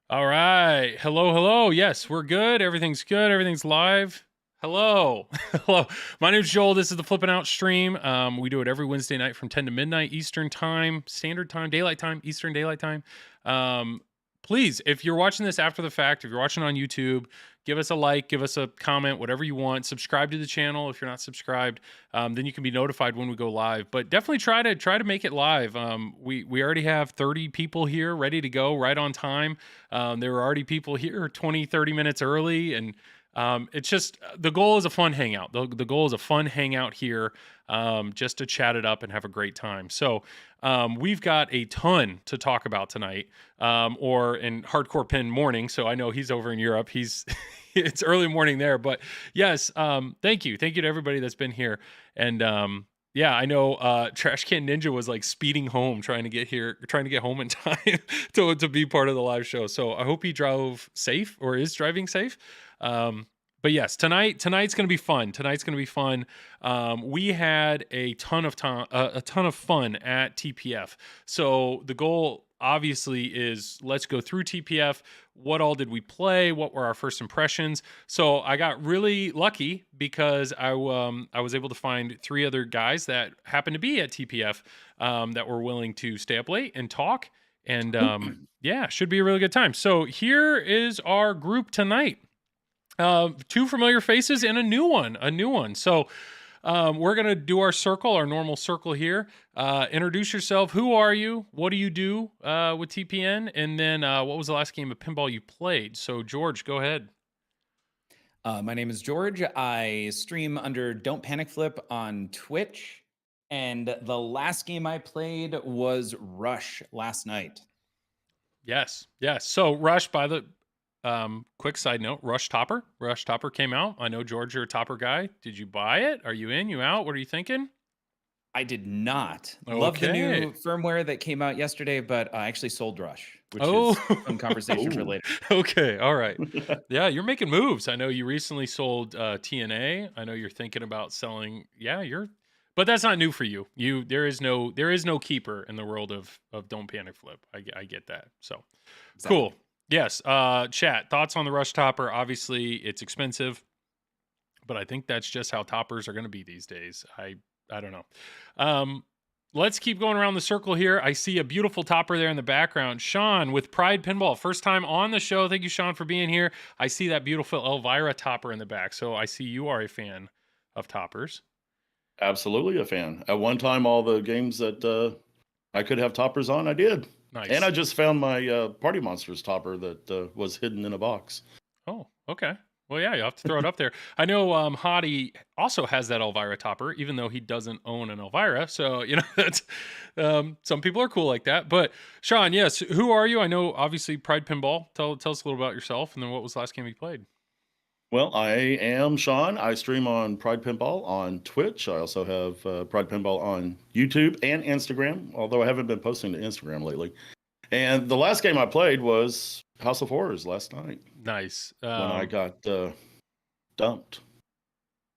All right. Hello, hello. Yes, we're good. Everything's good. Everything's live. Hello. Hello. My name's Joel. This is the Flipping Out stream. We do it every Wednesday night from 10 to midnight Eastern time, standard time, daylight time, Eastern daylight time. Um, Please, if you're watching this after the fact, if you're watching on YouTube, give us a like, give us a comment, whatever you want. Subscribe to the channel if you're not subscribed. Then you can be notified when we go live. But definitely try to make it live. We already have 30 people here ready to go right on time. There were already people here 20, 30 minutes early. And it's just the goal is a fun hangout. The goal is a fun hangout here, just to chat it up and have a great time. So we've got a ton to talk about tonight, or in hardcore pin morning. So I know he's over in Europe. He's it's early morning there, but yes, thank you to everybody that's been here. And yeah, I know Trash Can Ninja was like speeding home trying to get here, trying to get home in time to be part of the live show. So I hope he drove safe or is driving safe. But yes, tonight's gonna be fun. Tonight's gonna be fun. We had a ton of time, a ton of fun at TPF. So the goal obviously is let's go through TPF. What all did we play? What were our first impressions? So I got really lucky because I was able to find three other guys that happened to be at TPF, that were willing to stay up late and talk. And yeah, should be a really good time. So here is our group tonight. Two familiar faces and a new one. So we're gonna do our circle, our normal circle here. Introduce yourself. Who are you? What do you do with TPN? And then what was the last game of pinball you played? So George, go ahead. My name is George. I stream under Don't Panic Flip on Twitch. And the last game I played was Rush last night. Yes. So Rush, by the quick side note, Rush Topper came out. I know George, you're a Topper guy. Did you buy it? Are you in? You out? What are you thinking? I did not. Love the Okay. new firmware that came out yesterday, but I actually sold Rush, which Oh, is some conversation for Oh. later. okay. All right. Yeah, you're making moves. I know you recently sold TNA. I know you're thinking about selling. Yeah, but that's not new for you. There is no keeper in the world of Don't Panic Flip. I get that. So Exactly. cool. Yes. Chat thoughts on the Rush Topper. Obviously, it's expensive, but I think that's just how toppers are going to be these days. I don't know. Um, let's keep going around the circle here. I see a beautiful topper there in the background. Shawn with Pride Pinball, first time on the show. Thank you, Shawn, for being here. I see that beautiful Elvira topper in the back. So I see you are a fan of toppers. Absolutely a fan. At one time, all the games that I could have toppers on, I did. And I Nice. just found my Party Monsters topper that was hidden in a box. Oh, okay. Well, yeah, you have to throw it up there. I know Hadi also has that Elvira topper, even though he doesn't own an Elvira. So, that's some people are cool like that. But Shawn, yes, who are you? I know obviously Pride Pinball. Tell us a little about yourself, and then what was the last game you played? Well, I am Shawn. I stream on Pride Pinball on Twitch. I also have Pride Pinball on YouTube and Instagram, although I haven't been posting to Instagram lately. And the last game I played was House of Horrors last night Nice. when I got dumped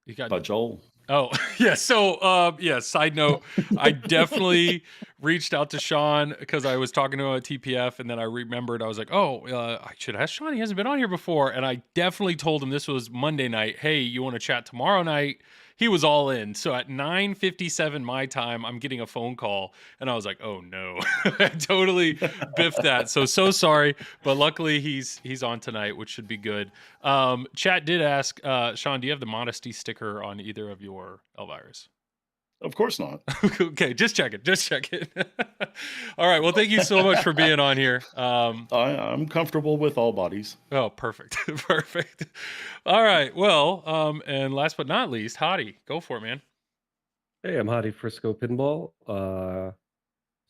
You got by Joel. Oh, yeah. So, yeah, side note, I definitely reached out to Shawn because I was talking to him at TPF, and then I remembered I was like, oh, I should ask Shawn. He hasn't been on here before. And I definitely told him this was Monday night. Hey, you want to chat tomorrow night? He was all in. So at 9:57 my time, I'm getting a phone call, and I was like, oh no, I totally biffed that. So sorry, but luckily he's on tonight, which should be good. Chat did ask, Shawn, do you have the modesty sticker on either of your Elviras? Of course not. Okay, just check it. All right, well, thank you so much for being on here. I'm comfortable with all bodies. Oh, perfect. Perfect. All right, well, and last but not least, Hadi, go for it, man. Hey, I'm Hadi Frisco Pinball.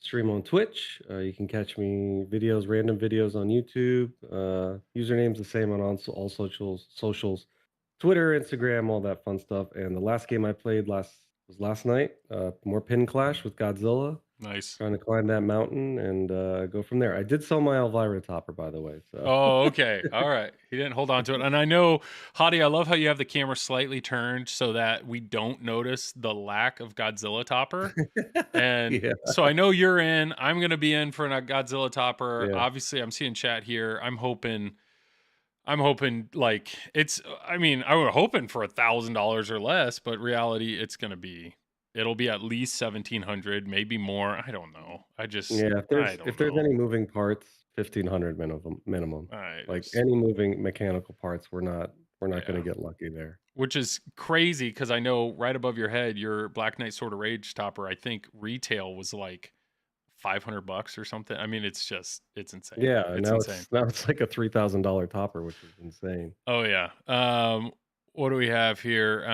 Stream on Twitch. You can catch me random videos on YouTube. Username's the same on all socials, Twitter, Instagram, all that fun stuff. And the last game I played was last night. More Pin Clash with Godzilla. Nice. trying to climb that mountain and go from there. I did sell my Elvira topper, by the way. So Oh, okay. All right. He didn't hold on to it. And I know, Hadi, I love how you have the camera slightly turned so that we don't notice the lack of Godzilla topper. And yeah, so I know you're in. I'm going to be in for a Godzilla topper. yeah, Obviously, I'm seeing chat here. I'm hoping like it's, I mean, I was hoping for $1,000 or less, but reality, it'll be at least 1,700, maybe more. I don't know. yeah. I don't If there's know. any moving parts, 1,500 minimum. I Like just, any moving mechanical parts, we're not going yeah. to get lucky there. Which is crazy because I know right above your head, your Black Knight Sword of Rage topper, I think retail was like $500 or something. I mean, it's insane. Yeah, It's insane. now it's like a $3,000 topper, which is insane. Oh yeah. What do we have here?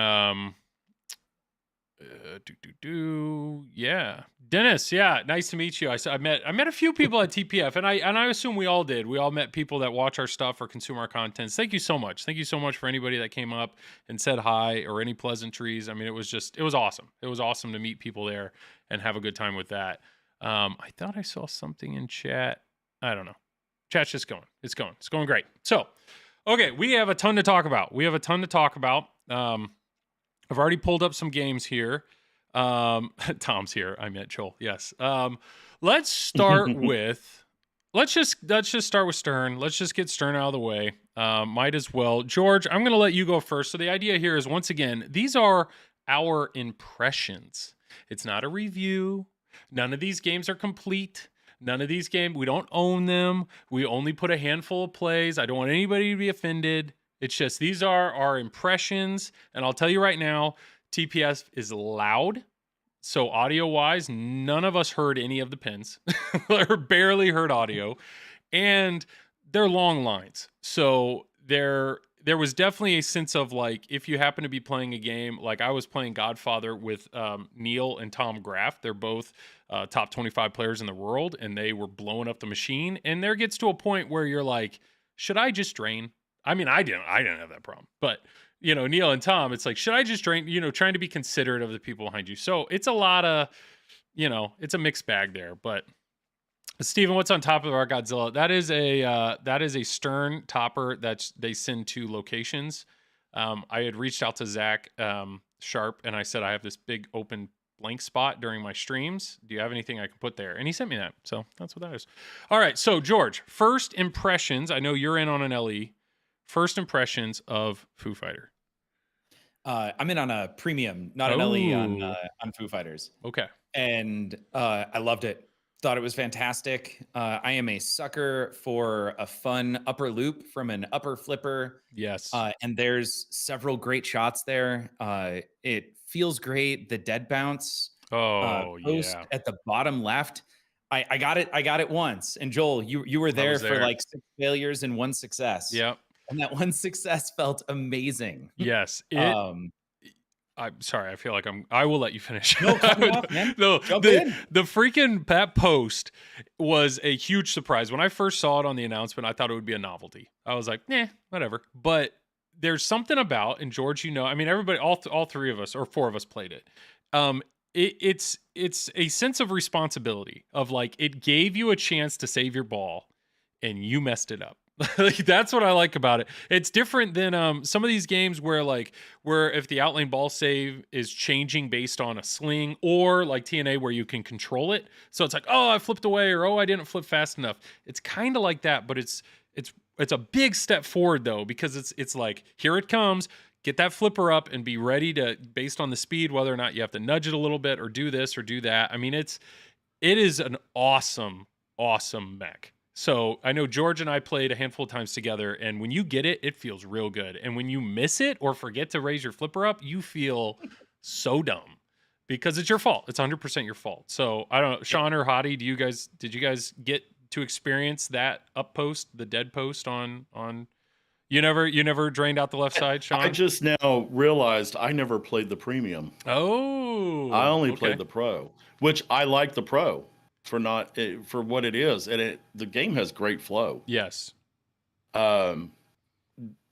Yeah, Dennis. Yeah, nice to meet you. I met a few people at TPF, and I assume we all did. We all met people that watch our stuff or consume our contents. Thank you so much. Thank you so much for anybody that came up and said hi or any pleasantries. I mean, it was awesome. It was awesome to meet people there and have a good time with that. I thought I saw something in chat. I don't know. Chat's just going. It's going. It's going great. So, okay, we have a ton to talk about. I've already pulled up some games here. Tom's here. I met Joel. Yes. Let's start with let's just start with Stern. Let's just get Stern out of the way. Might as well. George, I'm going to let you go first. So the idea here is, once again, these are our impressions. It's not a review. None of these games are complete. None of these games, we don't own them. We only put a handful of plays. I don't want anybody to be offended. It's just, these are our impressions. And I'll tell you right now, TPS is loud. So audio-wise, none of us heard any of the pins. Or barely heard audio. And they're long lines. So there was definitely a sense of, like, if you happen to be playing a game, like I was playing Godfather with Neil and Tom Graff. They're both top 25 players in the world, and they were blowing up the machine. And there gets to a point where you're like, should I just drain? I mean, I didn't have that problem, but Neil and Tom, it's like, should I just drain, trying to be considerate of the people behind you. So it's a lot of, it's a mixed bag there, but Steven, what's on top of our Godzilla? That is a Stern topper that they send to locations. I had reached out to Zach Sharp and I said, I have this big open blank spot during my streams. Do you have anything I can put there? And he sent me that. So that's what that is. All right. So George, first impressions. I know you're in on an LE. First impressions of Foo Fighter. I'm in on a premium, not an LE on Foo Fighters. Okay. And I loved it. Thought it was fantastic. I am a sucker for a fun upper loop from an upper flipper. Yes. And there's several great shots there. It feels great. The dead bounce post at the bottom left. I got it once. And Joel, you were there for like 6 failures and 1 success. Yep. And that 1 success felt amazing. Yes. I'm sorry. I feel like I will let you finish. No, cut me off, man. No, Jump in. The freaking that post was a huge surprise. When I first saw it on the announcement, I thought it would be a novelty. I was like, whatever. But there's something about, and George, I mean, everybody, all 3 of us or 4 of us played it. It's a sense of responsibility of, like, it gave you a chance to save your ball and you messed it up. Like, that's what I like about it. It's different than some of these games where if the outlane ball save is changing based on a sling, or like TNA where you can control it. So it's like, oh, I flipped away, or oh, I didn't flip fast enough. It's kind of like that, but it's a big step forward though, because it's like, here it comes. Get that flipper up and be ready to, based on the speed, whether or not you have to nudge it a little bit or do this or do that. I mean, it is an awesome mech. So I know George and I played a handful of times together, and when you get it, it feels real good. And when you miss it or forget to raise your flipper up, you feel so dumb because it's your fault. It's 100% your fault. So I don't know, Shawn or Hadi, did you guys get to experience that up post, the dead post on? You never drained out the left side, Shawn? I just now realized I never played the premium. Oh, I only played the pro, which I like the pro. For what it is, and the game has great flow. Yes. Of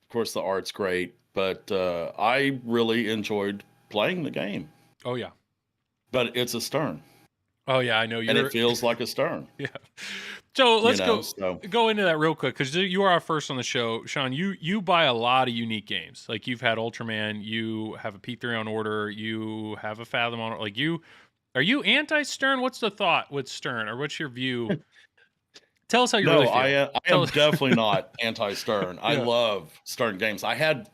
course, the art's great, but I really enjoyed playing the game. Oh yeah. But it's a Stern. Oh yeah, I know and it feels like a Stern. Yeah. So let's go into that real quick, because you are our first on the show, Shawn. You buy a lot of unique games. Like, you've had Ultraman, you have a P3 on order, you have a Fathom on. Like, are you anti-Stern? What's the thought with Stern, or what's your view? Tell us how you really feel. I am definitely not anti-Stern. I love Stern games. I had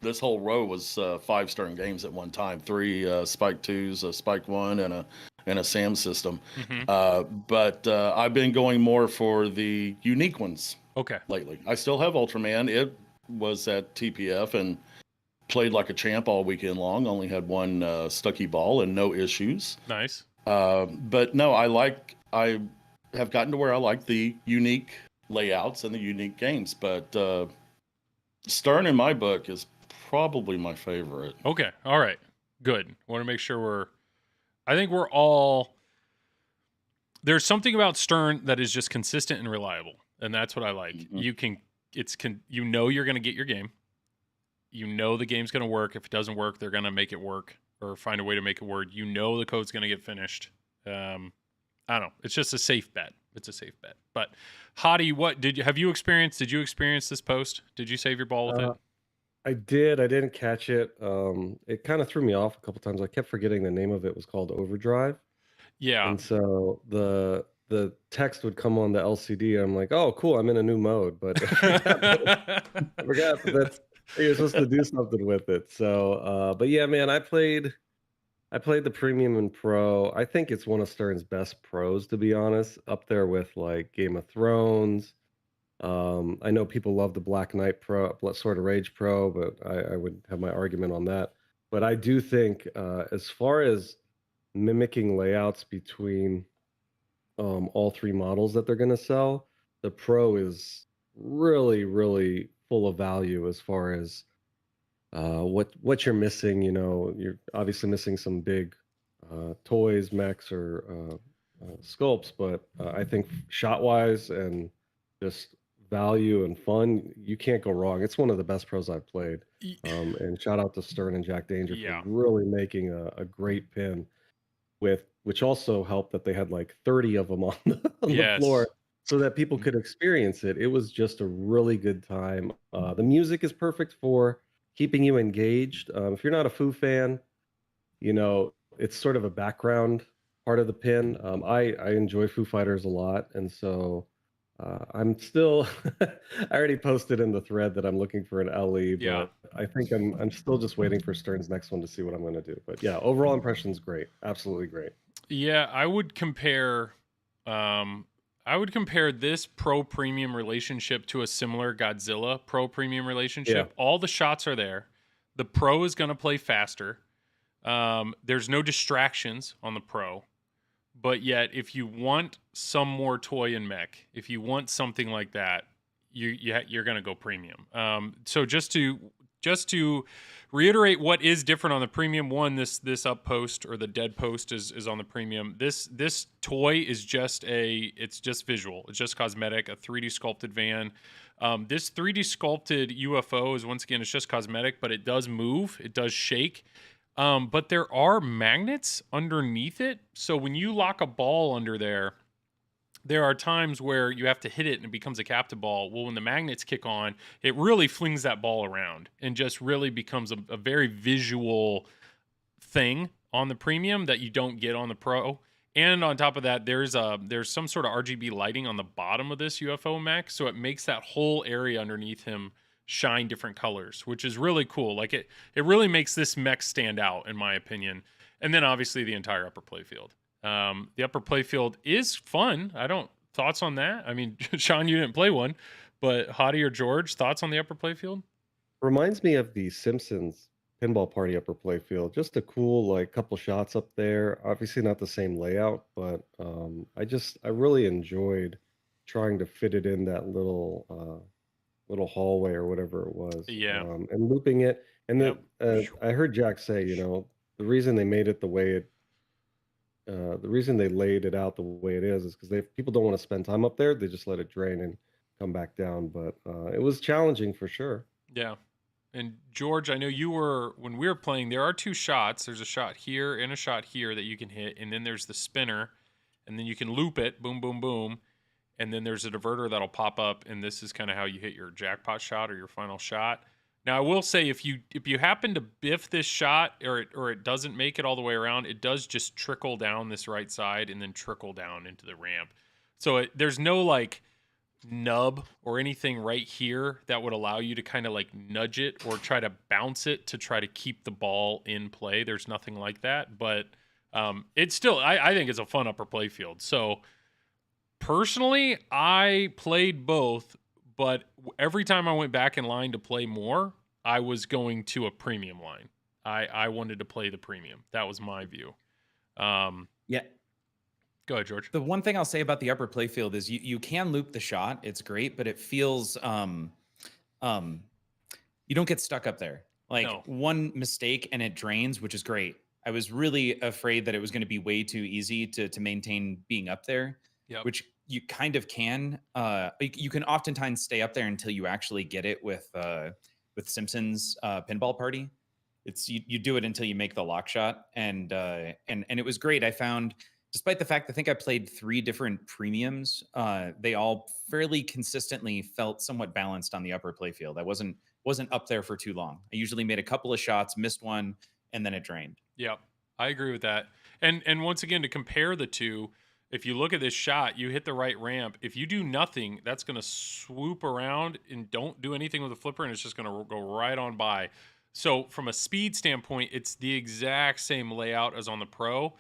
this whole row was 5 Stern games at one time, 3 Spike 2s, a Spike 1, and a SAM system. But I've been going more for the unique ones lately. I still have Ultraman. It was at TPF and played like a champ all weekend long. Only had 1 Stucky ball and no issues. Nice. But no, I have gotten to where I like the unique layouts and the unique games. But Stern in my book is probably my favorite. Okay. All right. Good. Want to make sure there's something about Stern that is just consistent and reliable. And that's what I like. You're going to get your game. You know the game's going to work. If it doesn't work, they're going to make it work or find a way to make it work. You know the code's going to get finished. I don't know. It's just a safe bet. It's a safe bet. But Hadi, did you experience this post? Did you save your ball with it? I did. I didn't catch it. It kind of threw me off a couple times. I kept forgetting the name of it was called Overdrive. Yeah. And so the text would come on the LCD. I'm like, oh, cool, I'm in a new mode. But I forgot that you're supposed to do something with it. So, but yeah, man, I played the Premium and Pro. I think it's one of Stern's best pros, to be honest, up there with like Game of Thrones. I know people love the Black Knight Pro, Sword of Rage Pro, but I would have my argument on that. But I do think, as far as mimicking layouts between all 3 models that they're going to sell, the Pro is really, really full of value as far as what you're missing. You know, you're obviously missing some big toys, mechs, or sculpts, but I think shot-wise and just value and fun, you can't go wrong. It's one of the best pros I've played. And shout out to Stern and Jack Danger for really making a great pin, which also helped that they had like 30 of them on the floor so that people could experience it. It was just a really good time. The music is perfect for keeping you engaged. If you're not a Foo fan, you know, it's sort of a background part of the pin. I enjoy Foo Fighters a lot, and so I'm still I already posted in the thread that I'm looking for an LE, but I think I'm still just waiting for Stern's next one to see what I'm going to do. But yeah, overall impression's great. Absolutely great. Yeah, I would compare this Pro Premium relationship to a similar Godzilla Pro Premium relationship. All the shots are there. The Pro is going to play faster. There's no distractions on the Pro. But yet, if you want some more toy and mech, if you want something like that, you're going to go premium. So just to reiterate what is different on the premium, one, this up post or the dead post is on the premium. This toy is just visual. It's just cosmetic, a 3D sculpted van. This 3D sculpted UFO is, once again, it's just cosmetic, but it does move. It does shake. But there are magnets underneath it. So when you lock a ball under there are times where you have to hit it and it becomes a captive ball. Well, when the magnets kick on, it really flings that ball around and just really becomes a very visual thing on the premium that you don't get on the Pro. And on top of that, there's some sort of RGB lighting on the bottom of this UFO mech, so it makes that whole area underneath him shine different colors, which is really cool. Like it really makes this mech stand out, in my opinion. And then obviously the entire upper playfield. The upper playfield is fun. Thoughts on that? I mean, Shawn, you didn't play one, but Hadi or George, thoughts on the upper playfield? Reminds me of the Simpsons pinball party upper playfield. Just a cool, like, couple shots up there. Obviously not the same layout, but I really enjoyed trying to fit it in that little hallway or whatever it was. And looping it. And I heard Jack say, you know, the reason they made it the reason they laid it out the way it is because people don't want to spend time up there. They just let it drain and come back down. But it was challenging for sure. Yeah. And George, I know when we were playing, there are 2 shots. There's a shot here and a shot here that you can hit. And then there's the spinner and then you can loop it, boom, boom, boom, and then there's a diverter that'll pop up, and this is kind of how you hit your jackpot shot or your final shot. Now, I will say if you happen to biff this shot or it doesn't make it all the way around, it does just trickle down this right side and then trickle down into the ramp. So there's no like nub or anything right here that would allow you to kind of like nudge it or try to bounce it to try to keep the ball in play. There's nothing like that, but it's still, I think it's a fun upper play field. So personally, I played both, but every time I went back in line to play more, I was going to a premium line. I wanted to play the premium. That was my view. Yeah. Go ahead, George. The one thing I'll say about the upper playfield is you can loop the shot. It's great, but it feels you don't get stuck up there. Like one mistake and it drains, which is great. I was really afraid that it was going to be way too easy to maintain being up there, which you kind of can. You can oftentimes stay up there until you actually get it with Simpson's Pinball Party. It's you do it until you make the lock shot, and it was great. I found, despite the fact I think I played 3 different premiums, they all fairly consistently felt somewhat balanced on the upper playfield. I wasn't up there for too long. I usually made a couple of shots, missed one, and then it drained. Yep, I agree with that. And once again, to compare the two, if you look at this shot, you hit the right ramp. If you do nothing, that's going to swoop around and don't do anything with the flipper, and it's just going to go right on by. So from a speed standpoint, it's the exact same layout as on the Pro.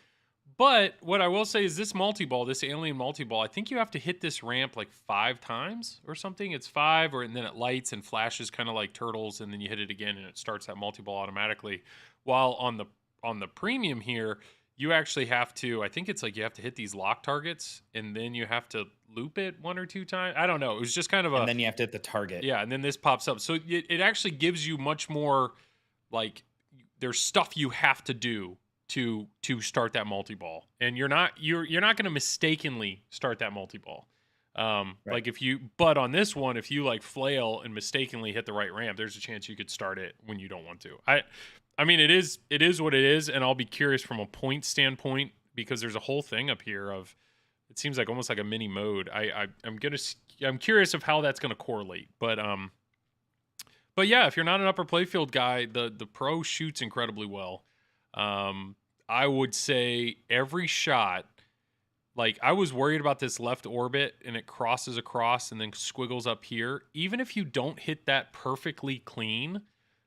But what I will say is this multi-ball, this alien multi-ball, I think you have to hit this ramp like 5 times or something. It's 5, and then it lights and flashes kind of like Turtles, and then you hit it again, and it starts that multi-ball automatically. While on the premium here, you actually have to, I think it's like you have to hit these lock targets, and then you have to loop it 1 or 2 times. I don't know. It was just kind of and then you have to hit the target. Yeah, and then this pops up. So it actually gives you much more, like, there's stuff you have to do to start that multi-ball, and you're not going to mistakenly start that multi-ball. Right. Like but on this one, if you like flail and mistakenly hit the right ramp, there's a chance you could start it when you don't want to. I mean, it is what it is, and I'll be curious from a point standpoint, because there's a whole thing up here of, it seems like almost like a mini mode. I'm curious of how that's gonna correlate, but yeah, if you're not an upper playfield guy, the Pro shoots incredibly well. I would say every shot, like I was worried about this left orbit and it crosses across and then squiggles up here. Even if you don't hit that perfectly clean,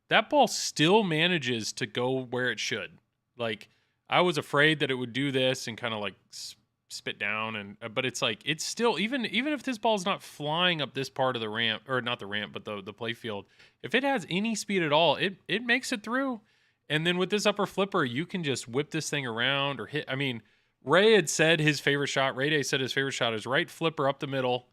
that ball still manages to go where it should. Like, I was afraid that it would do this and kind of like spit down, but it's like, it's still, even if this ball's not flying up this part of the ramp, or not the ramp, but the play field, if it has any speed at all, it makes it through. And then with this upper flipper, you can just whip this thing around or hit. I mean, Ray had said his favorite shot, Ray Day said his favorite shot is right flipper up the middle,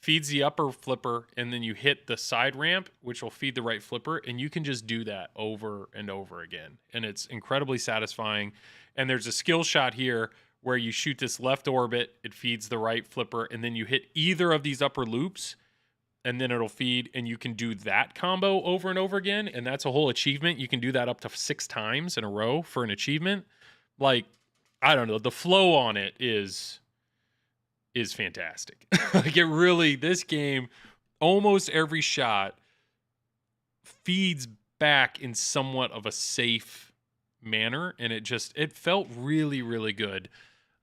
feeds the upper flipper, and then you hit the side ramp, which will feed the right flipper, and you can just do that over and over again. And it's incredibly satisfying. And there's a skill shot here where you shoot this left orbit, it feeds the right flipper, and then you hit either of these upper loops, and then it'll feed, and you can do that combo over and over again, and that's a whole achievement. You can do that up to 6 times in a row for an achievement. Like, I don't know, the flow on it is fantastic. Like, it really, this game, almost every shot feeds back in somewhat of a safe manner, and it felt really, really good.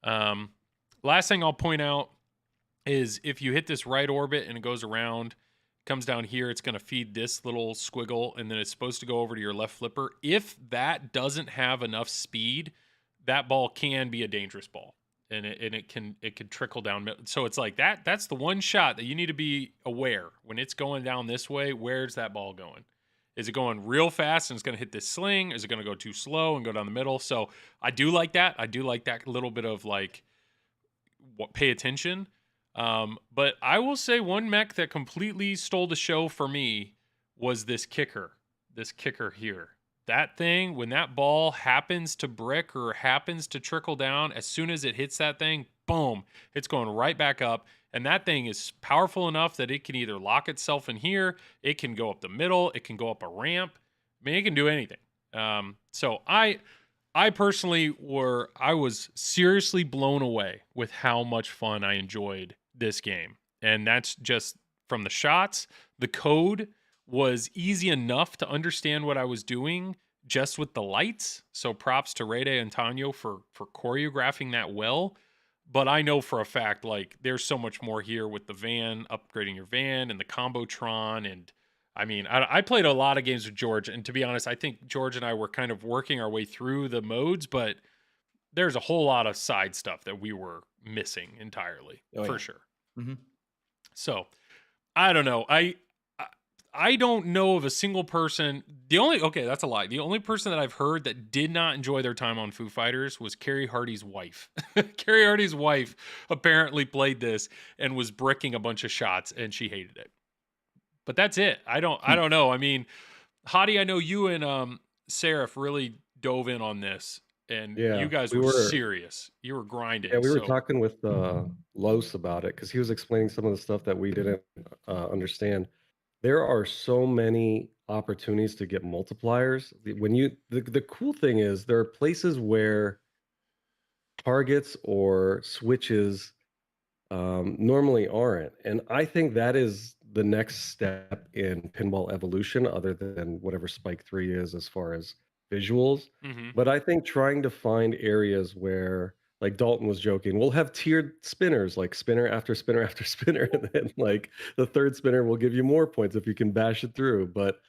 Last thing I'll point out is if you hit this right orbit and it goes around, comes down here, it's going to feed this little squiggle, and then it's supposed to go over to your left flipper. If that doesn't have enough speed, that ball can be a dangerous ball, and it can trickle down. So it's like that's the one shot that you need to be aware when it's going down this way. Where's that ball going? Is it going real fast and it's going to hit this sling? Is it going to go too slow and go down the middle? So I do like that. I do like that little bit of like, pay attention. But I will say one mech that completely stole the show for me was this kicker here. That thing, when that ball happens to brick or happens to trickle down, as soon as it hits that thing, boom, it's going right back up. And that thing is powerful enough that it can either lock itself in here, it can go up the middle, it can go up a ramp. I mean, it can do anything. So I I personally I was seriously blown away with how much fun I enjoyed this game. And that's just from the shots. The code was easy enough to understand what I was doing just with the lights. So props to Rede and Tanyo for choreographing that well. But I know for a fact, like, there's so much more here with the van, upgrading your van, and the Combotron. And I mean, I played a lot of games with George, and to be honest, I think George and I were kind of working our way through the modes, but there's a whole lot of side stuff that we were missing entirely, for sure. Mm-hmm. So I don't know. I don't know of a single person. That's a lie. The only person that I've heard that did not enjoy their time on Foo Fighters was Carrie Hardy's wife. Carrie Hardy's wife apparently played this and was bricking a bunch of shots, and she hated it. But that's it. I don't know. I mean, Hadi, I know you and Seraph really dove in on this, and you guys were serious. You were grinding. Yeah, we were talking with Los about it because he was explaining some of the stuff that we didn't understand. There are so many opportunities to get multipliers. The cool thing is there are places where targets or switches normally aren't, and I think that is the next step in pinball evolution, other than whatever Spike 3 is as far as visuals. Mm-hmm. But I think trying to find areas where, like Dalton was joking, we'll have tiered spinners, like spinner after spinner after spinner, and then like the third spinner will give you more points if you can bash it through. But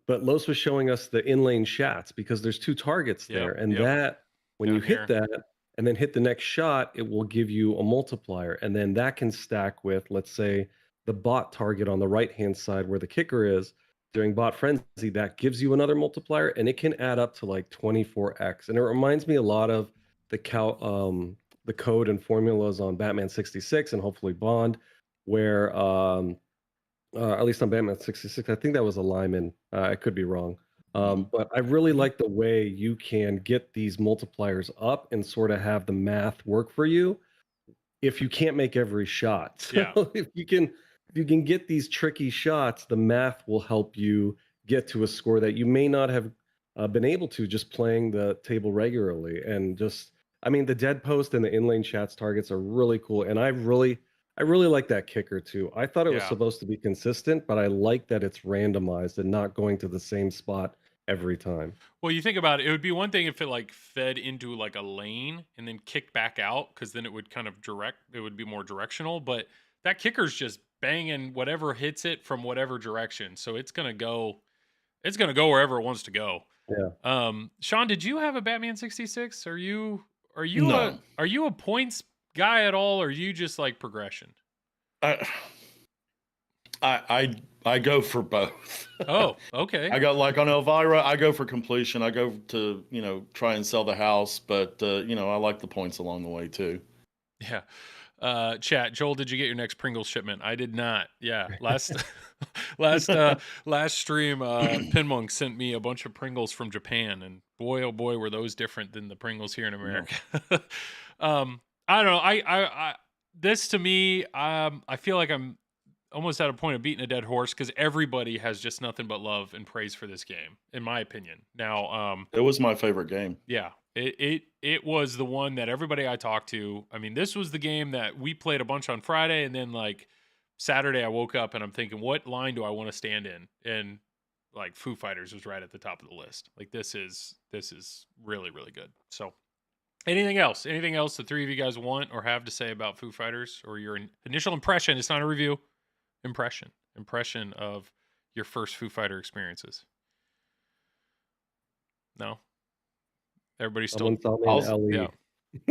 Los was showing us the inlane shots because there's two targets there, and that when you hit that and then hit the next shot, it will give you a multiplier, and then that can stack with, let's say, the bot target on the right hand side where the kicker is. During bot frenzy, that gives you another multiplier, and it can add up to like 24x. And it reminds me a lot of the code and formulas on Batman 66 and hopefully Bond, where at least on Batman 66, I think that was a Lyman. I could be wrong. But I really like the way you can get these multipliers up and sort of have the math work for you if you can't make every shot. So if you can get these tricky shots, the math will help you get to a score that you may not have been able to just playing the table regularly. And just, I mean, the dead post and the inlane shots targets are really cool. And I really like that kicker too. I thought it was supposed to be consistent, but I like that it's randomized and not going to the same spot every time. Well, you think about it, it would be one thing if it like fed into like a lane and then kicked back out, because then it would kind of it would be more directional. But that kicker's just banging whatever hits it from whatever direction. So it's gonna go wherever it wants to go. Yeah. Shawn, did you have a Batman 66? Are you No. are you a points guy at all, or are you just like progression? I go for both. Oh, okay. I got, like on Elvira, I go for completion. I go to, try and sell the house, but I like the points along the way too. Yeah. Chat, Joel, did you get your next Pringles shipment? I did not. Yeah. Last stream, Pinmonk sent me a bunch of Pringles from Japan, and boy, oh boy, were those different than the Pringles here in America. I don't know. I this to me, I feel like I'm almost at a point of beating a dead horse, because everybody has just nothing but love and praise for this game, in my opinion. Now, it was my favorite game. Yeah, it was the one that everybody I talked to. I mean, this was the game that we played a bunch on Friday, and then like Saturday, I woke up and I'm thinking, what line do I want to stand in? And like Foo Fighters was right at the top of the list. Like this is really, really good. So, anything else? Anything else the three of you guys want or have to say about Foo Fighters, or your initial impression? It's not a review. Impression of your first Foo Fighter experiences. No, everybody's still. Yeah.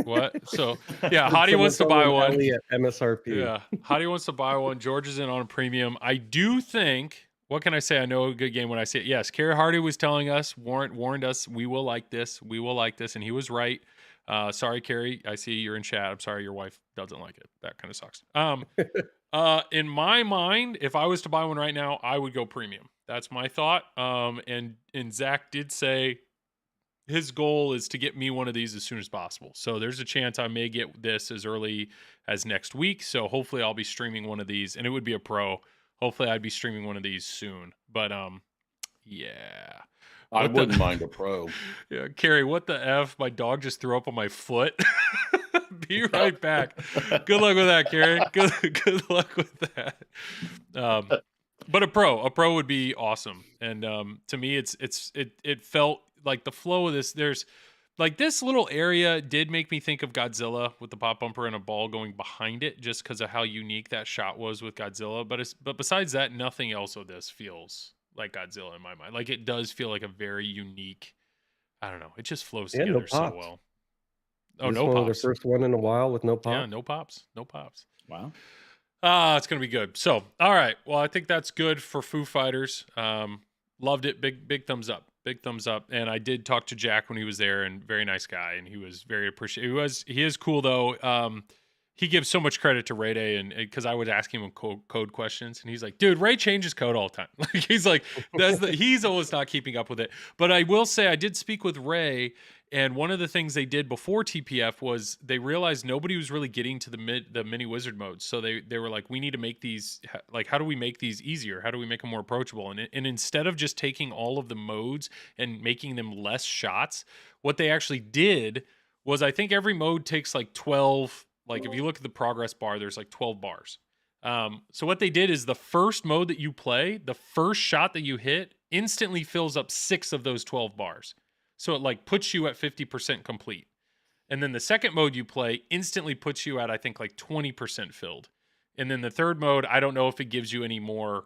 What? So yeah, Hadi wants to buy one at MSRP. Yeah, Hadi wants to buy one. George is in on a premium. I do think. What can I say? I know a good game when I say it. Yes, Carrie Hardy was telling us, warned us, we will like this, and he was right. Sorry, Carrie, I see you're in chat. I'm sorry your wife doesn't like it. That kind of sucks. In my mind, if I was to buy one right now, I would go premium. That's my thought. And Zach did say his goal is to get me one of these as soon as possible. So there's a chance I may get this as early as next week. So hopefully I'll be streaming one of these, and it would be a pro. Hopefully I'd be streaming one of these soon. But yeah. I What the- wouldn't mind a pro. Yeah, Carrie, what the F? My dog just threw up on my foot. Be right back. Good luck with that, Carrie. Good luck with that. But a pro would be awesome. And to me, it felt like the flow of this. There's like this little area did make me think of Godzilla with the pop bumper and a ball going behind it, just because of how unique that shot was with Godzilla. But besides that, nothing else of this feels like Godzilla in my mind. Like it does feel like a very unique. I don't know. It just flows And no together so pops. well. Oh, This no one was pops. their first one in a while with no pops. Yeah, no pops. No pops. Wow. It's gonna be good. So, all right. Well, I think that's good for Foo Fighters. Loved it. Big thumbs up. Big thumbs up. And I did talk to Jack when he was there, and very nice guy, and he was very appreciative. He is cool though. He gives so much credit to Ray Day, and because I would ask him code questions, and he's like, "Dude, Ray changes code all the time." Like he's like, he's always not keeping up with it. But I will say, I did speak with Ray, and one of the things they did before TPF was they realized nobody was really getting to the mini wizard modes. So they were like, we need to make these, like, how do we make these easier? How do we make them more approachable? And instead of just taking all of the modes and making them less shots, what they actually did was, I think every mode takes like 12. Like if you look at the progress bar, there's like 12 bars. So what they did is the first mode that you play, the first shot that you hit instantly fills up 6 of those 12 bars. So it like puts you at 50% complete. And then the second mode you play instantly puts you at, I think, like 20% filled. And then the third mode, I don't know if it gives you any more,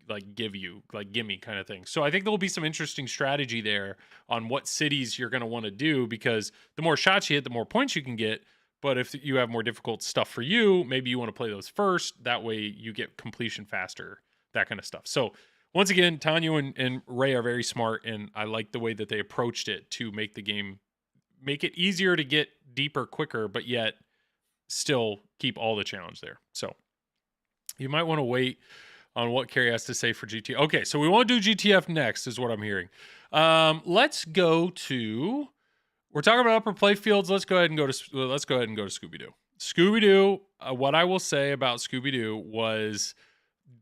like gimme kind of thing. So I think there'll be some interesting strategy there on what cities you're going to want to do, because the more shots you hit, the more points you can get. But if you have more difficult stuff for you, maybe you want to play those first. That way you get completion faster, that kind of stuff. So once again, Tanya and Ray are very smart, and I like the way that they approached it to make the game, make it easier to get deeper quicker, but yet still keep all the challenge there. So you might want to wait on what Carrie has to say for GTF. Okay, so we want to do GTF next, is what I'm hearing. Let's go to... We're talking about upper playfields. Let's go ahead and go to Scooby Doo. Scooby Doo. What I will say about Scooby Doo was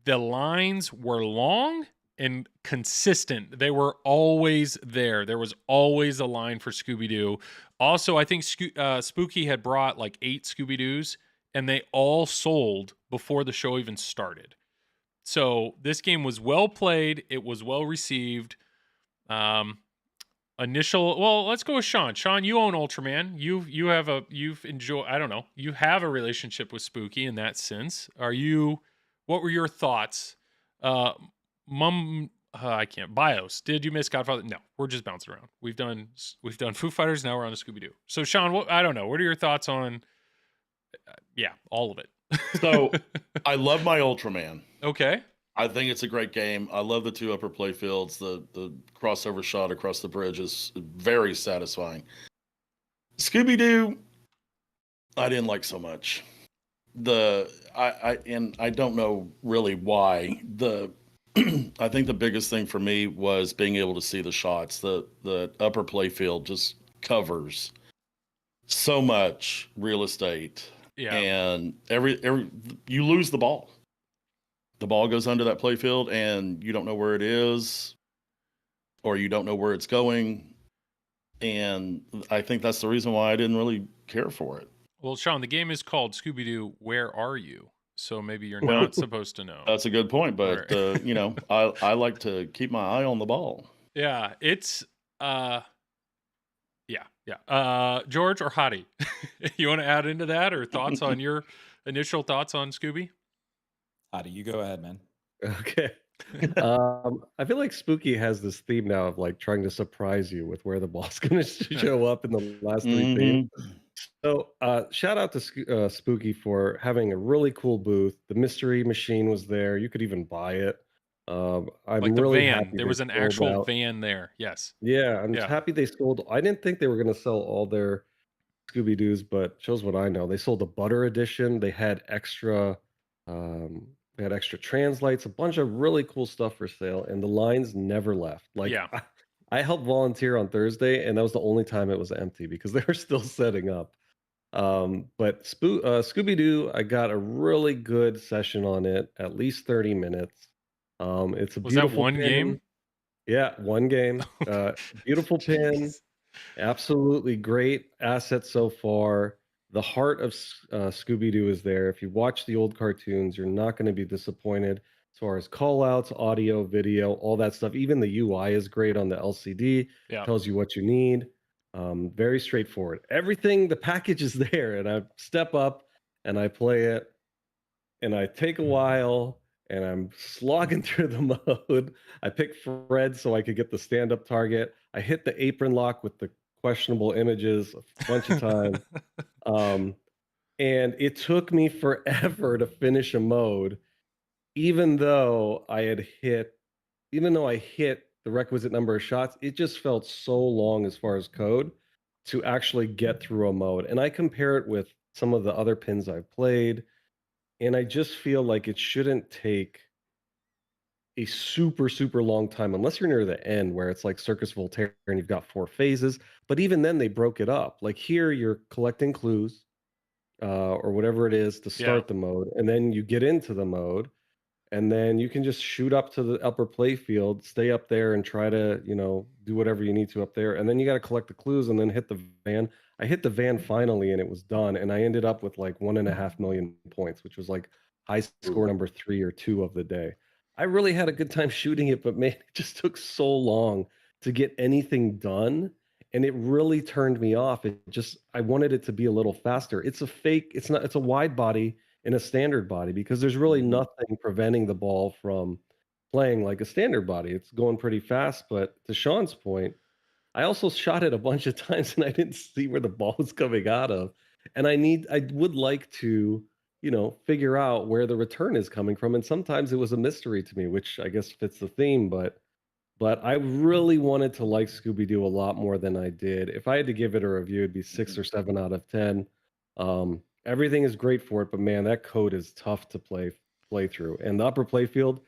the lines were long and consistent. They were always there. There was always a line for Scooby Doo. Also, I think Spooky had brought like 8 Scooby Doos, and they all sold before the show even started. So this game was well played. It was well received. Let's go with Shawn. Shawn, you own Ultraman. You have a relationship with Spooky in that sense. What were your thoughts? I can't. BIOS. Did you miss Godfather? No, we're just bouncing around. We've done Foo Fighters. Now we're on to Scooby Doo. So Shawn, I don't know. What are your thoughts on? All of it. So I love my Ultraman. Okay. I think it's a great game. I love the 2 upper playfields. The crossover shot across the bridge is very satisfying. Scooby-Doo, I didn't like so much. I don't know really why. I think the biggest thing for me was being able to see the shots. The upper playfield just covers so much real estate. Yeah. And every you lose the ball. The ball goes under that playfield and you don't know where it is, or you don't know where it's going. And I think that's the reason why I didn't really care for it. Well, Shawn, the game is called Scooby-Doo, Where Are You? So maybe you're not supposed to know. That's a good point, but I like to keep my eye on the ball. Yeah, it's George or Hadi, you want to add into that, or thoughts on your initial thoughts on Scooby? Hadi, you go ahead, man. Okay. I feel like Spooky has this theme now of like trying to surprise you with where the ball's going to show up in the last 3 themes. So shout out to Spooky for having a really cool booth. The mystery machine was there. You could even buy it. I'm Like the really van. happy There they was an sold actual out. van there. Yes. Yeah, I'm Yeah. happy they sold. I didn't think they were going to sell all their Scooby Doos, but shows what I know. They sold the butter edition. They had extra translights, a bunch of really cool stuff for sale, and the lines never left. Like Yeah. I helped volunteer on Thursday, and that was the only time it was empty because they were still setting up. But Scooby Doo, I got a really good session on it, at least 30 minutes. It's a Was that beautiful one game? Yeah, one game. Beautiful pin. Jeez. Absolutely great asset so far. The heart of Scooby Doo is there. If you watch the old cartoons, you're not going to be disappointed as far as call outs, audio, video, all that stuff. Even the UI is great on the LCD, Yeah. tells you what you need. Very straightforward. Everything, the package is there. And I step up and I play it and I take a while and I'm slogging through the mode. I pick Fred so I could get the stand up target. I hit the apron lock with the questionable images a bunch of times. Um, and it took me forever to finish a mode, even though even though I hit the requisite number of shots, it just felt so long as far as code to actually get through a mode. And I compare it with some of the other pins I've played, and I just feel like it shouldn't take a super, super long time unless you're near the end where it's like Circus Voltaire and you've got 4 phases. But even then, they broke it up. Like here, you're collecting clues or whatever it is to Yeah. start the mode, and then you get into the mode, and then you can just shoot up to the upper play field, stay up there, and try to do whatever you need to up there, and then you got to collect the clues and then hit the van. I hit the van finally, and it was done, and I ended up with like 1.5 million points, which was like high score Ooh. number 3 or 2 of the day. I really had a good time shooting it, but man, it just took so long to get anything done, and it really turned me off. I wanted it to be a little faster. It's a wide body in a standard body because there's really Mhm. nothing preventing the ball from playing like a standard body. It's going pretty fast, but to Sean's point, I also shot it a bunch of times and I didn't see where the ball was coming out of. And I would like to, figure out where the return is coming from. And sometimes it was a mystery to me, which I guess fits the theme, but I really wanted to like Scooby Doo a lot more than I did. If I had to give it a review, it'd be 6 or 7 out of 10. Everything is great for it, but man, that code is tough to play through, and the upper playfield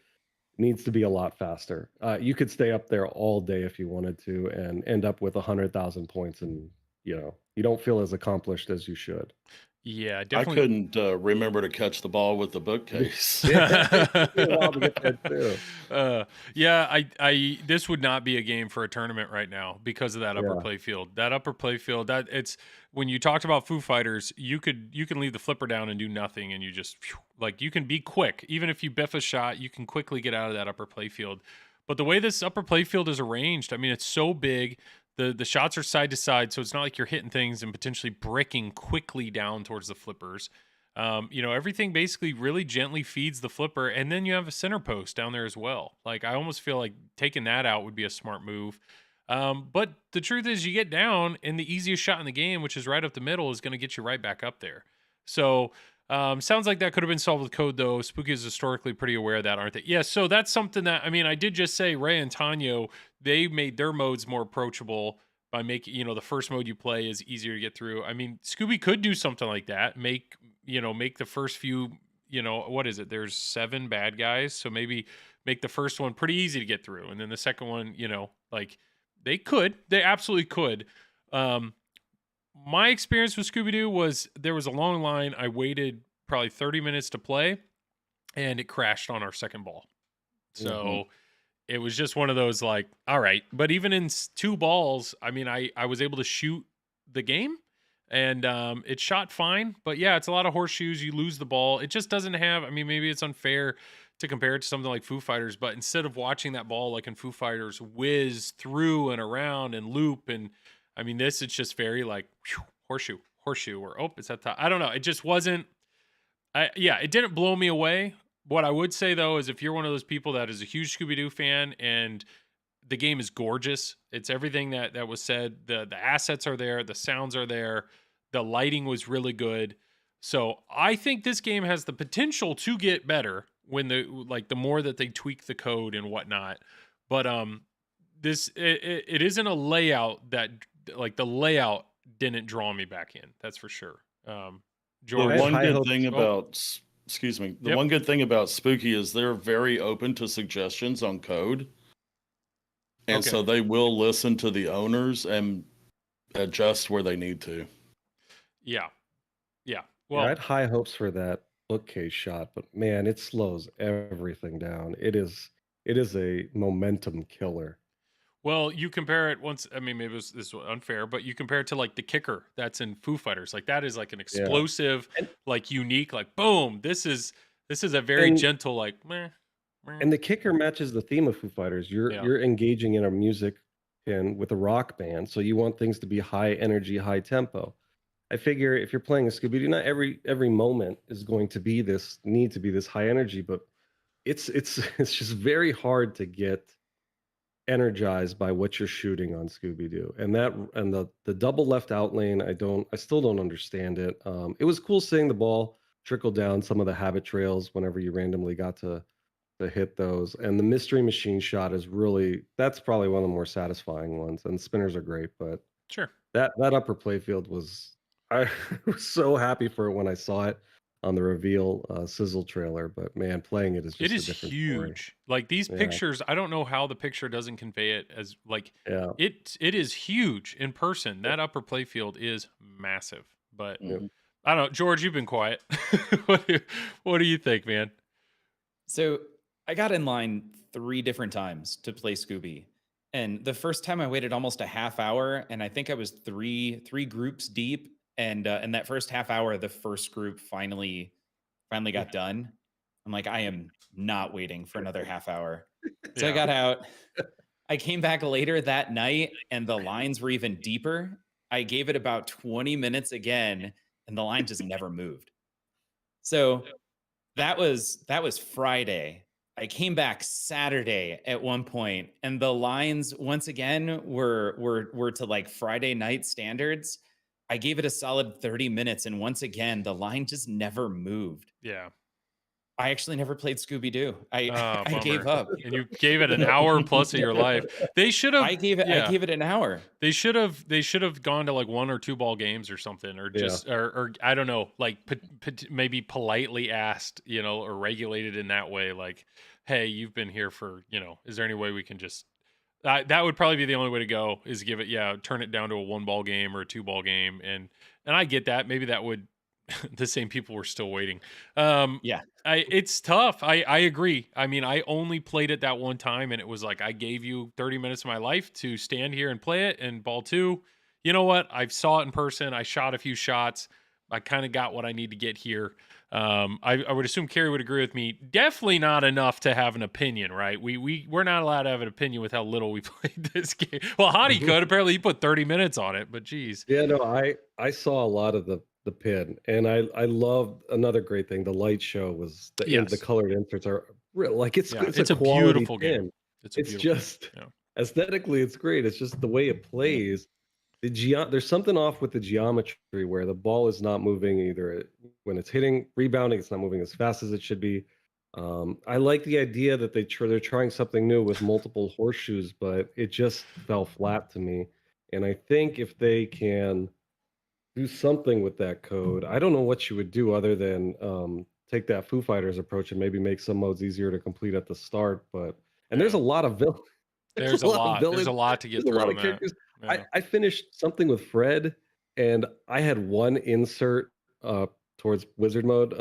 needs to be a lot faster. You could stay up there all day if you wanted to, and end up with 100,000 points, and you don't feel as accomplished as you should. Yeah, I definitely. couldn't remember to catch the ball with the bookcase. Yeah, it took me a while to get there too. Yeah, this would not be a game for a tournament right now because of that upper Yeah. play field. That upper play field, that it's when you talked about Foo Fighters, you can leave the flipper down and do nothing, and you just like you can be quick. Even if you biff a shot, you can quickly get out of that upper play field. But the way this upper play field is arranged, I mean, it's so big. The shots are side to side, so it's not like you're hitting things and potentially bricking quickly down towards the flippers. Everything basically really gently feeds the flipper, and then you have a center post down there as well. Like I almost feel like taking that out would be a smart move. But the truth is, you get down, and the easiest shot in the game, which is right up the middle, is going to get you right back up there. So sounds like that could have been solved with code, though. Spooky is historically pretty aware of that, aren't they? Yeah. So that's something that I did just say Ray and Tanyo, they made their modes more approachable by making the first mode you play is easier to get through. I mean, Scooby could do something like that. Make the first few, what is it? There's 7 bad guys, so maybe make the first one pretty easy to get through, and then the second one, like they absolutely could. My experience with Scooby Doo was there was a long line. I waited probably 30 minutes to play, and it crashed on our second ball. Mhm. So it was just one of those like, all right. But even in 2 balls, I was able to shoot the game, and it shot fine. But yeah, it's a lot of horseshoes. You lose the ball. It just doesn't have. Maybe it's unfair to compare it to something like Foo Fighters, but instead of watching that ball like in Foo Fighters whiz through and around and loop, and this is just very like whew, horseshoe, or oh, it's at top. I don't know. It just wasn't. It didn't blow me away. What I would say though is if you're one of those people that is a huge Scooby Doo fan and the game is gorgeous, it's everything that was said. The assets are there, the sounds are there, the lighting was really good. So I think this game has the potential to get better when the more that they tweak the code and whatnot. But it isn't a layout that like the layout didn't draw me back in. That's for sure. The I George. have one high good hopes. thing Oh, about, excuse me, the yep. one good thing about Spooky is they're very open to suggestions on code. And Okay. so they will listen to the owners and adjust where they need to. Yeah. Yeah. Yeah, I Well, had high hopes for that bookcase shot, but man, it slows everything down. It is a momentum killer. Well, you compare it once. I mean, maybe this is unfair, but you compare it to like the kicker that's in Foo Fighters. Like that is like an Yeah. explosive, And like unique, like boom. This is a very and gentle, like meh, meh. and the kicker matches the theme of Foo Fighters. Yeah, You're engaging in a music and with a rock band, so you want things to be high energy, high tempo. I figure if you're playing a Scooby Doo, not every moment is going to be this high energy, but it's it's just very hard to get energized by what you're shooting on Scooby Doo. And the double left out lane, I still don't understand it. It was cool seeing the ball trickle down some of the habit trails whenever you randomly got to hit those. And the mystery machine shot is really that's probably one of the more satisfying ones. And spinners are great, but sure. that upper playfield was I was so happy for it when I saw it on the reveal sizzle trailer. But man, playing it is It just a is different story. huge. Like these Yeah, pictures, I don't know how the picture doesn't convey it as like yeah, it is huge in person. yeah, That upper playfield is massive. But yeah. Mhm. I don't know, George, you've been quiet. What do you think, man? So I got in line 3 different times to play Scooby. And the first time I waited almost a half hour, and I think I was three groups deep. And in that first half hour, the first group finally got done. I'm like, I am not waiting for another half hour. So I Yeah. got out. I came back later that night, and the lines were even deeper. I gave it about 20 minutes again, and the line just never moved. So that was Friday. I came back Saturday at one point, and the lines once again were to like Friday night standards. I gave it a solid 30 minutes, and once again, the line just never moved. Yeah. I actually never played Scooby Doo. I Oh, I gave bummer. up. And you gave it an hour plus of your life. They should have, I yeah. gave it an hour. They should have gone to like one or two ball games or something, or Yeah. just, or I don't know, like maybe politely asked, or regulated in that way. Like, hey, you've been here for, is there any way we can just? That would probably be the only way to go is give it, yeah, turn it down to a one ball game or a two ball game, and I get that. Maybe that would the same people were still waiting. Um, Yeah. it's tough. I agree. I mean, I only played it that one time, and it was like I gave you 30 minutes of my life to stand here and play it. And ball two, you know what? I saw it in person. I shot a few shots. I kind of got what I need to get here. I would assume Carrie would agree with me. Definitely not enough to have an opinion, right? We're not allowed to have an opinion with how little we played this game. Well, Hadi could. Apparently, he put 30 minutes on it, but geez. Yeah, no, I saw a lot of the pin, and I love another great thing. The light show was the Yes. colored inserts are real, like Yeah. it's a It's a quality beautiful game. pin. It's a It's beautiful game. just Yeah. aesthetically, it's great. It's just the way it plays. There's something off with the geometry where the ball is not moving either when it's hitting, rebounding, it's not moving as fast as it should be. I like the idea that they're trying something new with multiple horseshoes, but it just fell flat to me. And I think if they can do something with that code. I don't know what you would do other than take that Foo Fighters approach and maybe make some modes easier to complete at the start. But and there's Yeah. a lot of villains. There's There's a a lot of lot. There's villains. a lot to get There's a through lot on of that. characters. Yeah. I finished something with Fred, and I had one insert towards wizard mode.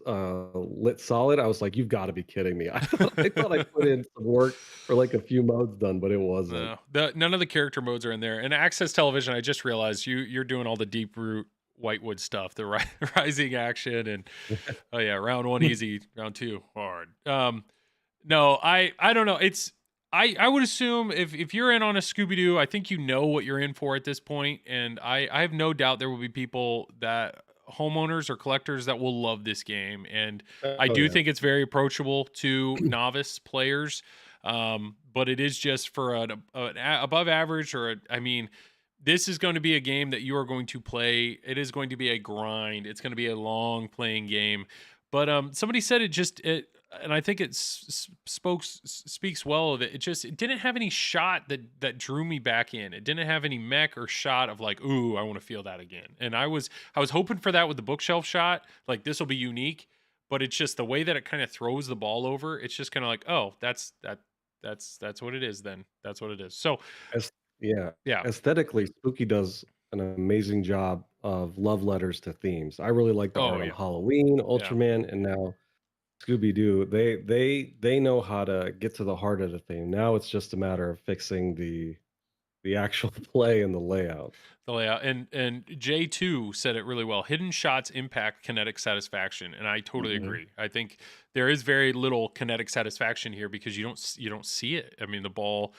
Lit solid. I was like, you've got to be kidding me. I thought I put in some work for like a few modes done, but it wasn't. No, none of the character modes are in there. And Access Television, I just realized you're doing all the deep root Whitewood stuff, the rising action, and oh yeah, round one easy, round two hard. No, I don't know. I would assume if you're in on a Scooby Doo, I think you know what you're in for at this point, and I have no doubt there will be people that homeowners or collectors that will love this game, and I Oh do yeah. think it's very approachable to novice players. But it is just for an above average I mean, this is going to be a game that you are going to play. It is going to be a grind. It's going to be a long playing game. But somebody said and I think it speaks well of it. It didn't have any shot that drew me back in. It didn't have any mech or shot of like, ooh, I want to feel that again. And I was hoping for that with the bookshelf shot. Like this will be unique, but it's just the way that it kind of throws the ball over. It's just kind of like, oh, that's what it is. Then that's what it is. So As yeah, yeah, aesthetically, Spooky does an amazing job of love letters to themes. I really like the oh art on yeah, Halloween, yeah, Ultraman, and now Scooby Doo, they know how to get to the heart of the thing. Now it's just a matter of fixing the actual play and the layout. The layout. And J2 said it really well. Hidden shots impact kinetic satisfaction, and I totally agree. I think there is very little kinetic satisfaction here because you don't see it. I mean, the ball,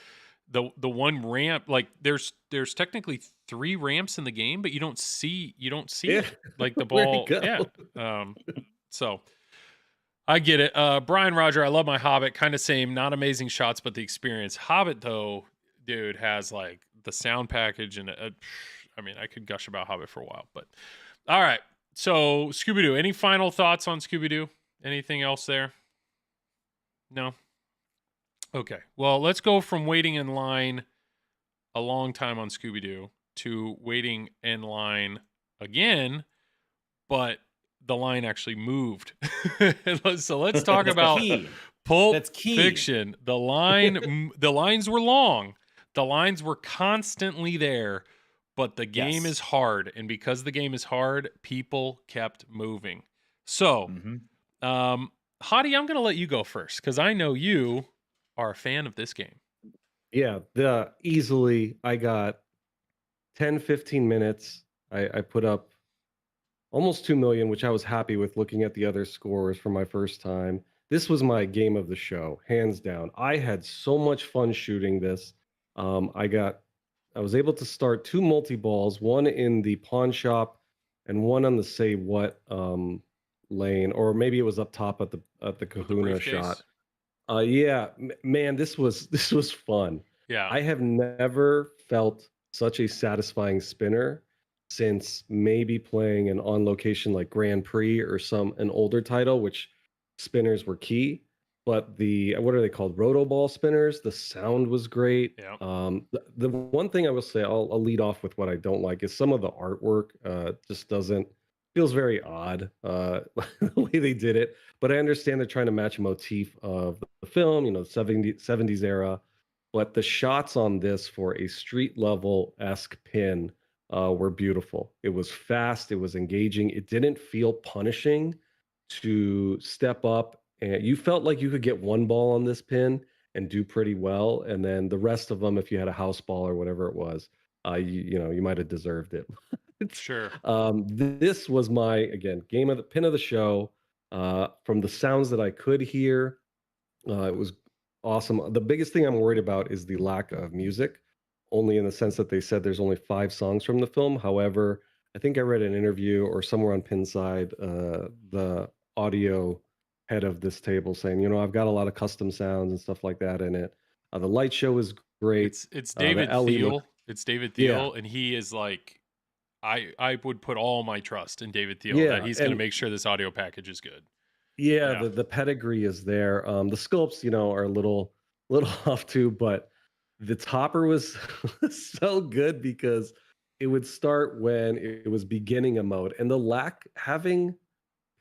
the one ramp, like there's technically 3 ramps in the game, but you don't see it. Like the Where'd ball, it go? yeah. So I get it. Brian Roger, I love my Hobbit. Kind of same, not amazing shots, but the experience. Hobbit though, dude, has like the sound package and I mean, I could gush about Hobbit for a while, but all right. So Scooby Doo. Any final thoughts on Scooby Doo? Anything else there? No. Okay. Well, let's go from waiting in line a long time on Scooby Doo to waiting in line again, but the line actually moved. So let's talk about Pulp Fiction. The lines were long. The lines were constantly there, but the game is hard, and because the game is hard, people kept moving. So, Hadi, I'm going to let you go first because I know you are a fan of this game. Yeah, easily I got 10, 15 minutes. I put up almost 2 million, which I was happy with looking at the other scores for my first time. This was my game of the show, hands down. I had so much fun shooting this. I was able to start 2 multi-balls, one in the pawn shop and one on the say what lane, or maybe it was up top at the Kahuna shot. Yeah, man, this was fun. Yeah. I have never felt such a satisfying spinner since maybe playing an on location like Grand Prix or an older title, which spinners were key. But what are they called? Roto ball spinners. The sound was great. Yeah. The one thing I will say, I'll lead off with what I don't like is some of the artwork just feels very odd the way they did it. But I understand they're trying to match a motif of the film, the 70s era. But the shots on this for a street level esque pin were beautiful. It was fast. It was engaging. It didn't feel punishing to step up, and you felt like you could get one ball on this pin and do pretty well, and then the rest of them, if you had a house ball or whatever it was, you might have deserved it. Sure. This was my, again, game of the pin of the show. From the sounds that I could hear, it was awesome. The biggest thing I'm worried about is the lack of music, only in the sense that they said there's only 5 songs from the film. However, I think I read an interview or somewhere on Pinside, the audio head of this table saying, I've got a lot of custom sounds and stuff like that in it. The light show is great. It's David Thiel. It's David Thiel, and he is like, I would put all my trust in David Thiel that he's going to make sure this audio package is good. Yeah, the pedigree is there. The sculpts, are a little off too, but the topper was so good because it would start when it was beginning a mode, and having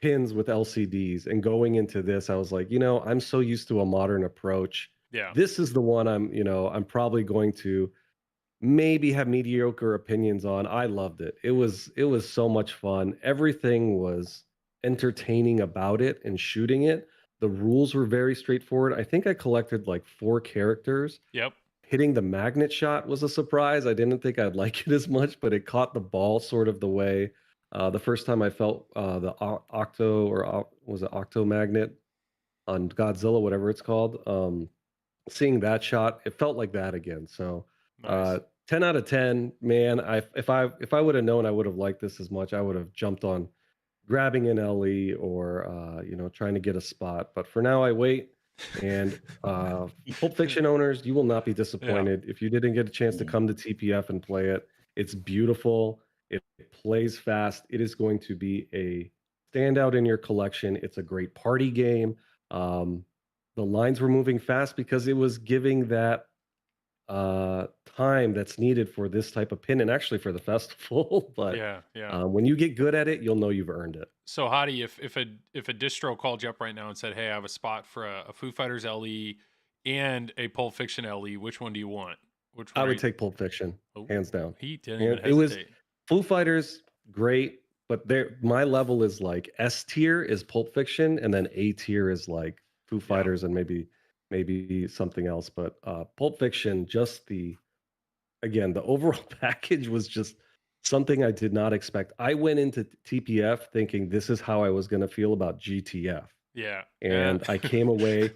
pins with LCDs and going into this, I was like, I'm so used to a modern approach. Yeah, this is the one I'm probably going to maybe have mediocre opinions on. I loved it. It was so much fun. Everything was entertaining about it and shooting it. The rules were very straightforward. I think I collected like 4 characters. Yep. Hitting the magnet shot was a surprise. I didn't think I'd like it as much, but it caught the ball sort of the way the first time I felt the Octo, or was it Octo Magnet on Godzilla, whatever it's called. Seeing that shot, it felt like that again. So nice. 10 out of 10, man. If I would have known I would have liked this as much, I would have jumped on grabbing an LE or trying to get a spot. But for now, I wait. And Pulp Fiction owners, you will not be disappointed if you didn't get a chance to come to TPF and play it. It's beautiful. It plays fast. It is going to be a standout in your collection. It's a great party game. The lines were moving fast because it was giving that time that's needed for this type of pin and actually for the festival. But when you get good at it, you'll know you've earned it. So Hadi, if a distro called you up right now and said, hey, I have a spot for a Foo Fighters LE and a Pulp Fiction LE, which one do you want? I would take Pulp Fiction, hands down. He didn't even hesitate. It was Foo Fighters, great. but my level is like S tier is Pulp Fiction, and then A tier is like Foo Fighters and maybe something else. But Pulp Fiction, just the overall package was just something I did not expect. I went into TPF thinking this is how I was going to feel about GTF. Yeah. And I came away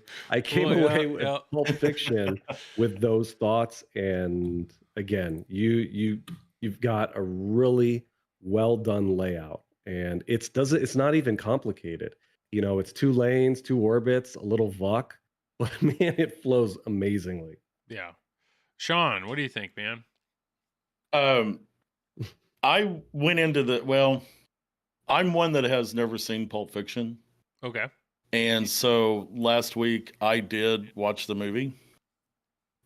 with Pulp Fiction with those thoughts. And again, you've got a really well done layout, and it's not even complicated. It's 2 lanes, 2 orbits, a little VUC, but man, it flows amazingly. Yeah. Shawn, what do you think, man? I went into I'm one that has never seen Pulp Fiction. Okay. And so last week I did watch the movie,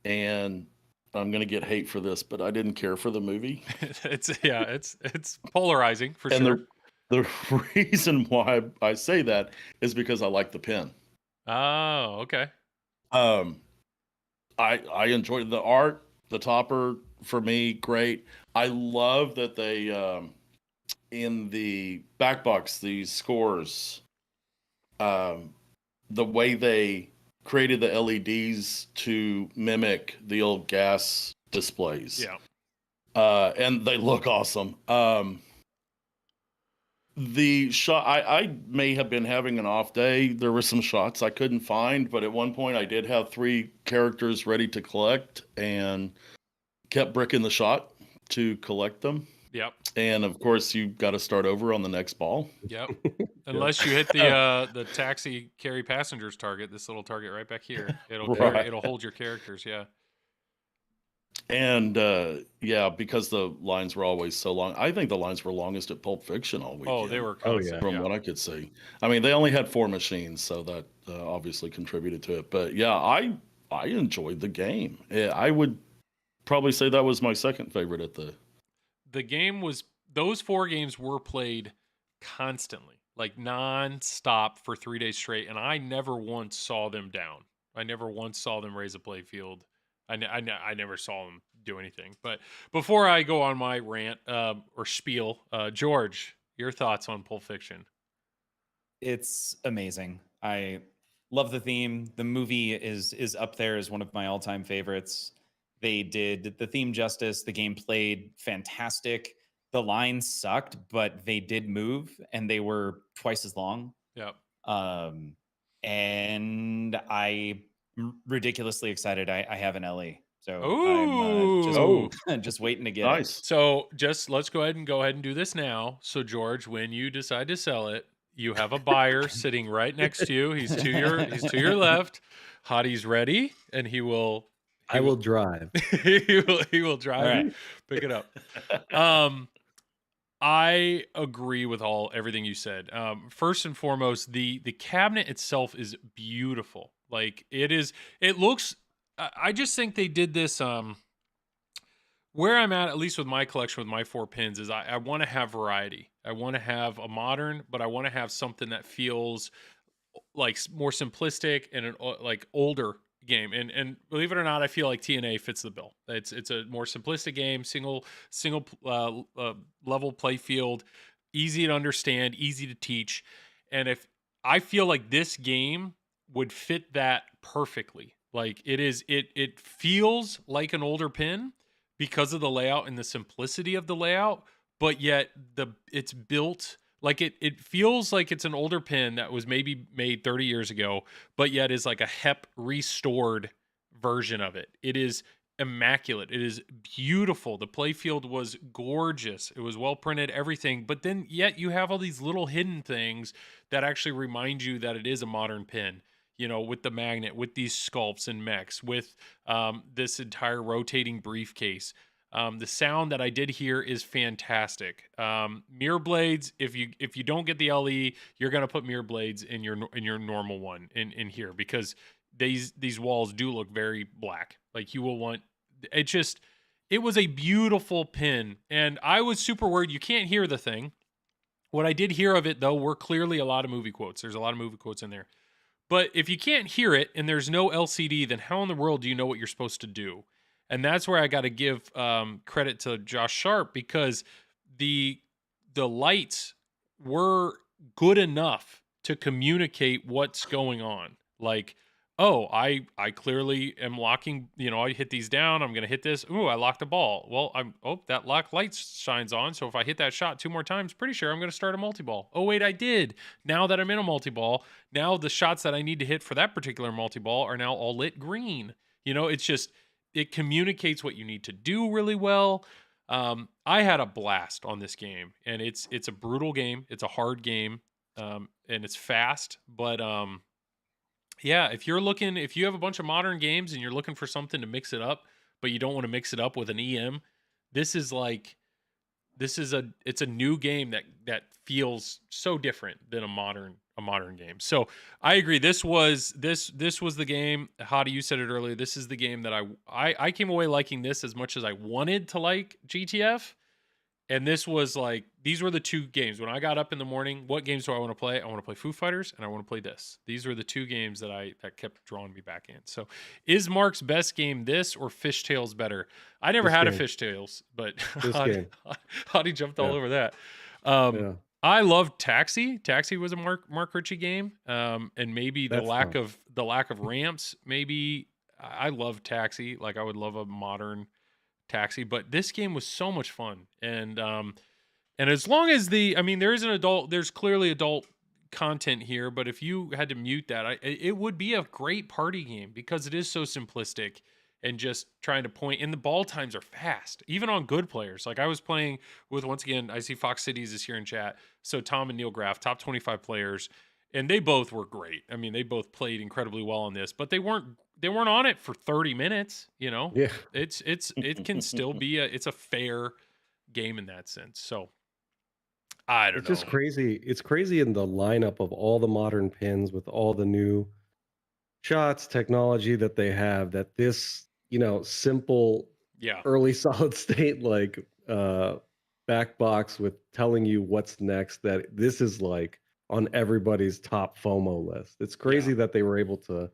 and I'm going to get hate for this, but I didn't care for the movie. It's polarizing for and sure. The reason why I say that is because I like the pen. Oh, okay. I enjoyed the art, the topper for me, great. I love that they in the back box, these scores, the way they created the LEDs to mimic the old gas displays. Yeah. And they look awesome. The shot, I may have been having an off day. There were some shots I couldn't find, but at one point I did have 3 characters ready to collect and kept bricking the shot to collect them. Yep. And of course, you got to start over on the next ball. Yep. Unless you hit the taxi carry passengers target, this little target right back here, it'll hold your characters. Yeah. And because the lines were always so long, I think the lines were longest at Pulp Fiction all weekend. Oh, they were constant, from what I could see. I mean, they only had 4 machines, so that obviously contributed to it. But yeah, I enjoyed the game. I would probably say that was my second favorite at the game was. Those 4 games were played constantly, like non-stop for 3 days straight, and I never once saw them down. I never once saw them raise a play field. I never saw them do anything. But before I go on my rant or spiel, George, your thoughts on Pulp Fiction? It's amazing. I love the theme. The movie is up there as one of my all-time favorites. They did the theme justice. The game played fantastic. The lines sucked, but they did move, and they were twice as long. Yep. And I'm ridiculously excited. I have an LE, so I'm just waiting to get it. So let's go ahead and do this now. So George, when you decide to sell it, you have a buyer sitting right next to you. He's to your left. Hadi's ready, and he will drive. he will drive. Right. Pick it up. I agree with everything you said. First and foremost, the cabinet itself is beautiful. Like it looks. I just think they did this. Where I'm at least with my collection with my 4 pins, is I want to have variety. I want to have a modern, but I want to have something that feels like more simplistic and like older game. And believe it or not, I feel like TNA fits the bill. It's a more simplistic game, single level play field, easy to understand, easy to teach. And if I feel like this game would fit that perfectly. Like it feels like an older pin because of the layout and the simplicity of the layout, but yet it's built like it feels like it's an older pin that was maybe made 30 years ago, but yet is like a HEP restored version of it. It is immaculate. It is beautiful. The playfield was gorgeous. It was well printed, everything. But then yet you have all these little hidden things that actually remind you that it is a modern pin. With the magnet, with these sculpts and mechs, with this entire rotating briefcase. The sound that I did hear is fantastic. Mirror blades, if you don't get the LE, you're gonna put mirror blades in your normal one in here, because these walls do look very black. Like you will want it. It was a beautiful pin, and I was super worried you can't hear the thing. What I did hear of it though were clearly a lot of movie quotes. There's a lot of movie quotes in there. But if you can't hear it and there's no LCD, then how in the world do you know what you're supposed to do? And that's where I got to give credit to Josh Sharp, because the the lights were good enough to communicate what's going on. Like, oh, I clearly am locking, I hit these down, I'm going to hit this. Ooh, I locked a ball. Well, that lock light shines on. So if I hit that shot 2 more times, pretty sure I'm going to start a multi-ball. Oh, wait, I did. Now that I'm in a multi-ball, now the shots that I need to hit for that particular multi-ball are now all lit green. It's just, it communicates what you need to do really well. I had a blast on this game, and it's a brutal game. It's a hard game, and it's fast, but, yeah, if you have a bunch of modern games and you're looking for something to mix it up, but you don't want to mix it up with an EM, it's a new game that feels so different than a modern game. So I agree. This was the game. Hadi, you said it earlier. This is the game that I came away liking this as much as I wanted to like GTF. And this was like, these were the 2 games. When I got up in the morning, what games do I want to play? I want to play Foo Fighters, and I want to play this. These were the 2 games that kept drawing me back in. So is Mark's best game this or Fishtails better? I never had a Fishtails, but Hadi jumped all over that. I loved Taxi. Taxi was a Mark Ritchie game. And maybe the lack of ramps, maybe I love Taxi. Like, I would love a modern Taxi, but this game was so much fun. And as long as there's clearly adult content here, but if you had to mute that, it would be a great party game because it is so simplistic and just trying to point, and the ball times are fast, even on good players. Like, I was playing with, once again, I see Fox Cities is here in chat. So Tom and Neil Graff, top 25 players, and they both were great. I mean, they both played incredibly well on this, but they weren't on it for 30 minutes, Yeah. It can still be it's a fair game in that sense. So I don't know. It's just crazy. It's crazy in the lineup of all the modern pins with all the new shots, technology that they have, that this, simple early solid state, like back box with telling you what's next, that this is like on everybody's top FOMO list. It's crazy that they were able to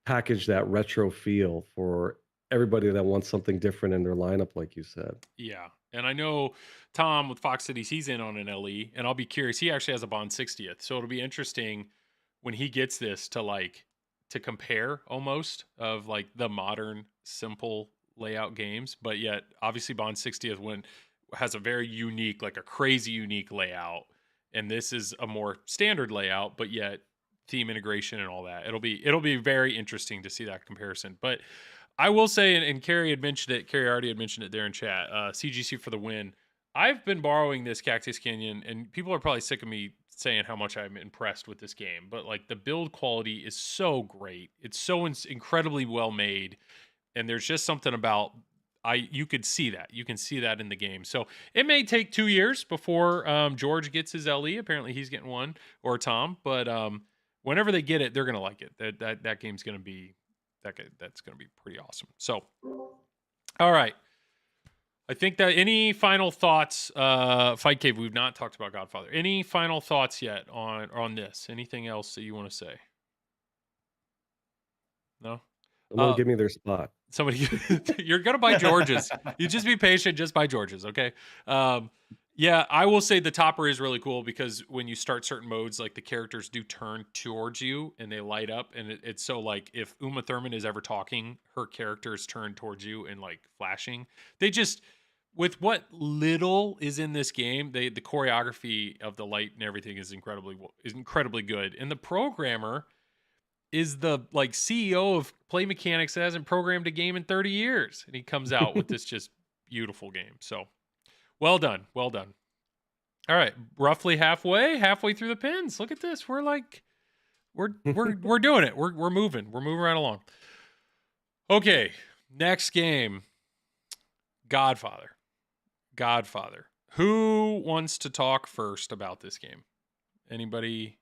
package that retro feel for everybody that wants something different in their lineup, like you said. Yeah. And I know Tom with Fox Cities, he's in on an LE, and I'll be curious. He actually has a Bond 60th. So it'll be interesting when he gets this to compare almost of like the modern simple layout games, but yet obviously Bond 60th has a very unique, like a crazy unique layout. And this is a more standard layout, but yet theme integration and all that. It'll be very interesting to see that comparison. But I will say, and Carrie already had mentioned it there in chat, CGC for the win. I've been borrowing this Cactus Canyon, and people are probably sick of me saying how much I'm impressed with this game, but like the build quality is so great. It's so incredibly well made, and there's just something about you could see that. You can see that in the game. So it may take 2 years before George gets his LE. Apparently he's getting one, or Tom, but whenever they get it, they're gonna like it. That game's gonna be that's gonna be pretty awesome. So, all right. I think that any final thoughts, Fight Cave, we've not talked about Godfather. Any final thoughts yet on this? Anything else that you want to say? No? Someone give me their spot. Somebody, you're going to buy George's. You just be patient, just buy George's, okay? Yeah, I will say the topper is really cool because when you start certain modes, like the characters do turn towards you and they light up. And it's so like if Uma Thurman is ever talking, her character is turned towards you and like flashing. They just... With what little is in this game, the choreography of the light and everything is incredibly good. And the programmer is the like CEO of Play Mechanics that hasn't programmed a game in 30 years. And he comes out with this just beautiful game. So well done. Well done. All right. Roughly halfway through the pins. Look at this. We're like, we're doing it. We're moving right along. Okay. Next game. Godfather. Who wants to talk first about this game? Anybody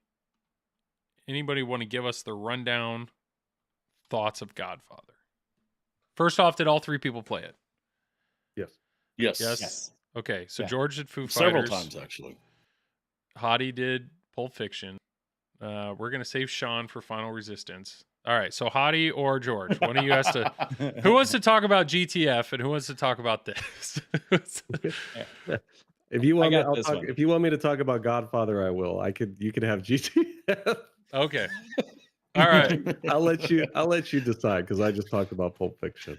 want to give us the rundown thoughts of Godfather? First off, did all 3 people play it? Yes. Okay, so yeah. George did Foo Fighters. Several times, actually. Hadi did Pulp Fiction. We're going to save Shawn for Final Resistance. All right, so Hadi or George, one of you has to. Who wants to talk about GTF and who wants to talk about this? If you want me, got I'll this talk. one. If you want me to talk about Godfather, I will. You could have GTF. Okay. All right. I'll let you decide because I just talked about Pulp Fiction.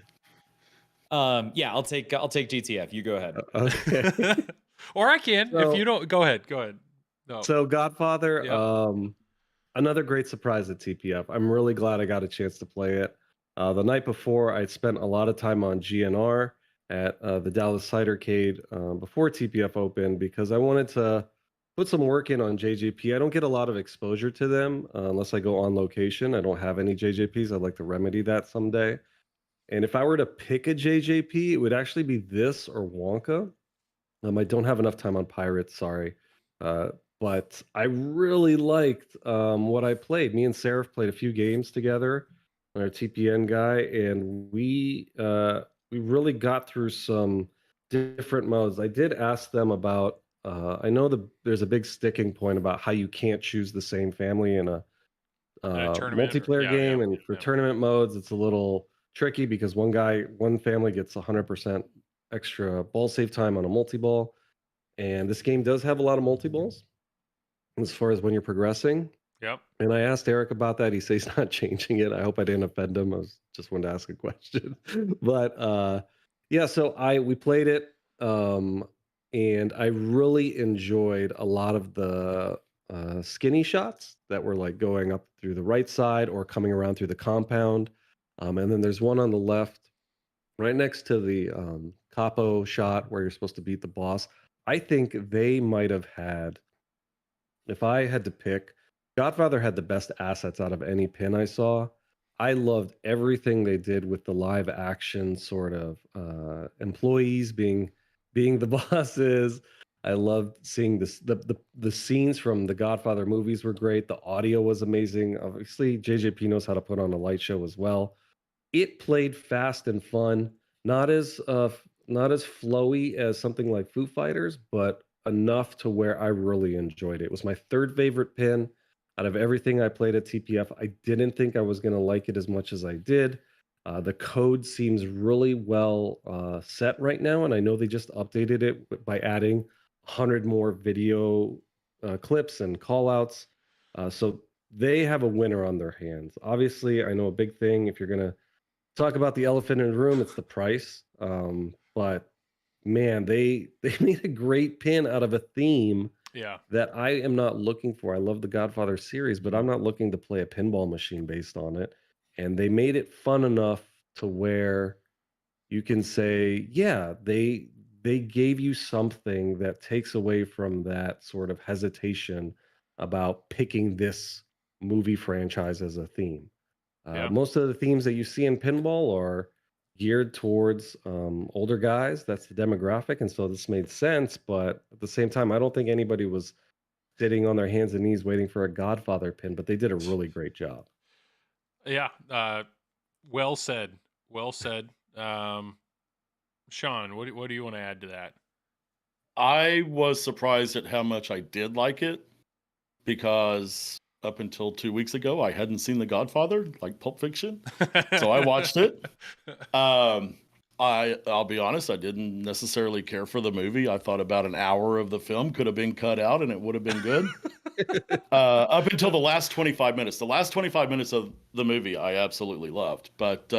Yeah, I'll take GTF. You go ahead. Okay. Or I can if you don't. Go ahead. Go ahead. No. So Godfather, Yep. another great surprise at TPF. I'm really glad I got a chance to play it. The night before, I spent a lot of time on GNR at the Dallas Cidercade before TPF opened because I wanted to put some work in on JJP. I don't get a lot of exposure to them unless I go on location. I don't have any JJPs. I'd like to remedy that someday. And if I were to pick a JJP, it would actually be this or Wonka. I don't have enough time on Pirates, sorry. But I really liked what I played. Me and Seraph played a few games together on our TPN guy, and we really got through some different modes. I did ask them about. I know there's a big sticking point about how you can't choose the same family in a tournament multiplayer game, and for tournament modes, it's a little tricky because one family gets 100% extra ball save time on a multi-ball. And this game does have a lot of multi-balls as far as when you're progressing. Yep. And I asked Eric about that. He says he's not changing it. I hope I didn't offend him. I just wanted to ask a question. But yeah, so we played it, and I really enjoyed a lot of the skinny shots that were like going up through the right side or coming around through the compound. And then there's one on the left, right next to the capo shot where you're supposed to beat the boss. I think they might have had, if I had to pick, Godfather had the best assets out of any pin I saw. I loved everything they did with the live action sort of employees being the bosses. I loved seeing this. The scenes from the Godfather movies were great. The audio was amazing. Obviously, JJP knows how to put on a light show as well. It played fast and fun, not as flowy as something like Foo Fighters, but enough to where I really enjoyed it. It was my third favorite pin out of everything I played at TPF. I didn't think I was going to like it as much as I did. The code seems really well set right now, and I know they just updated it by adding 100 more video clips and callouts. So they have a winner on their hands. Obviously, I know a big thing, if you're going to talk about the elephant in the room, it's the price. But man, they made a great pin out of a theme that I am not looking for. I love the Godfather series, but I'm not looking to play a pinball machine based on it. And they made it fun enough to where you can say, yeah, they gave you something that takes away from that sort of hesitation about picking this movie franchise as a theme. Most of the themes that you see in pinball are geared towards older guys. That's the demographic, and so this made sense. But at the same time, I don't think anybody was sitting on their hands and knees waiting for a Godfather pin, but they did a really great job. Yeah. Well said. Well said. Shawn, what do you want to add to that? I was surprised at how much I did like it because up until 2 weeks ago, I hadn't seen The Godfather, like Pulp Fiction. So I watched it. I'll be honest, I didn't necessarily care for the movie. I thought about an hour of the film could have been cut out and it would have been good. Up until the last 25 minutes. The last 25 minutes of the movie I absolutely loved. But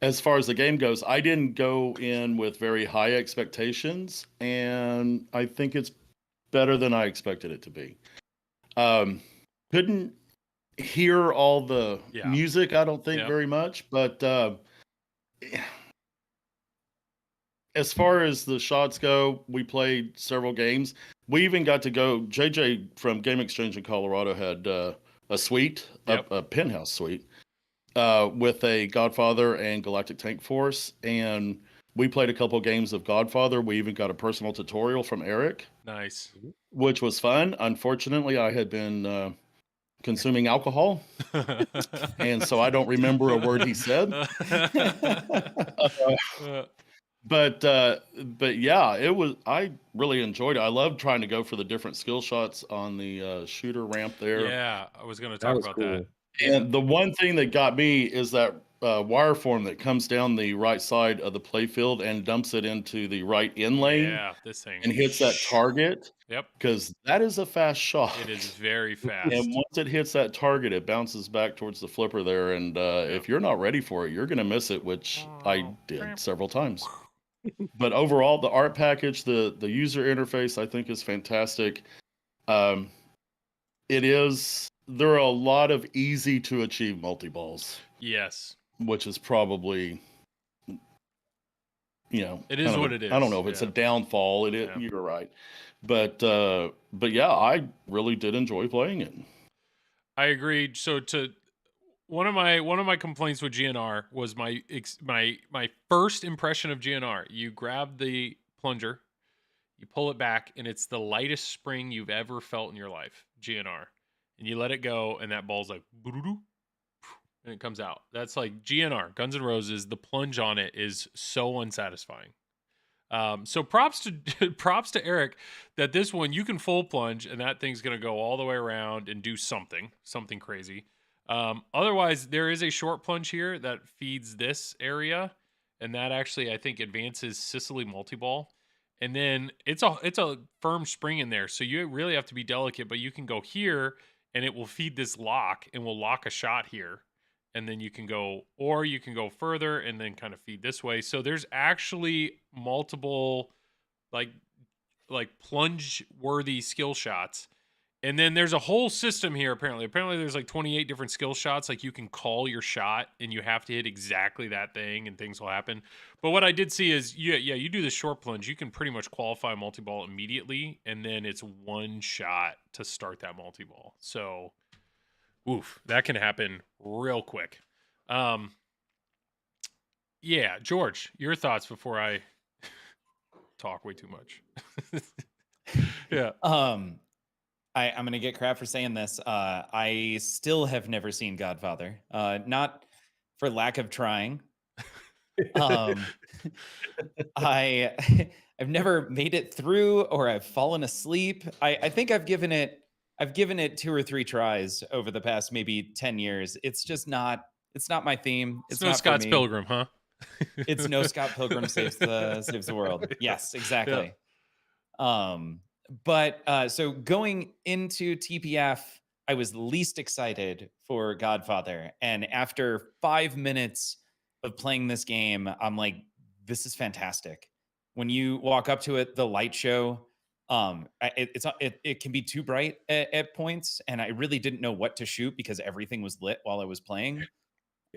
as far as the game goes, I didn't go in with very high expectations, and I think it's better than I expected it to be. Couldn't hear all the music, I don't think, very much, but as far as the shots go, we played several games. We even got to go, JJ from Game Exchange in Colorado had a suite, a penthouse suite, with a Godfather and Galactic Tank Force, and we played a couple games of Godfather. We even got a personal tutorial from Eric. Nice. Which was fun. Unfortunately, I had been consuming alcohol, and so I don't remember a word he said. But yeah, I really enjoyed it. I loved trying to go for the different skill shots on the shooter ramp there. Yeah, I was going to talk about that. And the one thing that got me is that wire form that comes down the right side of the playfield and dumps it into the right in lane. Yeah, this thing. And hits that target. Yep. Because that is a fast shot. It is very fast. And once it hits that target, it bounces back towards the flipper there. And if you're not ready for it, you're going to miss it, which I did several times. But overall, the art package, the user interface, I think is fantastic. There are a lot of easy to achieve multi-balls. Yes. Which is probably, it is what it is. I don't know if it's a downfall. You're right. But yeah, I really did enjoy playing it. I agreed. So one of my complaints with GNR was my first impression of GNR. You grab the plunger, you pull it back, and it's the lightest spring you've ever felt in your life, GNR. And you let it go, and that ball's like, and it comes out. That's like GNR, Guns N' Roses. The plunge on it is so unsatisfying. So props to Eric that this one you can full plunge and that thing's going to go all the way around and do something crazy. Otherwise, there is a short plunge here that feeds this area, and that actually I think advances Sicily multi-ball. And then it's a firm spring in there, so you really have to be delicate. But you can go here, and it will feed this lock, and will lock a shot here. And then you can go further and then kind of feed this way. So there's actually multiple like plunge worthy skill shots. And then there's a whole system here apparently. Apparently there's like 28 different skill shots. Like you can call your shot and you have to hit exactly that thing and things will happen. But what I did see is you do the short plunge, you can pretty much qualify multi-ball immediately, and then it's one shot to start that multi-ball. So oof, that can happen real quick. Yeah, George, your thoughts before I talk way too much. Yeah. I'm gonna get crap for saying this. I still have never seen Godfather. Not for lack of trying. I've never made it through, or I've fallen asleep. I think I've given it 2 or 3 tries over the past maybe 10 years. It's just not. It's not my theme. It's no not Scott's Pilgrim, huh? It's no Scott Pilgrim saves the world. Yes, exactly. Yeah. But so going into TPF, I was least excited for Godfather, and after 5 minutes of playing this game, I'm like, this is fantastic. When you walk up to it, the light show, it can be too bright at points, and I really didn't know what to shoot because everything was lit while I was playing.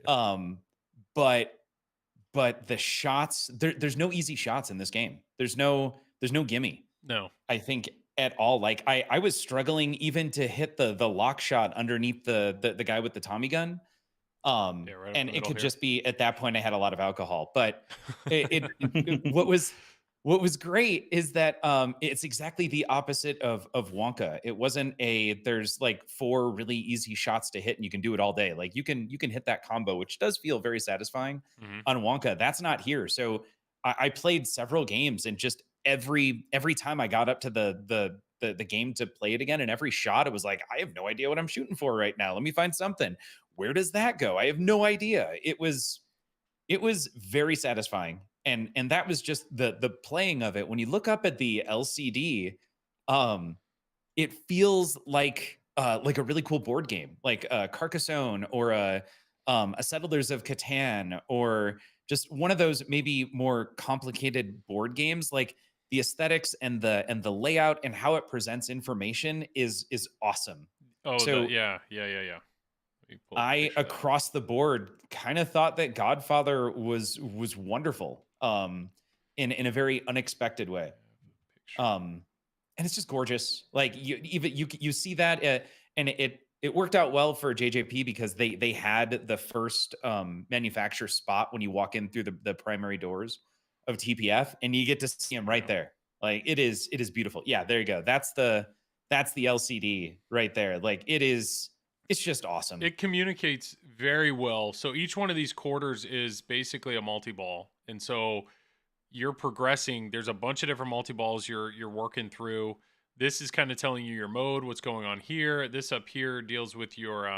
But the shots, there's no easy shots in this game. There's no gimme. No, I think at all. Like I was struggling even to hit the lock shot underneath the guy with the Tommy gun. right and it could here. just be at that point I had a lot of alcohol. But what was great is that it's exactly the opposite of Wonka. It wasn't there's like 4 really easy shots to hit and you can do it all day. Like you can hit that combo, which does feel very satisfying. On Wonka. That's not here. So I played several games, and just every time I got up to the game to play it again, and every shot it was like, I have no idea what I'm shooting for right now. Let me find something. Where does that go? I have no idea. It was very satisfying. And that was just the playing of it. When you look up at the LCD, it feels like a really cool board game, like a Carcassonne or a Settlers of Catan, or just one of those maybe more complicated board games. Like the aesthetics and the layout and how it presents information is awesome. Oh, so yeah. I across the board kind of thought that Godfather was wonderful, in a very unexpected way. And it's just gorgeous. Like you see that, and it worked out well for JJP because they had the first manufacturer spot when you walk in through the primary doors of TPF, and you get to see them right there. Like it is beautiful. Yeah, there you go. That's the LCD right there. Like it's just awesome. It communicates very well. So each one of these quarters is basically a multi-ball. And so you're progressing. There's a bunch of different multi-balls you're working through. This is kind of telling you your mode, what's going on here. This up here deals with your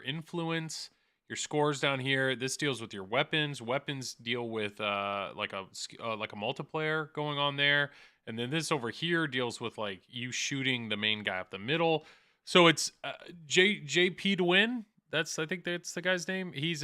influence, your scores down here. This deals with your weapons. Weapons deal with like a multiplayer going on there. And then this over here deals with like you shooting the main guy up the middle. So it's JP to win. I think that's the guy's name. He's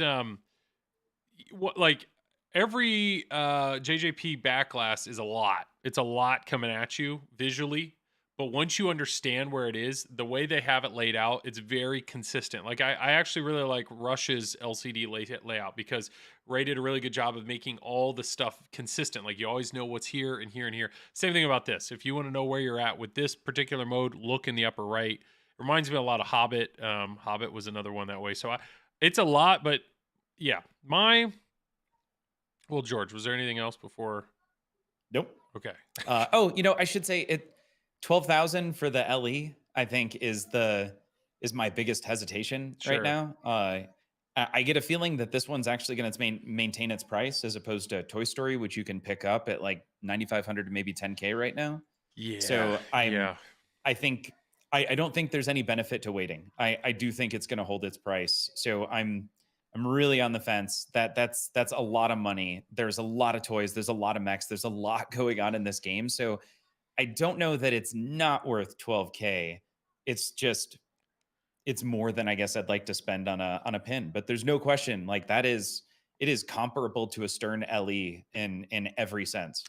what like every JJP backlash is a lot. It's a lot coming at you visually. But once you understand where it is, the way they have it laid out, it's very consistent. Like I actually really like Rush's LCD layout because Ray did a really good job of making all the stuff consistent. Like you always know what's here and here and here. Same thing about this. If you want to know where you're at with this particular mode, look in the upper right. It reminds me a lot of Hobbit. Hobbit was another one that way. So it's a lot, but yeah. Well, George, was there anything else before? Nope. Okay. I should say it. 12,000 for the LE, I think, is my biggest hesitation right now. I get a feeling that this one's actually going to maintain its price as opposed to Toy Story, which you can pick up at like 9,500 to maybe 10K right now. Yeah. So I think I don't think there's any benefit to waiting. I do think it's going to hold its price. So I'm really on the fence. That's a lot of money. There's a lot of toys. There's a lot of mechs. There's a lot going on in this game. So I don't know that it's not worth 12K. It's more than I guess I'd like to spend on a pin. But there's no question, like it is comparable to a Stern LE in every sense.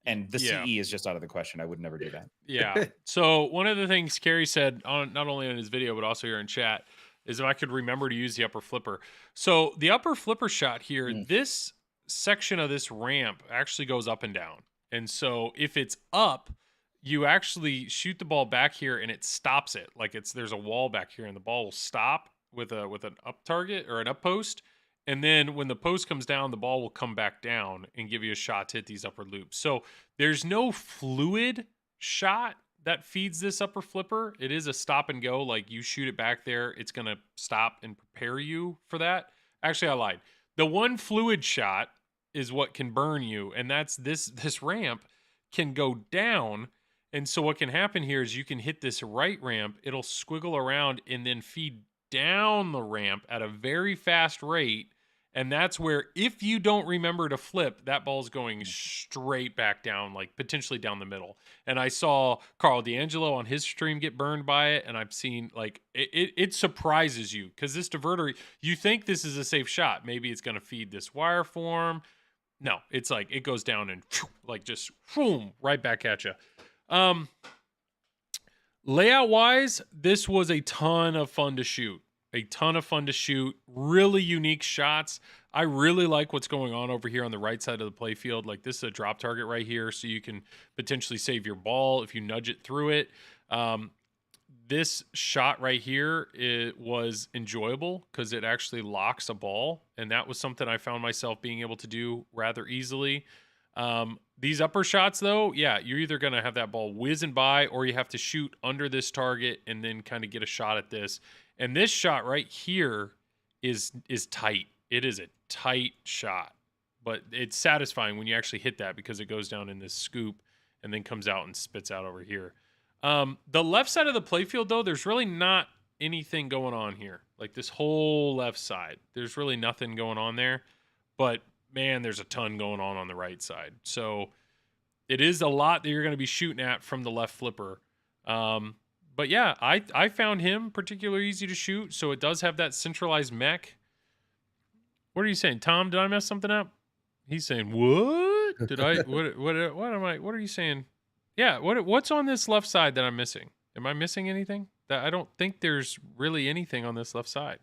And the CE is just out of the question. I would never do that. Yeah. So one of the things Carrie said not only on his video but also here in chat is if I could remember to use the upper flipper. So the upper flipper shot here, this section of this ramp actually goes up and down. And so if it's up, you actually shoot the ball back here and it stops it. Like there's a wall back here and the ball will stop with an up target or an up post. And then when the post comes down, the ball will come back down and give you a shot to hit these upper loops. So there's no fluid shot that feeds this upper flipper. It is a stop and go. Like you shoot it back there, it's going to stop and prepare you for that. Actually, I lied. The one fluid shot is what can burn you. And that's this ramp can go down. And so what can happen here is you can hit this right ramp, it'll squiggle around and then feed down the ramp at a very fast rate. And that's where, if you don't remember to flip, that ball's going straight back down, like potentially down the middle. And I saw Carl D'Angelo on his stream get burned by it. And I've seen, like, it surprises you because this diverter, you think this is a safe shot. Maybe it's going to feed this wire form. No, it's like it goes down and like just boom, right back at you. Layout wise, this was a ton of fun to shoot. Really unique shots. I really like what's going on over here on the right side of the playfield. Like this is a drop target right here, so you can potentially save your ball if you nudge it through it. This shot right here, it was enjoyable because it actually locks a ball, and that was something I found myself being able to do rather easily. These upper shots though, yeah, you're either going to have that ball whizzing by or you have to shoot under this target and then kind of get a shot at this. And this shot right here is tight. It is a tight shot, but it's satisfying when you actually hit that because it goes down in this scoop and then comes out and spits out over here. The left side of the playfield though, there's really not anything going on here. Like this whole left side, there's really nothing going on there, but man, there's a ton going on the right side. So it is a lot that you're going to be shooting at from the left flipper. But yeah, I found him particularly easy to shoot. So it does have that centralized mech. What are you saying, Tom? Did I mess something up? He's saying, what? Did I, what are you saying? Yeah. What's on this left side that I'm missing? Am I missing anything? I don't think there's really anything on this left side.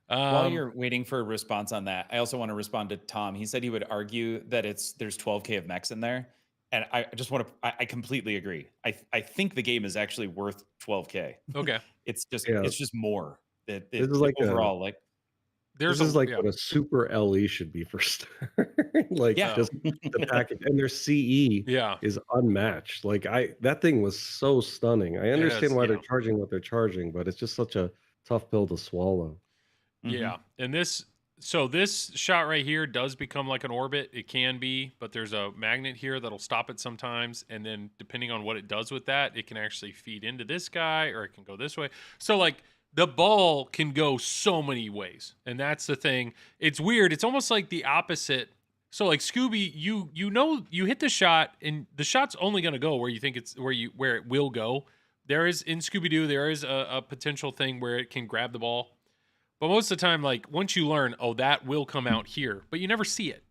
While you're waiting for a response on that, I also want to respond to Tom. He said he would argue that there's 12K of mechs in there. And I completely agree. I think the game is actually worth 12K. Okay. It's just more. This is like overall, this is like what a super LE should be for just the package. And their CE is unmatched. Like that thing was so stunning. I understand why they're charging what they're charging, but it's just such a tough pill to swallow. Yeah. And this shot right here does become like an orbit. It can be, but there's a magnet here that'll stop it sometimes. And then depending on what it does with that, it can actually feed into this guy or it can go this way. So like the ball can go so many ways, and that's the thing. It's weird. It's almost like the opposite. So like Scooby, you hit the shot, and the shot's only going to go where you think it's where it will go. There is in Scooby Doo, there is a potential thing where it can grab the ball, but most of the time, like once you learn, oh, that will come out here, but you never see it.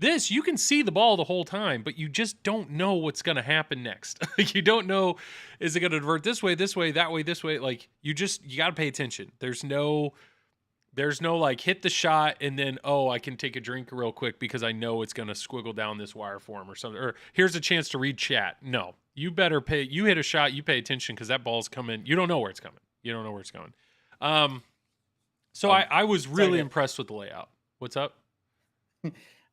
This, you can see the ball the whole time, but you just don't know what's going to happen next. You don't know, is it going to divert this way, that way, this way? Like you got to pay attention. There's no like hit the shot and then, oh, I can take a drink real quick because I know it's going to squiggle down this wire form or something. Or here's a chance to read chat. No, you better you hit a shot, you pay attention because that ball's coming. You don't know where it's coming. You don't know where it's going. So I was really impressed with the layout. What's up?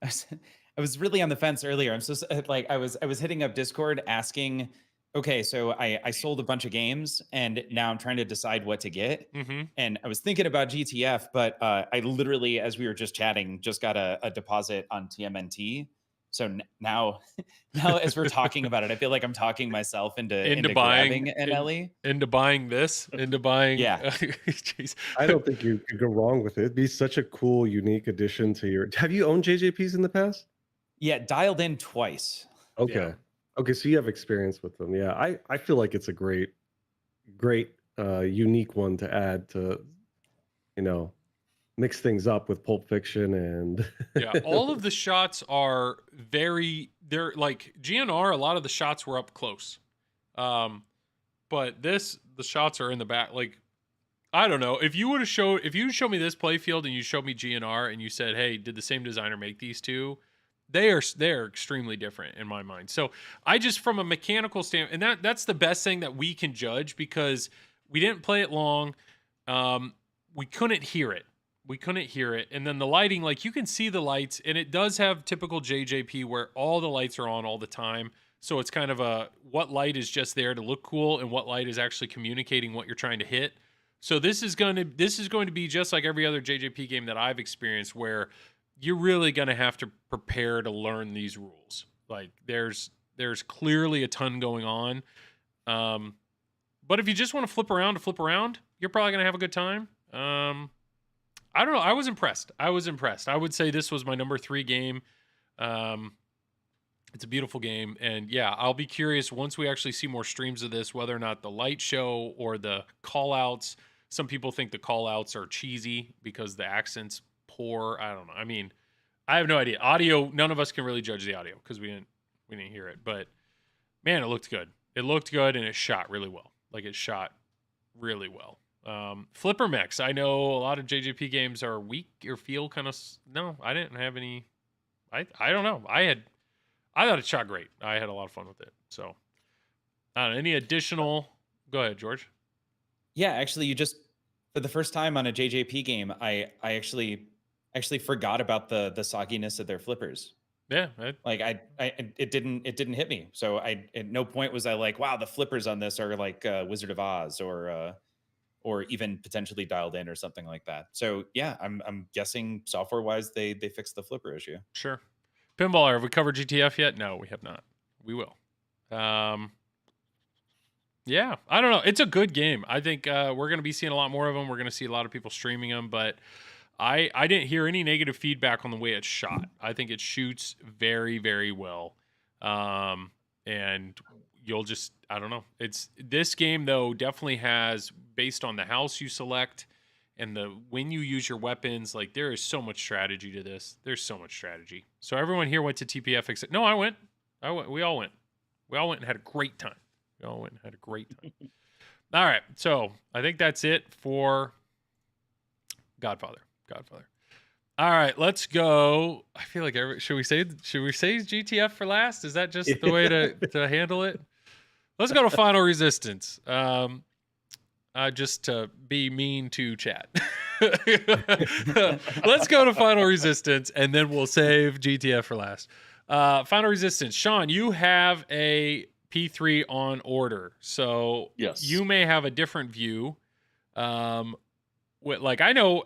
I was really on the fence earlier. I'm so like I was hitting up Discord asking, okay, so I sold a bunch of games and now I'm trying to decide what to get. And I was thinking about GTF, but I literally, as we were just chatting, just got a deposit on TMNT. So now as we're talking about it, I feel like I'm talking myself into buying an LE. Into buying this, into buying. Yeah. Jeez. I don't think you could go wrong with it. It'd be such a cool, unique addition to your. Have you owned JJPs in the past? Yeah, dialed in twice. Okay. Yeah. Okay, so you have experience with them. Yeah, I feel like it's a great, unique one to add to, mix things up with Pulp Fiction and yeah, all of the shots are they're like GNR, a lot of the shots were up close. But the shots are in the back. Like, I don't know. If you showed me this play field and you showed me GNR and you said, hey, did the same designer make these two? They're extremely different in my mind. So I just, from a mechanical standpoint, and that's the best thing that we can judge because we didn't play it long. We couldn't hear it. And then the lighting, like you can see the lights, and it does have typical JJP where all the lights are on all the time. So it's kind of what light is just there to look cool and what light is actually communicating what you're trying to hit. So this is going to be just like every other JJP game that I've experienced where you're really going to have to prepare to learn these rules. Like there's clearly a ton going on. But if you just want to flip around, you're probably going to have a good time. I don't know. I was impressed. I would say this was my number 3 game. It's a beautiful game. And yeah, I'll be curious once we actually see more streams of this, whether or not the light show or the call outs. Some people think the call outs are cheesy because the accent's poor. I don't know. I mean, I have no idea. Audio, none of us can really judge the audio because we didn't hear it. But man, it looked good. And it shot really well. Like it shot really well. Flipper mechs. I know a lot of JJP games are weak or feel kind of. No, I didn't have any. I don't know. I thought it shot great. I had a lot of fun with it. So, I don't know, any additional? Go ahead, George. Yeah, actually, you just for the first time on a JJP game, I actually forgot about the sogginess of their flippers. Yeah, it didn't hit me. So at no point was I like, wow, the flippers on this are like Wizard of Oz or even potentially dialed in or something like that. So yeah, I'm guessing software wise they fixed the flipper issue. Sure. Pinballer, have we covered GTF yet? No, we have not. We will. Yeah, I don't know. It's a good game. I think we're going to be seeing a lot more of them. We're going to see a lot of people streaming them, but I didn't hear any negative feedback on the way it's shot. I think it shoots very, very well. And you'll just, I don't know. This game though definitely has, based on the house you select and when you use your weapons, like there is so much strategy to this. There's so much strategy. So everyone here went to TPF except, no, I went. We all went. We all went and had a great time. All right, so I think that's it for Godfather. All right, let's go. I feel like should we say GTF for last? Is that just the way to handle it? Let's go to Final Resistance. Just to be mean to chat. Let's go to Final Resistance, and then we'll save GTF for last. Final Resistance. Shawn, you have a P3 on order, so yes, you may have a different view. Like I know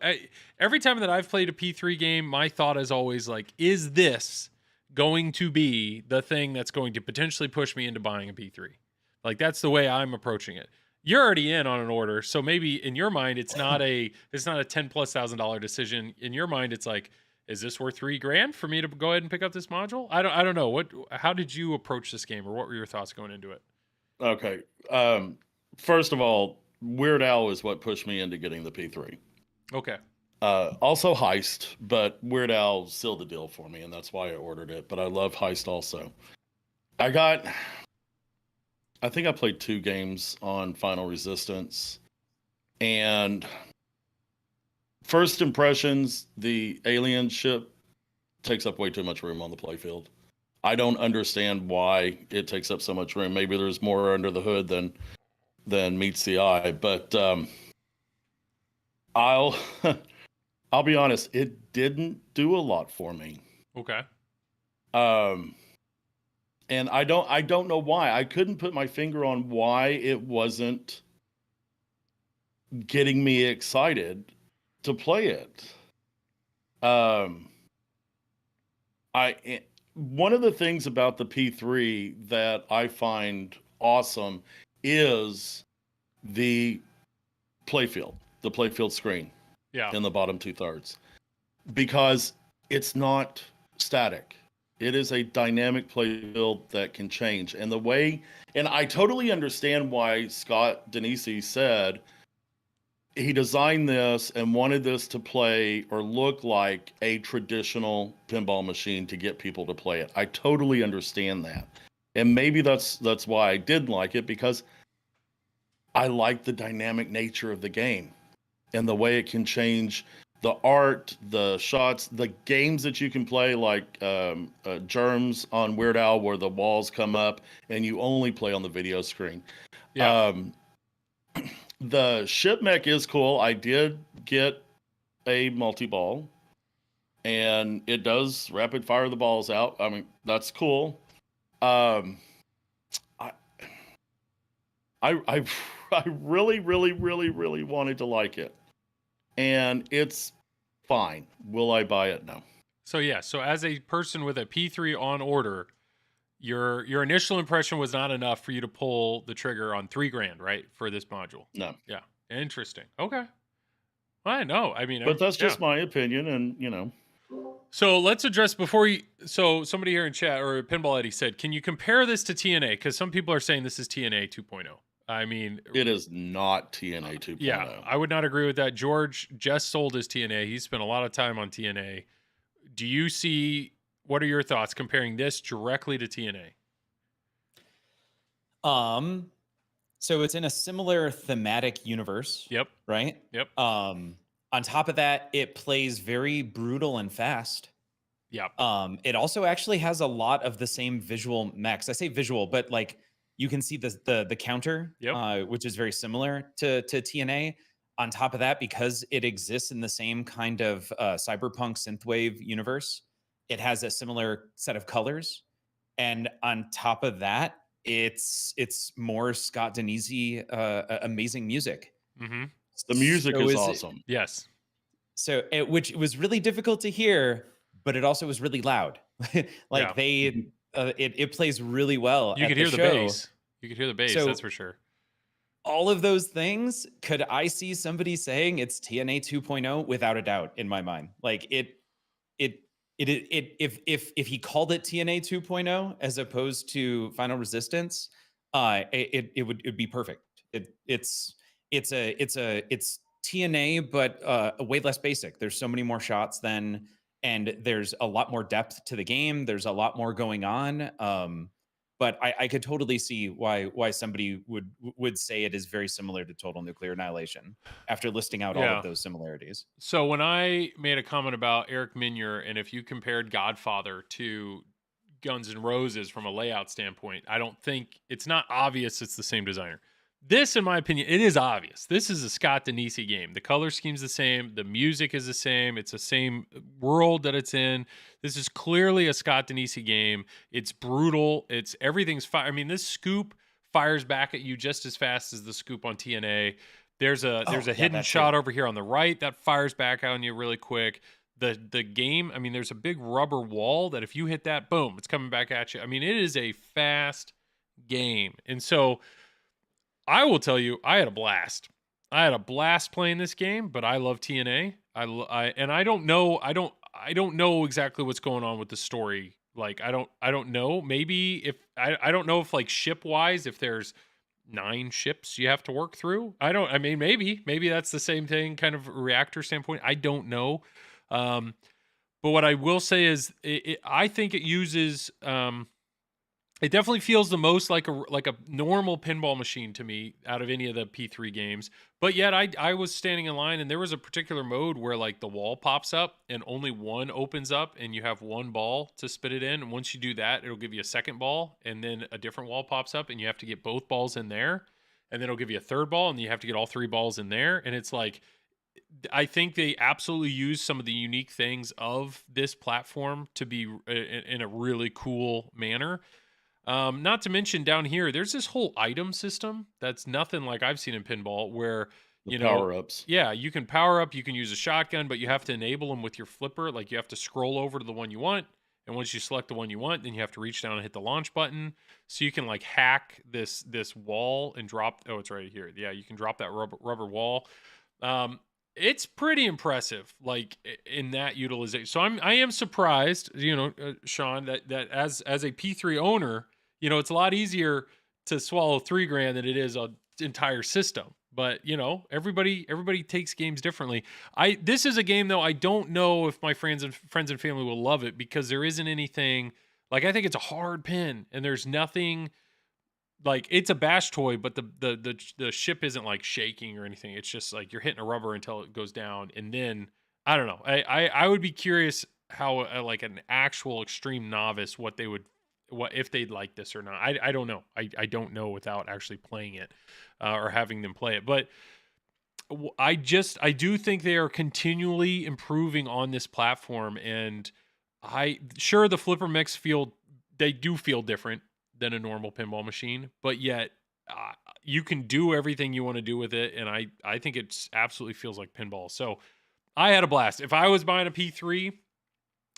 every time that I've played a P3 game, my thought is always like, is this going to be the thing that's going to potentially push me into buying a P3? Like that's the way I'm approaching it. you're already in on an order. So maybe in your mind, it's not a $10,000+ decision. In your mind, it's like, is this worth $3,000 for me to go ahead and pick up this module? I don't know. How did you approach this game, or what were your thoughts going into it? Okay. First of all, Weird Al is what pushed me into getting the P3. Okay. Also Heist, but Weird Al sealed the deal for me, and that's why I ordered it. But I love Heist also. I think I played 2 games on Final Resistance, and first impressions, the alien ship takes up way too much room on the playfield. I don't understand why it takes up so much room. Maybe there's more under the hood than meets the eye, but I'll I'll be honest, it didn't do a lot for me. Okay. And I don't know why. I couldn't put my finger on why it wasn't getting me excited to play it. One of the things about the P3 that I find awesome is the playfield screen. Yeah. In the bottom 2/3, because it's not static. It is a dynamic playfield that can change. And I totally understand why Scott Denisi said he designed this and wanted this to play or look like a traditional pinball machine to get people to play it. I totally understand that. And maybe that's why I did like it, because I like the dynamic nature of the game and the way it can change the art, the shots, the games that you can play, like Germs on Weird Al, where the walls come up and you only play on the video screen. Yeah. The ship mech is cool. I did get a multi-ball, and it does rapid fire the balls out. I mean, that's cool. I really, really, really, really wanted to like it, and it's fine. Will I buy it? No. So as a person with a P3 on order, your initial impression was not enough for you to pull the trigger on $3,000, right, for this module? No. Yeah. Interesting. Okay. I know. I mean, but that's just my opinion, and So let's address so somebody here in chat, or Pinball Eddie, said, can you compare this to TNA? Because some people are saying this is TNA 2.0. I mean, it is not TNA 2.0. Yeah, I would not agree with that. George just sold his TNA. He spent a lot of time on TNA. Do you see, what are your thoughts comparing this directly to TNA? So it's in a similar thematic universe. Yep. Right? Yep. On top of that, it plays very brutal and fast. Yep. It also actually has a lot of the same visual mechs. I say visual, but like you can see the counter, Yep. Which is very similar to TNA. On top of that, because it exists in the same kind of cyberpunk synthwave universe, it has a similar set of colors. And on top of that, it's more Scott Denisi amazing music. Mm-hmm. The music is awesome. Yes. So which was really difficult to hear, but it also was really loud. Like it plays really well. You could hear the bass. You could hear the bass, that's for sure. All of those things, could I see somebody saying it's TNA 2.0? Without a doubt, in my mind. Like if he called it TNA 2.0 as opposed to Final Resistance, it would be perfect. It's TNA, but way less basic. There's so many more shots and there's a lot more depth to the game. There's a lot more going on. But I could totally see why somebody would say it is very similar to Total Nuclear Annihilation after listing out all of those similarities. So when I made a comment about Eric Minier, and if you compared Godfather to Guns N' Roses from a layout standpoint, I don't think it's not obvious it's the same designer. This, in my opinion, it is obvious. This is a Scott Denisi game. The color scheme's the same. The music is the same. It's the same world that it's in. This is clearly a Scott Denisi game. It's brutal. Everything's fire. I mean, this scoop fires back at you just as fast as the scoop on TNA. There's a hidden shot over here on the right that fires back on you really quick. The game, I mean, there's a big rubber wall that if you hit that, boom, it's coming back at you. I mean, it is a fast game. And so I will tell you, I had a blast. I had a blast playing this game, but I love TNA. And I don't know exactly what's going on with the story. Like I don't know. Maybe if I don't know if like ship wise, if there's 9 ships you have to work through. I mean, maybe that's the same thing, kind of reactor standpoint. I don't know. Um, but what I will say is, I think it uses. It definitely feels the most like a normal pinball machine to me out of any of the P3 games. But yet I was standing in line and there was a particular mode where like the wall pops up and only one opens up and you have one ball to spit it in. And once you do that, it'll give you a second ball and then a different wall pops up and you have to get both balls in there. And then it'll give you a third ball and you have to get all 3 balls in there. And it's like I think they absolutely use some of the unique things of this platform to be in a really cool manner. Not to mention down here, there's this whole item system that's nothing like I've seen in pinball where, The power ups. yeah, you can power up, you can use a shotgun, but you have to enable them with your flipper. Like you have to scroll over to the one you want. And once you select the one you want, then you have to reach down and hit the launch button. So you can like hack this wall and drop. Oh, it's right here. Yeah, you can drop that rubber wall. It's pretty impressive, like in that utilization. So I am surprised, Shawn, that as a P3 owner, it's a lot easier to swallow $3,000 than it is an entire system. But everybody takes games differently. This is a game though. I don't know if my friends and family will love it because there isn't anything like I think it's a hard pin and there's nothing like it's a bash toy, but the ship isn't like shaking or anything. It's just like you're hitting a rubber until it goes down, and then I don't know. I would be curious how like an actual extreme novice what if they'd like this or not. I don't know. I don't know without actually playing it or having them play it, but. I do think they are continually improving on this platform, and sure the flipper mechs they do feel different than a normal pinball machine, but yet you can do everything you want to do with it, and I think it's absolutely feels like pinball. So I had a blast. If I was buying a P3,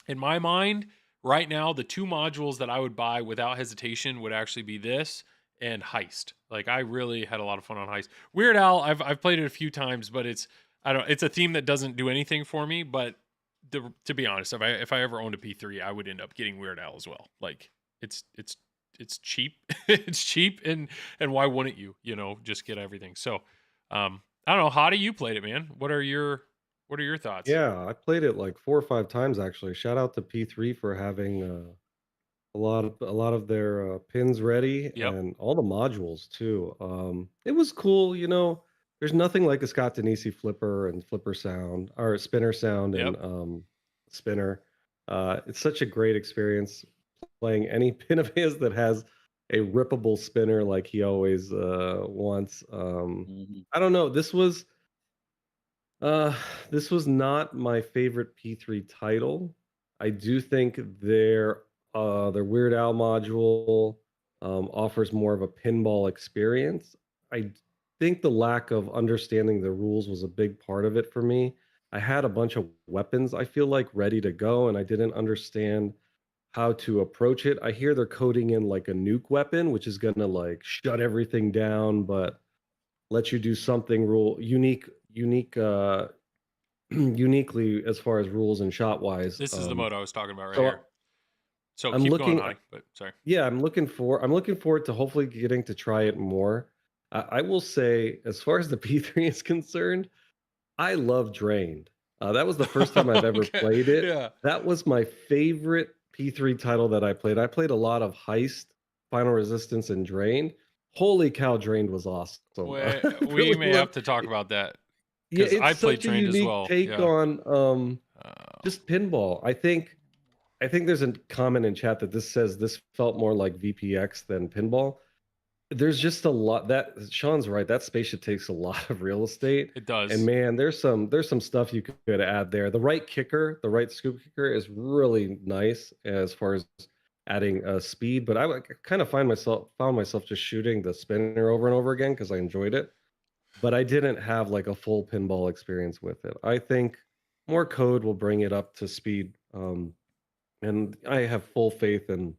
in my mind right now, the 2 modules that I would buy without hesitation would actually be this and Heist. Like I really had a lot of fun on Heist. Weird Al, I've played it a few times, but it's a theme that doesn't do anything for me. But to be honest, if I ever owned a P3, I would end up getting Weird Al as well. Like it's cheap. It's cheap, and why wouldn't you? Just get everything. So I don't know. Hadi, you played it, man. What are your thoughts? Yeah, I played it like 4 or 5 times actually. Shout out to P3 for having a lot of their pins ready Yep. and all the modules too. It was cool. There's nothing like a Scott Denisi flipper and flipper sound or spinner sound and Yep. spinner. It's such a great experience playing any pin of his that has a rippable spinner like he always wants. Mhm. I don't know. This was not my favorite P3 title. I do think their Weird Al module offers more of a pinball experience. I think the lack of understanding the rules was a big part of it for me. I had a bunch of weapons, I feel like, ready to go, and I didn't understand how to approach it. I hear they're coding in like a nuke weapon, which is gonna like shut everything down, but let you do something unique uniquely as far as rules and shot wise. This is the mode I was talking about right So here. So I'm keep going, looking, Hadi. But sorry. yeah, I'm looking forward to hopefully getting to try it more. I will say, as far as the P3 is concerned, I love Drained. That was the first time I've ever Okay. played it. Yeah. That was my favorite P3 title that I played. I played a lot of Heist, Final Resistance, and Drained. Holy cow, Drained was awesome. I We really may have loved. to talk about that Yeah, because I it's played such a Trained as unique well. take Yeah. on Uh, just pinball. I think there's a comment in chat that this says this felt more like VPX than pinball. There's just a lot that Sean's right. That spaceship takes a lot of real estate. it does. And man, there's some stuff you could add there. The right kicker, the right scoop kicker is really nice as far as adding speed. But I kind of found myself just shooting the spinner over and over again because I enjoyed it. But I didn't have like a full pinball experience with it. I think more code will bring it up to speed. And I have full faith in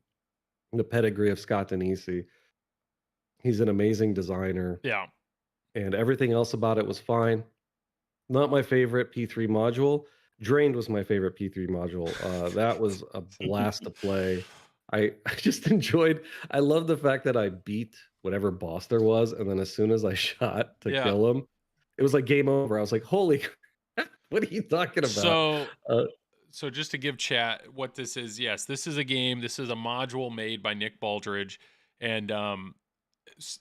the pedigree of Scott Denisi. He's an amazing designer, Yeah. and everything else about it was fine. Not my favorite P3 module. Drained was my favorite P3 module. That was a blast to play. I just enjoyed. I love the fact that I beat whatever boss there was, and then as soon as I shot to Yeah. kill him, it was like game over. I was like, "Holy, crap, what are you talking about?" Uh, So just to give chat what this is, yes, this is a game. This is a module made by Nick Baldridge, and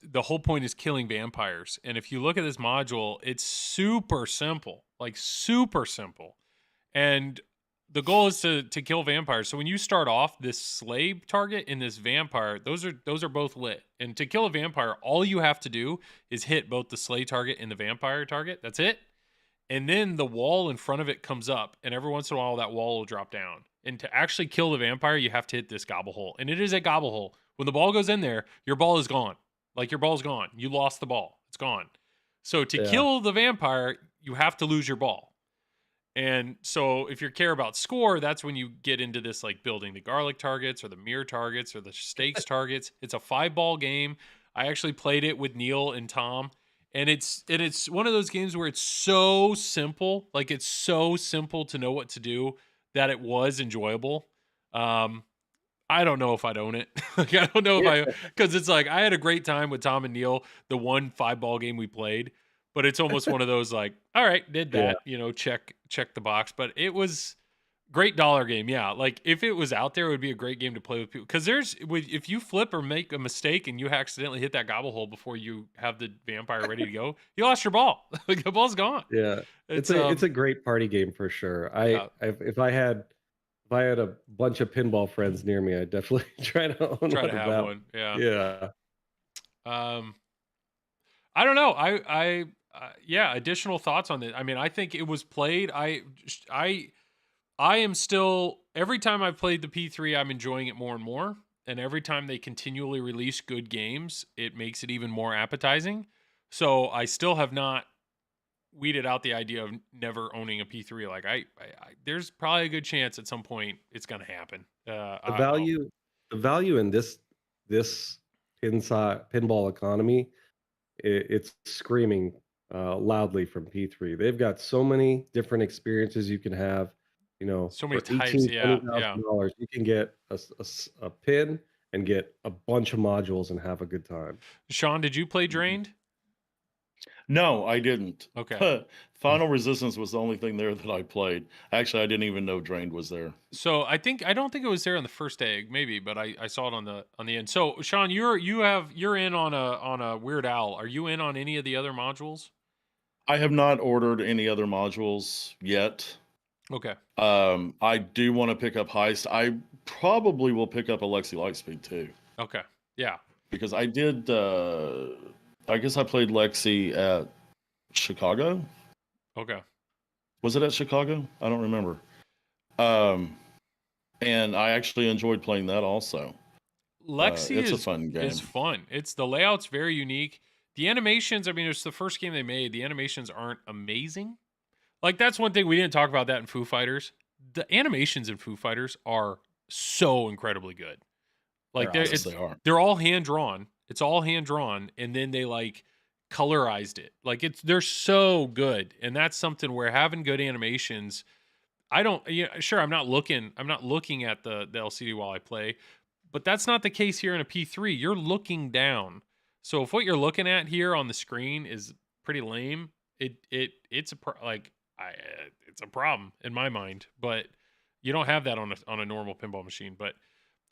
the whole point is killing vampires. And if you look at this module, it's super simple, like super simple. And the goal is to kill vampires. So when you start off, this slave target and this vampire, those are both lit. And to kill a vampire, all you have to do is hit both the slave target and the vampire target. That's it. And then the wall in front of it comes up, and every once in a while that wall will drop down. And to actually kill the vampire, you have to hit this gobble hole. And it is a gobble hole. When the ball goes in there, your ball is gone. Like, your ball's gone. You lost the ball. It's gone. So to yeah, kill the vampire, you have to lose your ball. And so if you care about score, that's when you get into this, like building the garlic targets or the mirror targets or the stakes targets. It's a 5-ball game. I actually played it with Neil and Tom. And it's one of those games where it's so simple, like it's so simple to know what to do that it was enjoyable. I don't know if I'd own it. Like, I don't know if yeah, because it's like I had a great time with Tom and Neil, the one 5-ball game we played, but it's almost one of those like, all right, did yeah. that, check the box. But it was great dollar game. Yeah. Like, if it was out there, it would be a great game to play with people. Because if you flip or make a mistake and you accidentally hit that gobble hole before you have the vampire ready to go, you lost your ball. Like, the ball's gone. Yeah, It's it's a great party game for sure. yeah, If I had a bunch of pinball friends near me, I'd definitely try to own try one to of have that. one. Yeah. Yeah, Um, I don't know. Yeah. Additional thoughts on it. I mean, I think it was played. I am still, every time I've played the P3, I'm enjoying it more and more. And every time they continually release good games, it makes it even more appetizing. So I still have not weeded out the idea of never owning a P3. Like, there's probably a good chance at some point it's going to happen. the value the value in this pinball economy, it's screaming loudly from P3. They've got so many different experiences you can have. So many For types. Yeah. Yeah. $18,000, you can get a pin and get a bunch of modules and have a good time. Shawn, did you play Mhm. Drained? No, I didn't. Okay. Final Resistance was the only thing there that I played. Actually, I didn't even know Drained was there. So I don't think it was there on the first egg, maybe, but I saw it on the end. So Shawn, you're in on a Weird Owl. Are you in on any of the other modules? I have not ordered any other modules yet. Okay. I do want to pick up Heist. I probably will pick up Alexi Lightspeed too, Okay. Yeah. because I did. I guess I played Lexi at Chicago. Okay. Was it at Chicago? I don't remember. And I actually enjoyed playing that also. Lexi It's a fun game. is fun. It's the layout's very unique. The animations, I mean, it's the first game they made. The animations aren't amazing. Like, that's one thing we didn't talk about that in Foo Fighters. The animations in Foo Fighters are so incredibly good. Like, Yes, they are. they're all hand drawn. It's all hand drawn, and then they like colorized it. Like, they're so good, and that's something where having good animations. I don't. Yeah, sure. I'm not looking at the LCD while I play, but that's not the case here in a P3. You're looking down. So if what you're looking at here on the screen is pretty lame, it's a problem in my mind. But you don't have that on a normal pinball machine. But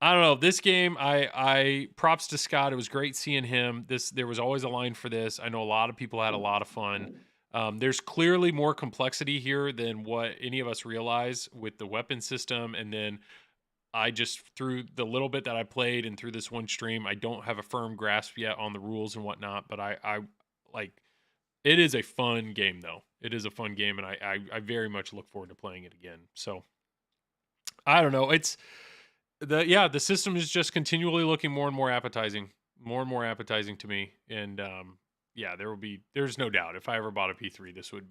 I don't know. This game, I props to Scott. It was great seeing him. There was always a line for this. I know a lot of people had a lot of fun. There's clearly more complexity here than what any of us realize with the weapon system. And then I just, through the little bit that I played and through this one stream, I don't have a firm grasp yet on the rules and whatnot. But I like, it is a fun game though. It is a fun game, and I very much look forward to playing it again. So I don't know. The system is just continually looking more and more appetizing to me. And yeah, there's no doubt if I ever bought a P3, this would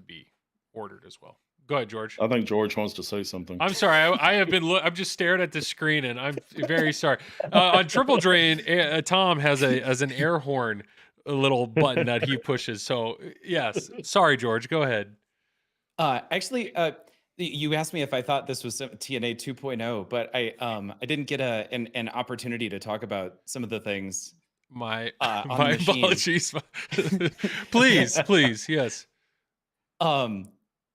be ordered as well. Go ahead, George. I think George wants to say something. I'm sorry. I have been. I'm just staring at the screen, and I'm very sorry. On Triple Drain, Tom has an air horn, a little button that he pushes. So yes, sorry, George. Go ahead. Actually, you asked me if I thought this was TNA 2.0, but I didn't get an opportunity to talk about some of the things. My on the my machine. apologies. please, yes.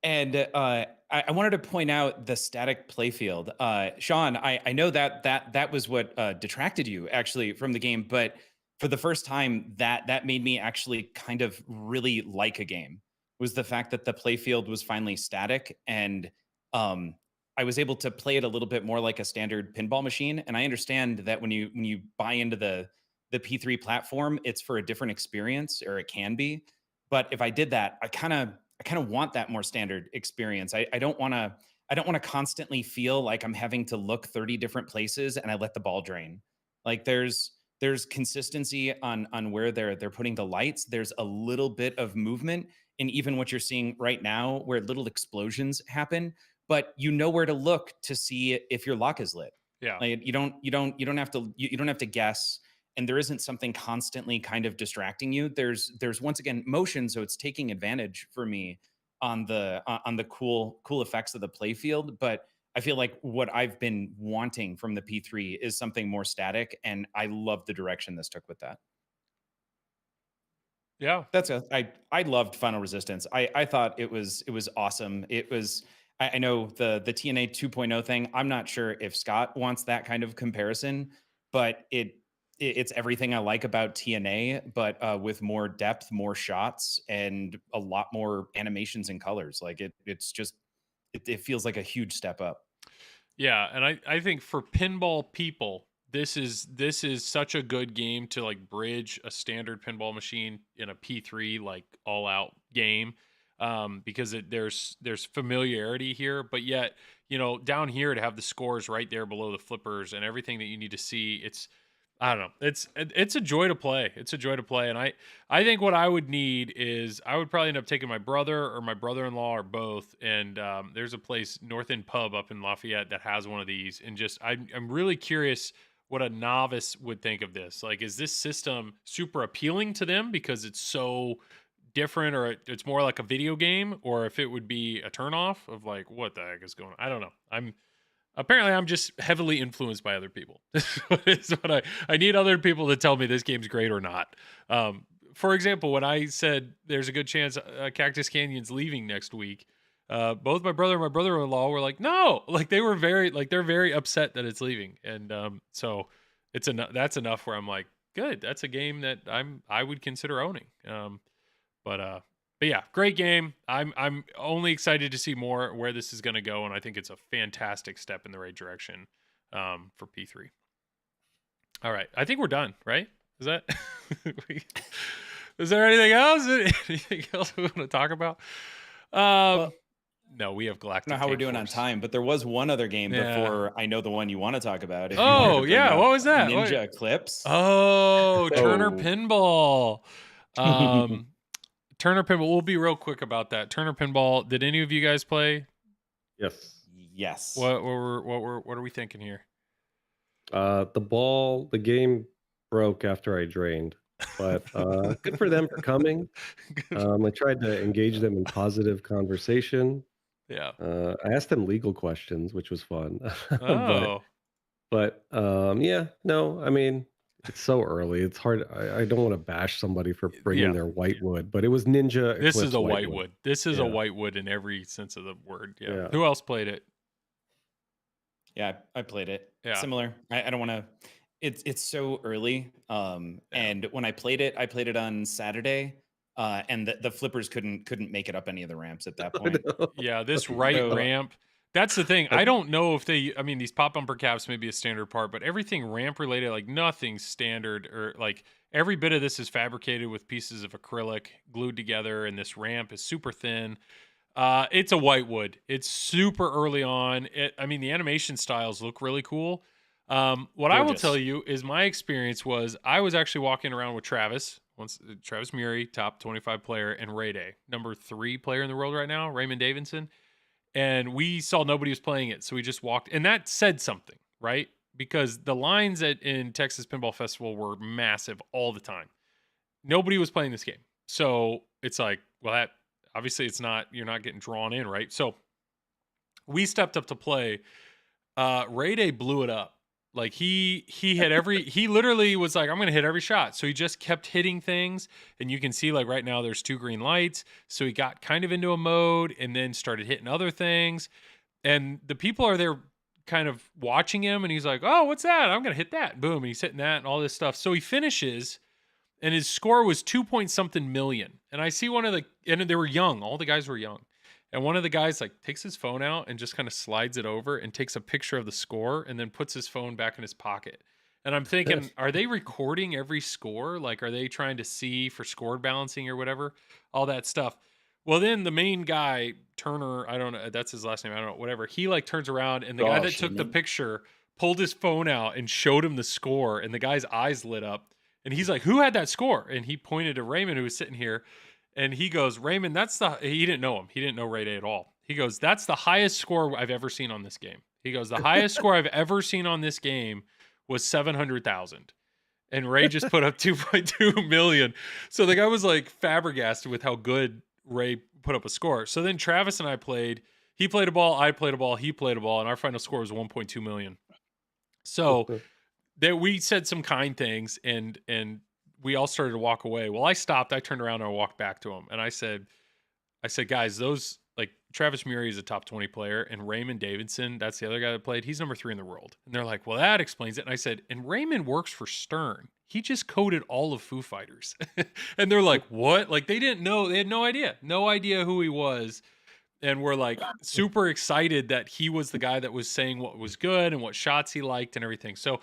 And I wanted to point out the static playfield. Shawn, I know that was what detracted you actually from the game, but for the first time, that made me actually kind of really like a game, was the fact that the playfield was finally static, and I was able to play it a little bit more like a standard pinball machine. And I understand that when you buy into the P3 platform, it's for a different experience, or it can be. But if I did that, I kind of want that more standard experience. I don't want to constantly feel like I'm having to look 30 different places and I let the ball drain. Like there's consistency on where they're putting the lights. There's a little bit of movement in even what you're seeing right now, where little explosions happen, but you know where to look to see if your lock is lit. Yeah. Like you don't have to guess, and there isn't something constantly kind of distracting you. There's once again motion, so it's taking advantage for me on the cool effects of the playfield. But I feel like what I've been wanting from the P3 is something more static, and I love the direction this took with that. Yeah, I loved Final Resistance. I thought it was awesome. It was. I know the TNA 2.0 thing. I'm not sure if Scott wants that kind of comparison, but it's everything I like about TNA, but with more depth, more shots, and a lot more animations and colors. Like it feels like a huge step up. Yeah, and I think for pinball people, this is such a good game to like bridge a standard pinball machine in a P3 like all out game, because there's familiarity here, but yet down here to have the scores right there below the flippers and everything that you need to see, I don't know. It's a joy to play. It's a joy to play. And I think what I would need is I would probably end up taking my brother or my brother-in-law or both. And there's a place, North End Pub up in Lafayette, that has one of these. And just I'm really curious what a novice would think of this. Like, is this system super appealing to them because it's so different, or it's more like a video game, or if it would be a turnoff of like, what the heck is going on? I don't know. Apparently, I'm just heavily influenced by other people. It's what I need other people to tell me this game's great or not. For example, when I said there's a good chance Cactus Canyon's leaving next week, both my brother and my brother-in-law were like, no, like they're very upset that it's leaving, and so that's enough where I'm like, good, that's a game that I would consider owning. But yeah, great game. I'm only excited to see more where this is going to go, and I think it's a fantastic step in the right direction for P3. All right, I think we're done. Right? Is that? Is there anything else? Anything else we want to talk about? No, we have Galactic. I don't know how we're doing on time, but there was one other game before I know the one you want to talk about. Oh yeah, what was that? Ninja Eclipse. Oh, Turner Pinball. Turner Pinball. We'll be real quick about that. Turner Pinball. Did any of you guys play? Yes. What are we thinking here? The game broke after I drained, but good for them for coming. I tried to engage them in positive conversation. Yeah. I asked them legal questions, which was fun. Oh. but yeah, no, I mean, it's so early. It's hard. I don't want to bash somebody for bringing their whitewood, but it was Ninja This Eclipse is a whitewood. This is Yeah. a whitewood in every sense of the word. Yeah. Yeah. Who else played it? Yeah, I played it. Yeah. Similar. I don't want to. It's so early. And when I played it on Saturday. And the flippers couldn't make it up any of the ramps at that point. Yeah, this ramp. That's the thing. I don't know if these pop bumper caps may be a standard part, but everything ramp related, like nothing's standard, or like every bit of this is fabricated with pieces of acrylic glued together, and this ramp is super thin. It's a whitewood. It's super early on. The animation styles look really cool. What Gorgeous. I will tell you is my experience was I was actually walking around with Travis Murray, top 25 player, and Ray Day, number 3 player in the world right now, Raymond Davidson. and we saw nobody was playing it, so we just walked, and that said something, right? Because the lines in Texas Pinball Festival were massive all the time. Nobody was playing this game, so it's like, well, that obviously it's not, you're not getting drawn in, right? So we stepped up to play. Ray Day blew it up. Like he had he literally was like, I'm gonna hit every shot. So he just kept hitting things, and you can see like right now there's 2 green lights. So he got kind of into a mode and then started hitting other things. And the people are there kind of watching him, and he's like, oh, what's that? I'm gonna hit that. Boom. And he's hitting that and all this stuff. So he finishes, and his score was 2 point something million. And I see one of the, and they were young, all the guys were young. And one of the guys like takes his phone out and just kind of slides it over and takes a picture of the score and then puts his phone back in his pocket. And I'm thinking, are they recording every score? Like, are they trying to see for score balancing or whatever? All that stuff. Well, then the main guy, Turner, I don't know, that's his last name, I don't know, whatever. He like turns around, and the guy that took the picture pulled his phone out and showed him the score, and the guy's eyes lit up. And he's like, who had that score? And he pointed to Raymond, who was sitting here. And he goes, Raymond, he didn't know him. He didn't know Ray Day at all. He goes, that's the highest score I've ever seen on this game. He goes, the highest score I've ever seen on this game was 700,000. And Ray just put up 2.2 million. So the guy was like flabbergasted with how good Ray put up a score. So then Travis and I played. He played a ball, I played a ball, he played a ball, and our final score was 1.2 million. So that we said some kind things, and we all started to walk away. Well, I stopped. I turned around and I walked back to him, and I said, guys, those, like, Travis Murray is a top 20 player, and Raymond Davidson, that's the other guy that played, he's number 3 in the world. And they're like, well, that explains it. And I said, and Raymond works for Stern. He just coded all of Foo Fighters. And they're like, what? Like, they didn't know. They had no idea who he was. And we're like super excited that he was the guy that was saying what was good and what shots he liked and everything. So,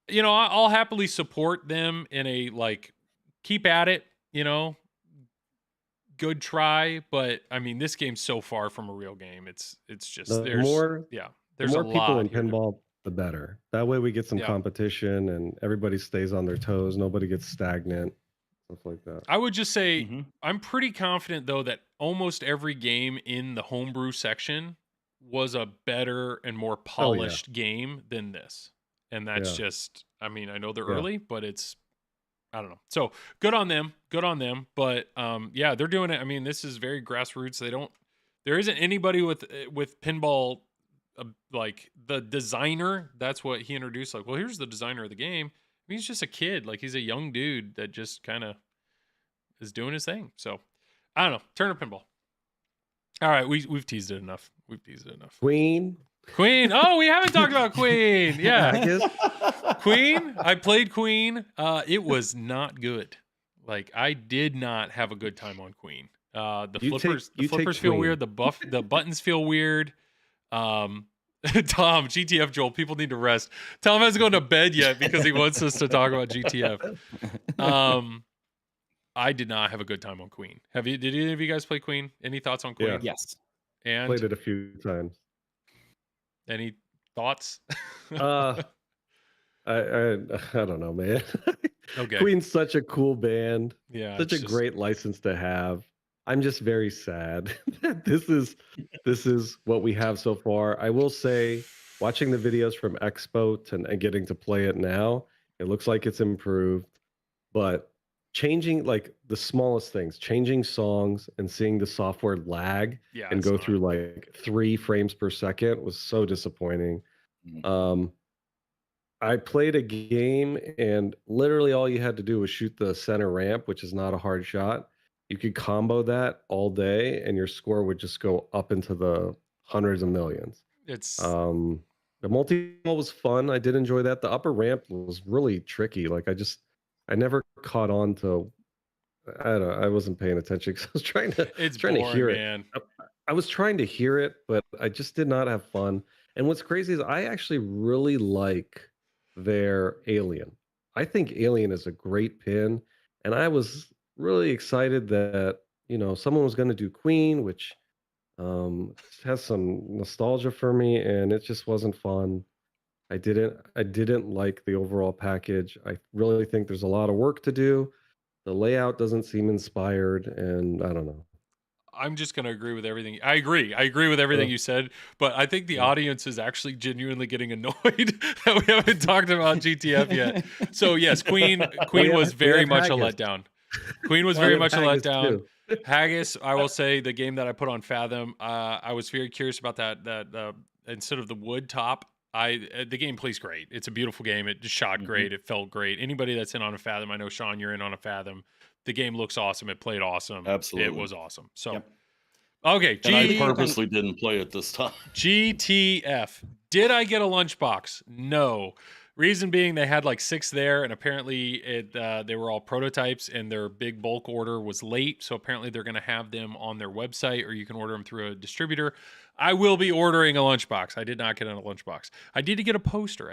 you know, I'll happily support them in a, like, keep at it, you know, good try. But I mean, this game's so far from a real game. It's just, there's more a people lot in pinball, the better. That way we get some competition and everybody stays on their toes. Nobody gets stagnant, stuff like that. I would just say I'm pretty confident, though, that almost every game in the homebrew section was a better and more polished game than this. And that's just, I mean, I know they're early, but it's, I don't know. So good on them. But yeah, they're doing it. I mean, this is very grassroots. There isn't anybody with pinball, like the designer. That's what he introduced. Like, well, here's the designer of the game. I mean, he's just a kid. Like, he's a young dude that just kind of is doing his thing. So I don't know. Turner Pinball. All right. We've teased it enough. Queen. Oh, we haven't talked about Queen. Yeah. Queen. I played Queen. It was not good. Like, I did not have a good time on Queen. The flippers feel weird. The buttons feel weird. Tom, GTF Joel, people need to rest. Tom hasn't gone to bed yet because he wants us to talk about GTF. I did not have a good time on Queen. Did any of you guys play Queen? Any thoughts on Queen? Yeah. Yes. And played it a few times. Any thoughts? I don't know, man. Okay. Queen's such a cool band. Yeah. Such a great license to have. I'm just very sad that this is what we have so far. I will say, watching the videos from Expo and getting to play it now, it looks like it's improved. But changing, like, the smallest things, changing songs and seeing the software lag and go through like 3 frames per second was so disappointing. I played a game, and literally all you had to do was shoot the center ramp, which is not a hard shot. You could combo that all day, and your score would just go up into the hundreds of millions. It's the multi-ball was fun. I did enjoy that. The upper ramp was really tricky. Like, I never caught on to. I wasn't paying attention because I was trying to hear it. I was trying to hear it, but I just did not have fun. And what's crazy is I actually really like their Alien. I think Alien is a great pin, and I was really excited that, you know, someone was going to do Queen, which has some nostalgia for me, and it just wasn't fun. I didn't like the overall package. I really think there's a lot of work to do. The layout doesn't seem inspired, and I don't know. I'm just going to agree with everything. I agree with everything you said, but I think the audience is actually genuinely getting annoyed that we haven't talked about GTF yet. So yes, Queen was very much a letdown. Queen was very much a letdown. Haggis, I will say, the game that I put on Fathom, I was very curious about that instead of the wood top, the game plays great. It's a beautiful game. It just shot great. It felt great. Anybody that's in on a Fathom, I know Shawn, you're in on a Fathom. The game looks awesome. It played awesome. Absolutely, it was awesome. So, okay, and I purposely didn't play it this time. GTF. Did I get a lunchbox? No. Reason being, they had like 6 there, and apparently they were all prototypes, and their big bulk order was late. So apparently they're going to have them on their website, or you can order them through a distributor. I will be ordering a lunchbox. I did not get a lunchbox. I did get a poster.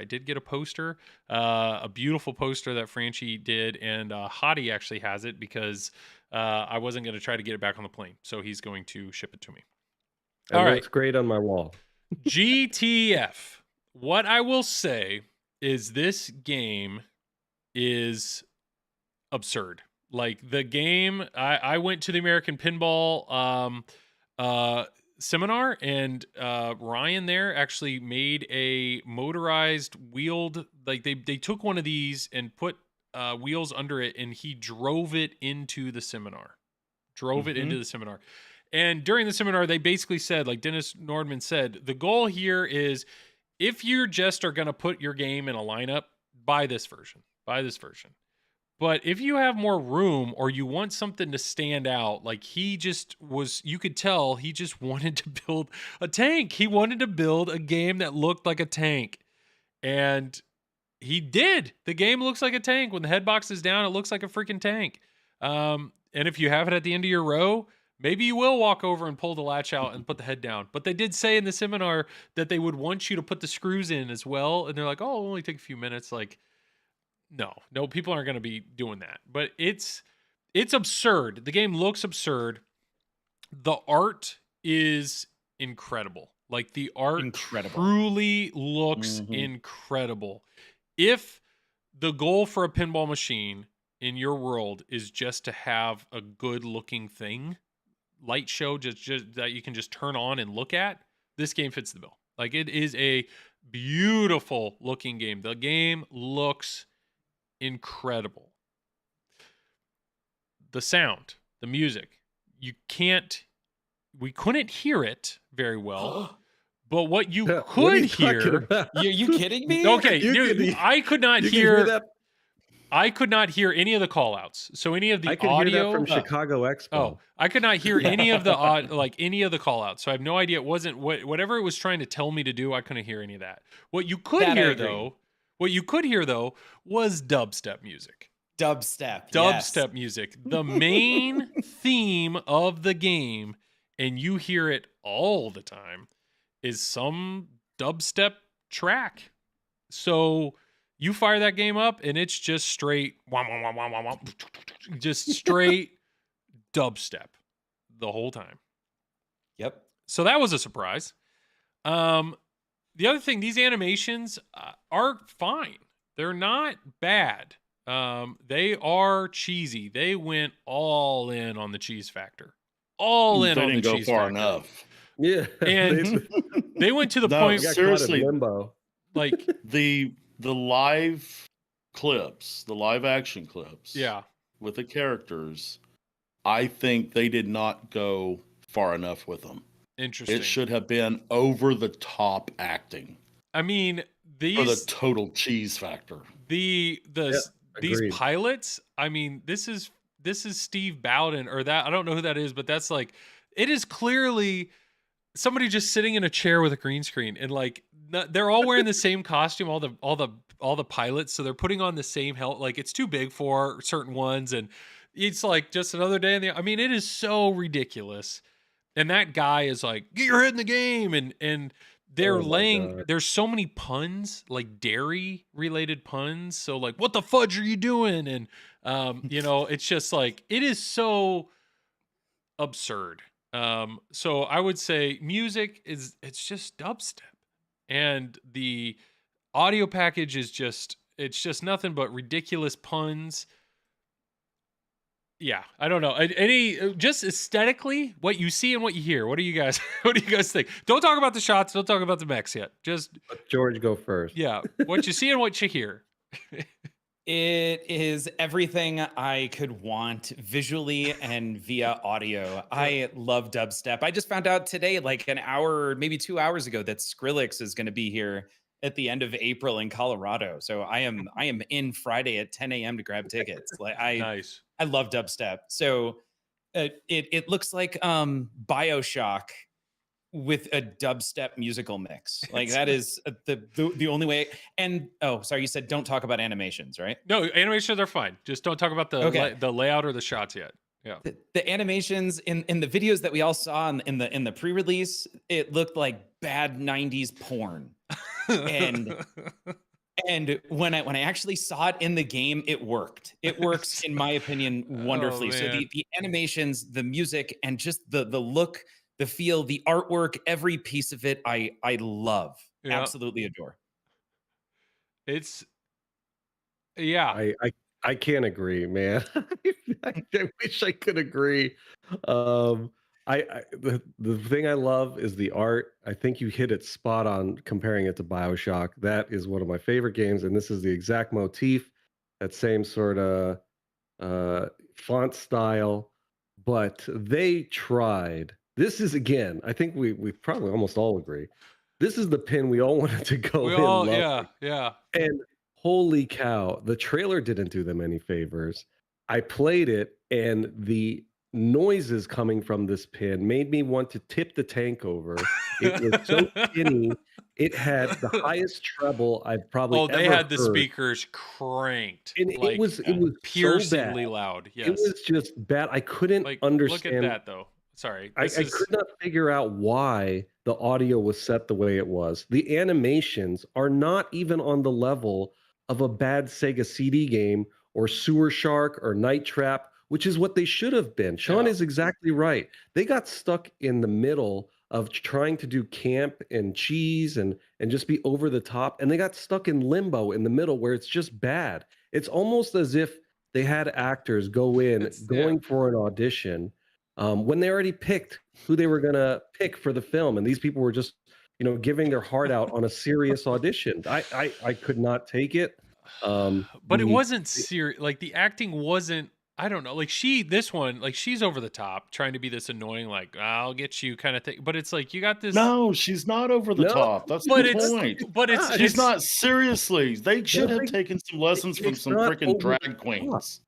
A beautiful poster that Franchi did, and Hadi actually has it because I wasn't going to try to get it back on the plane. So he's going to ship it to me. All right. Looks great on my wall. GTF. What I will say is this game is absurd. Like the game, I went to the American Pinball seminar, and Ryan there actually made a motorized wheeled, like they took one of these and put wheels under it, and he drove it into the seminar. And during the seminar, they basically said, like Dennis Nordman said, the goal here is, if you just are going to put your game in a lineup, buy this version. But if you have more room, or you want something to stand out, like you could tell he just wanted to build a tank. He wanted to build a game that looked like a tank. And he did. The game looks like a tank. When the head box is down, it looks like a freaking tank. And if you have it at the end of your row, maybe you will walk over and pull the latch out and put the head down. But they did say in the seminar that they would want you to put the screws in as well. And they're like, oh, it'll only take a few minutes. Like, no, people aren't going to be doing that. But it's absurd. The game looks absurd. The art is incredible. Like, the art truly looks incredible. If the goal for a pinball machine in your world is just to have a good looking thing, light show just that you can just turn on and look at, this game fits the bill. Like, it is a beautiful looking game. The game looks incredible. The sound, the music, we couldn't hear it very well. But what you could hear, you kidding me? Okay, I could not hear that. I could not hear any of the call outs. So any of the audio hear that from Chicago Expo. Oh, I could not hear any of the any of the call outs. So I have no idea. It wasn't whatever it was trying to tell me to do. I couldn't hear any of that. What you could hear though was dubstep music. Dubstep Music. The main theme of the game, and you hear it all the time, is some dubstep track. So you fire that game up, and it's just straight, just straight dubstep the whole time. Yep. So that was a surprise. The other thing, these animations are fine. They're not bad. They are cheesy. They went all in on the cheese factor. They didn't go far enough. Yeah, and they went to the point. Seriously, limbo. Like the live clips, the live action clips. Yeah, with the characters, I think they did not go far enough with them. Interesting. It should have been over the top acting. I mean, for the total cheese factor. These pilots. I mean, this is Steve Bowden, or that, I don't know who that is, but that's like, it is clearly somebody just sitting in a chair with a green screen, and like they're all wearing the same costume, all the pilots, so they're putting on the same helmet. Like, it's too big for certain ones, and it's like just another day in the. I mean, it is so ridiculous. And that guy is like, get your head in the game, and they're there's so many puns, like dairy related puns. So like, what the fudge are you doing? And it's just like, it is so absurd. So I would say music it's just dubstep, and the audio package is it's just nothing but ridiculous puns. Yeah, I don't know. Any just aesthetically, what you see and what you hear. What do you guys what do you guys think? Don't talk about the shots, don't talk about the mechs yet. Just Let George go first. yeah, what you see and what you hear. It is everything I could want visually and via audio. I love dubstep. I just found out today, like an hour, maybe 2 hours ago, that Skrillex is going to be here at the end of April in Colorado. So I am in Friday at 10 a.m. to grab tickets. Like Nice. I love dubstep. So it looks like BioShock with a dubstep musical mix. Like that is the only way. And oh, sorry, you said don't talk about animations, right? No, animations are fine. Just don't talk about the layout or the shots yet. Yeah. The animations in the videos that we all saw in the pre-release, it looked like bad 90s porn. And and when I actually saw it in the game, it worked. It works, in my opinion, wonderfully. So the animations, the music, and just the look, the feel, the artwork, every piece of it, I love. Yeah. Absolutely adore. It's yeah. I can't agree, man. I wish I could agree. The thing I love is the art. I think you hit it spot on comparing it to BioShock. That is one of my favorite games, and this is the exact motif, that same sort of font style. But they tried. This is again. I think we probably almost all agree. This is the pin we all wanted to go We in. all yeah. And holy cow, the trailer didn't do them any favors. I played it, and the noises coming from this pin made me want to tip the tank over. It was so tinny. It had the highest treble I've probably ever they had the heard. speakers cranked. And like, it was piercingly so bad. loud. Yes. It was just bad. I couldn't understand. Look at that though. Sorry. I could not figure out why the audio was set the way it was. The animations are not even on the level of a bad Sega CD game or Sewer Shark or Night Trap, which is what they should have been. Shawn is exactly right. They got stuck in the middle of trying to do camp and cheese and just be over the top, and they got stuck in limbo in the middle where it's just bad. It's almost as if they had actors going for an audition when they already picked who they were going to pick for the film, and these people were just giving their heart out on a serious audition. I could not take it. But it wasn't serious. Like the acting wasn't. I don't know. Like this one, like she's over the top, trying to be this annoying, like I'll get you kind of thing. But it's like you got this. No, she's not over the top. That's the point. But she's not. Seriously, they should have taken some lessons from some freaking drag queens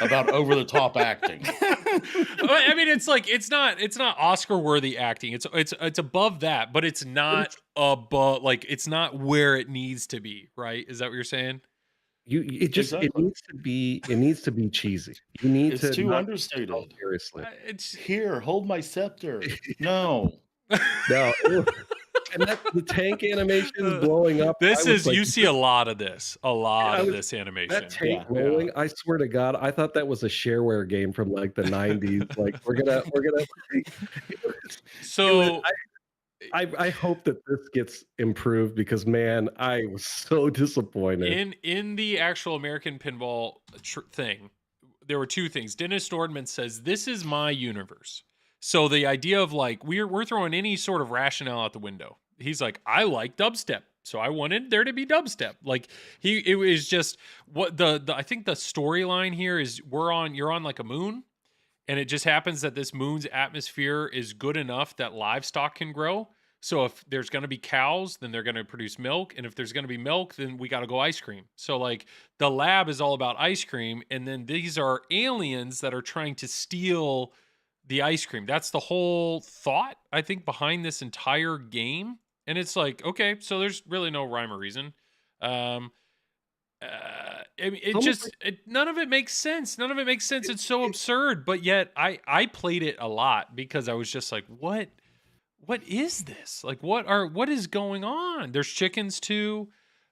about over the top acting. I mean, it's like it's not Oscar worthy acting. It's above that, but it's not above. Like it's not where it needs to be. Right? Is that what you're saying? It needs to be cheesy. You need it's to too understated. Seriously. Here, hold my scepter. No. No. And the tank animation blowing up. You see a lot of this. A lot of this animation. That tank rolling, I swear to God, I thought that was a shareware game from like the 90s. Like we're gonna So I hope that this gets improved because man, I was so disappointed. In the actual American Pinball thing, there were two things. Dennis Nordman says, "This is my universe." So the idea of like we're throwing any sort of rationale out the window. He's like, I like dubstep, so I wanted there to be dubstep. Like it was just what I think the storyline here is you're on like a moon. And it just happens that this moon's atmosphere is good enough that livestock can grow. So if there's going to be cows, then they're going to produce milk. And if there's going to be milk, then we got to go ice cream. So like the lab is all about ice cream. And then these are aliens that are trying to steal the ice cream. That's the whole thought, I think, behind this entire game. And it's like, okay, so there's really no rhyme or reason. I mean, none of it makes sense. None of it makes sense. It's so absurd, but yet I played it a lot because I was just like, what is this? Like, what is going on? There's chickens too.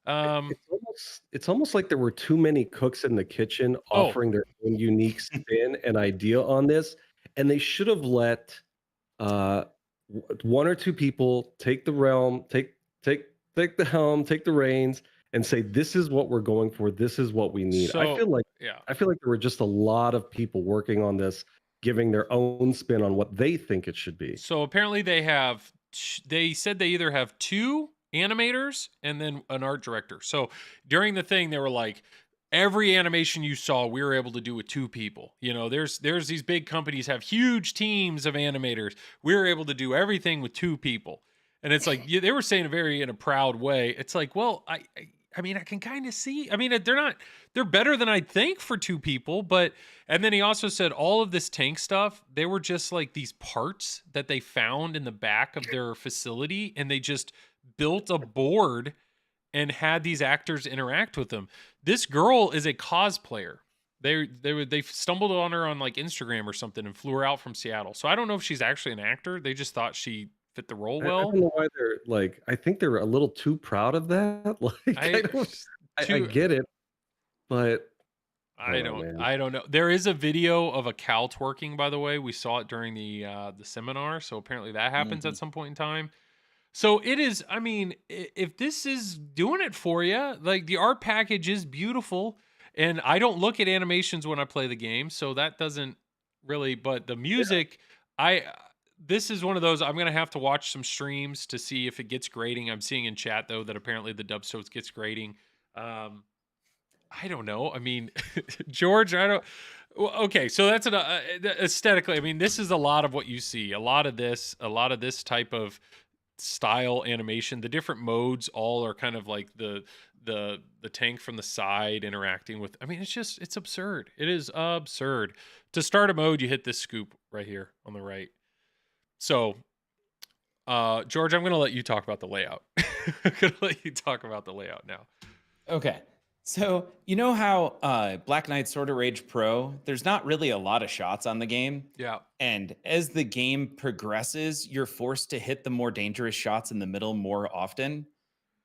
It's almost like there were too many cooks in the kitchen offering their own unique spin and idea on this, and they should have let one or two people take the realm, take the helm, take the reins, and say, this is what we're going for. This is what we need. I feel like Yeah. I feel like there were just a lot of people working on this, giving their own spin on what they think it should be. So apparently they said they either have 2 animators and then an art director. So during the thing, they were like, every animation you saw, we were able to do with 2 people. You know, there's these big companies have huge teams of animators. We were able to do everything with 2 people. And it's like, they were saying it in a proud way. It's like, well, I mean, I can kind of see. I mean, they're better than I'd think for 2 people, but and then he also said all of this tank stuff, they were just like these parts that they found in the back of their facility, and they just built a board and had these actors interact with them. This girl is a cosplayer. They stumbled on her on like Instagram or something and flew her out from Seattle. So I don't know if she's actually an actor. They just thought she fit the role I well. don't know why they're like. I think they're a little too proud of that. Like, I get it, but I don't know. There is a video of a cow twerking, by the way. We saw it during the seminar, so apparently that happens at some point in time. So it is. I mean, if this is doing it for you, like the art package is beautiful, and I don't look at animations when I play the game, so that doesn't really. But the music, this is one of those. I'm gonna have to watch some streams to see if it gets grading. I'm seeing in chat though that apparently the Dubstones gets grading. I don't know. I mean, George, I don't. Well, okay, so that's an aesthetically. I mean, this is a lot of what you see. A lot of this type of style animation. The different modes all are kind of like the tank from the side interacting with. I mean, it's absurd. It is absurd. To start a mode, you hit this scoop right here on the right. So, George, I'm going to let you talk about the layout. I'm going to let you talk about the layout now. Okay. So, you know how Black Knight Sword of Rage Pro, there's not really a lot of shots on the game. Yeah. And as the game progresses, you're forced to hit the more dangerous shots in the middle more often.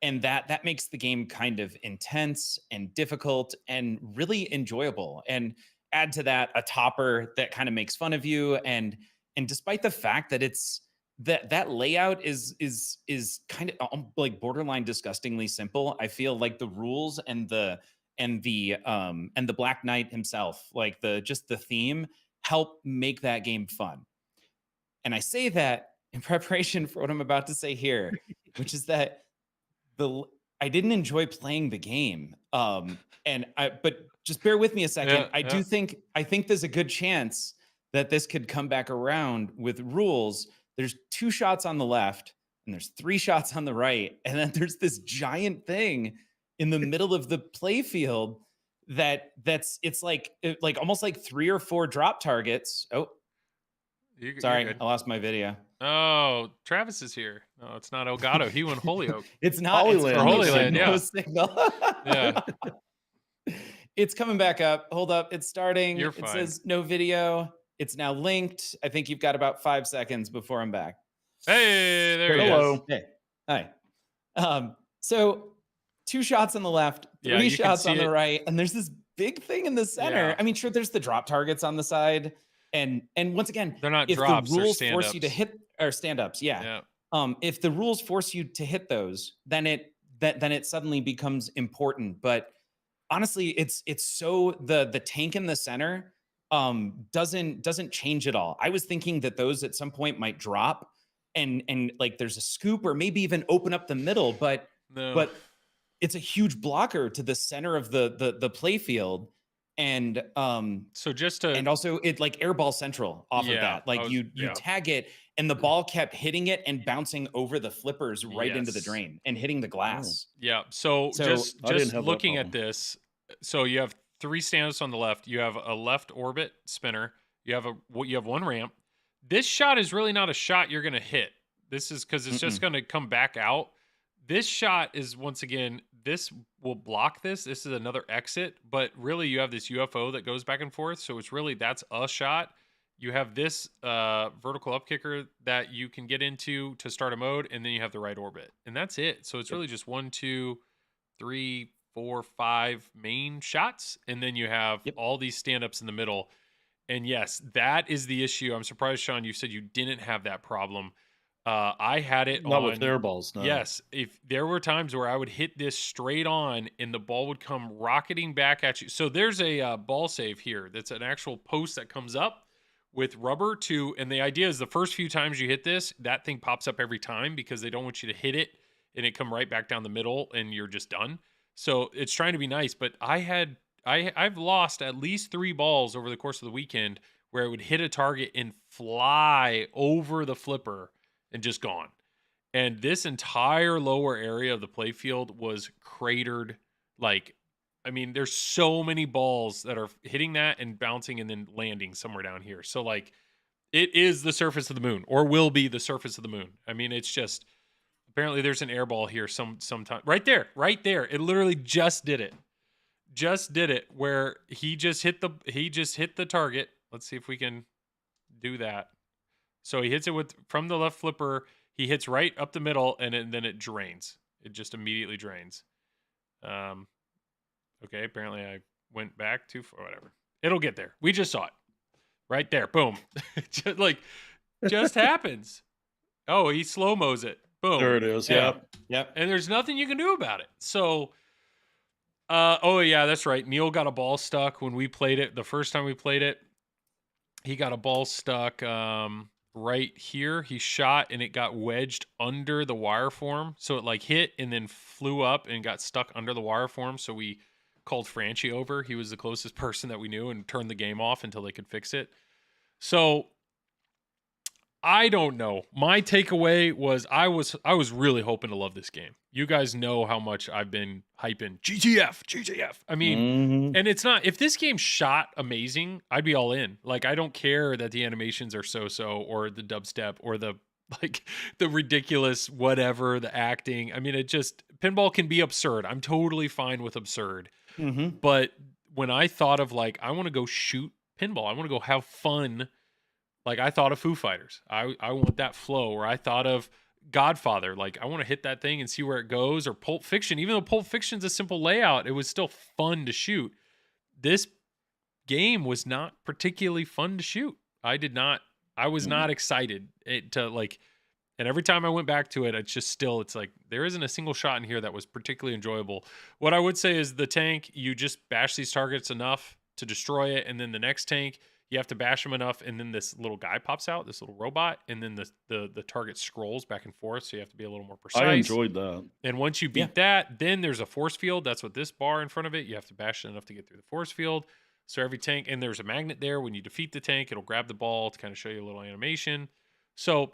And that makes the game kind of intense and difficult and really enjoyable. And add to that a topper that kind of makes fun of you. And despite the fact that it's that layout is kind of like borderline disgustingly simple, I feel like the rules and the Black Knight himself, like the theme, help make that game fun. And I say that in preparation for what I'm about to say here, which is that I didn't enjoy playing the game. But just bear with me a second. I think there's a good chance that this could come back around with rules. There's 2 shots on the left and there's 3 shots on the right. And then there's this giant thing in the middle of the play field it's like almost like 3 or 4 drop targets. Oh, sorry, I lost my video. Oh, Travis is here. No, it's not Elgato. He went Holyoke. It's not Holy Land. Yeah. No signal. Yeah. It's coming back up. Hold up. It's starting. You're fine. It says no video. It's now linked. I think you've got about 5 seconds before I'm back. Hey, there he is. Hey. Hi. So 2 shots on the left, 3 shots on the right, and there's this big thing in the center. Yeah. I mean, sure, there's the drop targets on the side. And once again, they're not if drops, the rules they're force you to hit or stand-ups, yeah. If the rules force you to hit those, then it suddenly becomes important. But honestly, it's so the tank in the center doesn't change at all. I was thinking that those at some point might drop and like there's a scoop or maybe even open up the middle, but it's a huge blocker to the center of the play field. And so just to, and also it like airball central off of that, like you tag it and the ball kept hitting it and bouncing over the flippers right into the drain and hitting the glass. Yeah. So just looking at this, so you have 3 stand-ups on the left. You have a left orbit spinner. You have 1 ramp. This shot is really not a shot you're going to hit. This is because it's just going to come back out. This shot is, once again, this will block this. This is another exit, but really you have this UFO that goes back and forth. So it's really, that's a shot. You have this vertical up kicker that you can get into to start a mode, and then you have the right orbit. And that's it. So it's really just 1, 2, 3, 4, 5 main shots. And then you have all these stand-ups in the middle. And yes, that is the issue. I'm surprised, Shawn, you said you didn't have that problem. I had it Not with on. their balls, no. Yes, if there were times where I would hit this straight on and the ball would come rocketing back at you. So there's a ball save here. That's an actual post that comes up with rubber to, and the idea is the first few times you hit this, that thing pops up every time because they don't want you to hit it and it come right back down the middle and you're just done. So it's trying to be nice, but I've lost at least 3 balls over the course of the weekend where it would hit a target and fly over the flipper and just gone. And this entire lower area of the playfield was cratered. Like, I mean, there's so many balls that are hitting that and bouncing and then landing somewhere down here. So, like, it is the surface of the moon, or will be the surface of the moon. I mean, it's just apparently there's an air ball here sometime. Right there. It literally just did it. Where he just hit the target. Let's see if we can do that. So he hits it from the left flipper. He hits right up the middle, and then it drains. It just immediately drains. Okay, apparently I went back too far. Whatever. It'll get there. We just saw it. Right there. Boom. just happens. Oh, he slow-mos it. Boom. There it is. Yep. And there's nothing you can do about it. So, oh yeah, that's right. Neil got a ball stuck when we played it. The first time we played it, he got a ball stuck right here. He shot and it got wedged under the wire form. So it like hit and then flew up and got stuck under the wire form. So we called Franchi over. He was the closest person that we knew and turned the game off until they could fix it. So I don't know. My takeaway was I was really hoping to love this game. You guys know how much I've been hyping GTF. I mean, and it's not, if this game shot amazing, I'd be all in. Like, I don't care that the animations are so-so or the dubstep or the like the ridiculous whatever, the acting. I mean, pinball can be absurd. I'm totally fine with absurd. But when I thought of like, I want to go shoot pinball, I want to go have fun. Like, I thought of Foo Fighters. I want that flow. Or I thought of Godfather. Like, I want to hit that thing and see where it goes. Or Pulp Fiction. Even though Pulp Fiction's a simple layout, it was still fun to shoot. This game was not particularly fun to shoot. I was not excited to like, and every time I went back to it, it's like, there isn't a single shot in here that was particularly enjoyable. What I would say is the tank, you just bash these targets enough to destroy it. And then the next tank, you have to bash them enough, and then this little guy pops out, this little robot, and then the target scrolls back and forth, so you have to be a little more precise. I enjoyed that. And once you beat that, then there's a force field. That's what this bar in front of it. You have to bash it enough to get through the force field. So every tank, and there's a magnet there. When you defeat the tank, it'll grab the ball to kind of show you a little animation. So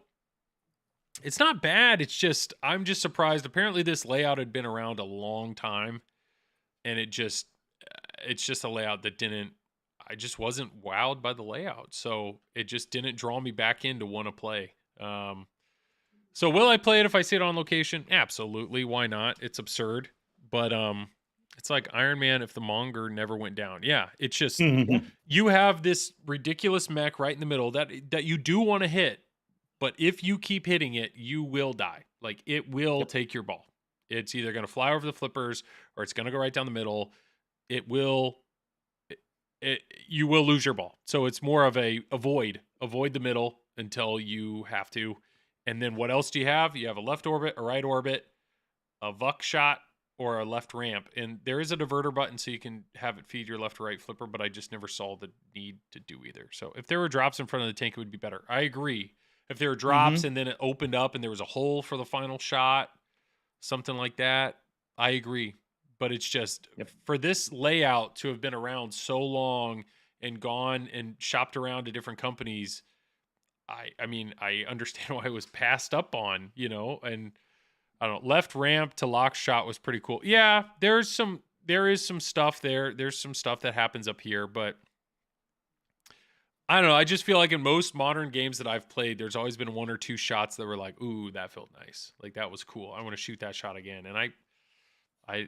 it's not bad. It's just, I'm just surprised. Apparently this layout had been around a long time, and it's just a layout that I just wasn't wowed by the layout. So it just didn't draw me back in to want to play. So will I play it if I see it on location? Absolutely. Why not? It's absurd. But it's like Iron Man if the monger never went down. Yeah, it's just, you have this ridiculous mech right in the middle that you do want to hit. But if you keep hitting it, you will die. Like, it will take your ball. It's either going to fly over the flippers or it's going to go right down the middle. You will lose your ball. So it's more of a avoid the middle until you have to. And then what else do you have? You have a left orbit, a right orbit, a vuck shot, or a left ramp. And there is a diverter button so you can have it feed your left or right flipper, but I just never saw the need to do either. So if there were drops in front of the tank, it would be better. I agree. If there were drops and then it opened up and there was a hole for the final shot, something like that, I agree. But it's just, for this layout to have been around so long and gone and shopped around to different companies, I mean, I understand why it was passed up on, and I don't know, left ramp to lock shot was pretty cool. Yeah, there is some stuff there. There's some stuff that happens up here, but I don't know. I just feel like in most modern games that I've played, there's always been 1 or 2 shots that were like, ooh, that felt nice. Like, that was cool. I want to shoot that shot again. And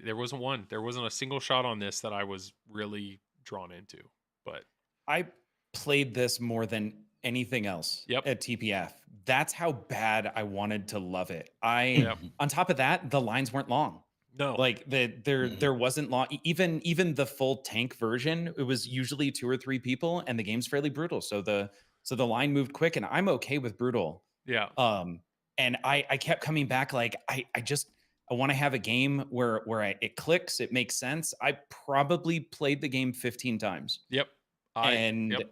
there wasn't one. There wasn't a single shot on this that I was really drawn into. But I played this more than anything else at TPF. That's how bad I wanted to love it. On top of that, the lines weren't long. No, like there wasn't long. Even the full tank version, it was usually 2 or 3 people, and the game's fairly brutal. So the line moved quick, and I'm okay with brutal. Yeah. And I kept coming back like I want to have a game where it clicks, it makes sense. I probably played the game 15 times. Yep. And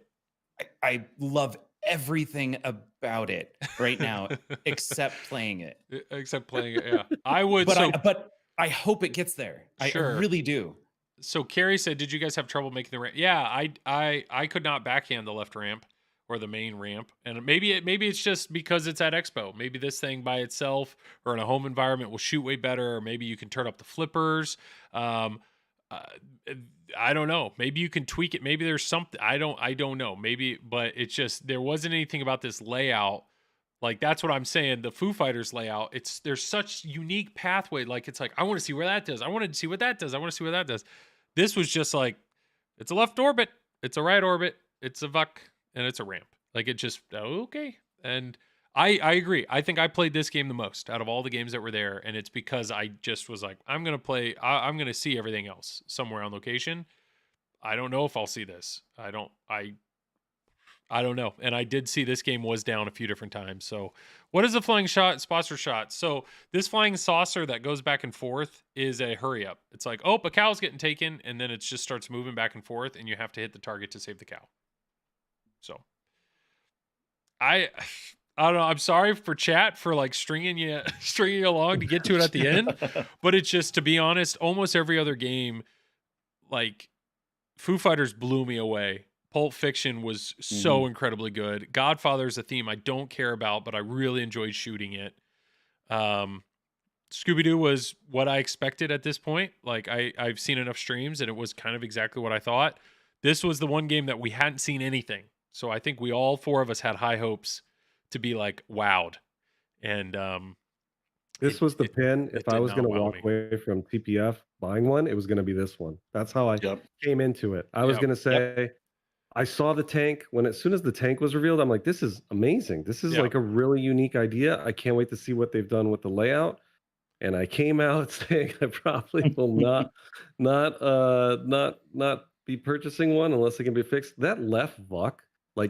I love everything about it right now except playing it. Except playing it, yeah. I would, but I hope it gets there. Sure. I really do. So Carrie said, "Did you guys have trouble making the ramp?" Yeah, I could not backhand the left ramp or the main ramp, and maybe it's just because it's at Expo. Maybe this thing by itself or in a home environment will shoot way better, or maybe you can turn up the flippers. I don't know. Maybe you can tweak it. Maybe there's something I don't know. Maybe, but it's just there wasn't anything about this layout. Like that's what I'm saying. The Foo Fighters layout, there's such unique pathway. Like it's like I want to see where that does. I want to see what that does. I want to see what that does. This was just like it's a left orbit, it's a right orbit, it's a vuck, and it's a ramp. Like it just okay. And I agree. I think I played this game the most out of all the games that were there, and it's because I just was like, I'm gonna play. I'm gonna see everything else somewhere on location. I don't know if I'll see this. I don't know. And I did see this game was down a few different times. So what is the flying saucer shot? So this flying saucer that goes back and forth is a hurry up. It's like, oh, a cow's getting taken. And then it just starts moving back and forth and you have to hit the target to save the cow. So I don't know. I'm sorry for chat for like stringing you along to get to it at the end. But it's just, to be honest, almost every other game, like Foo Fighters blew me away. Pulp Fiction was so incredibly good. Godfather is a theme I don't care about, but I really enjoyed shooting it. Scooby Doo was what I expected at this point. Like I've seen enough streams and it was kind of exactly what I thought. This was the one game that we hadn't seen anything. So I think we all four of us had high hopes to be like wowed. And this was the pin. If I was going to walk away from TPF buying one, it was going to be this one. That's how I came into it. I was going to say, I saw the tank as soon as the tank was revealed, I'm like, this is amazing. This is like a really unique idea. I can't wait to see what they've done with the layout. And I came out saying I probably will not be purchasing one unless it can be fixed. That left vuck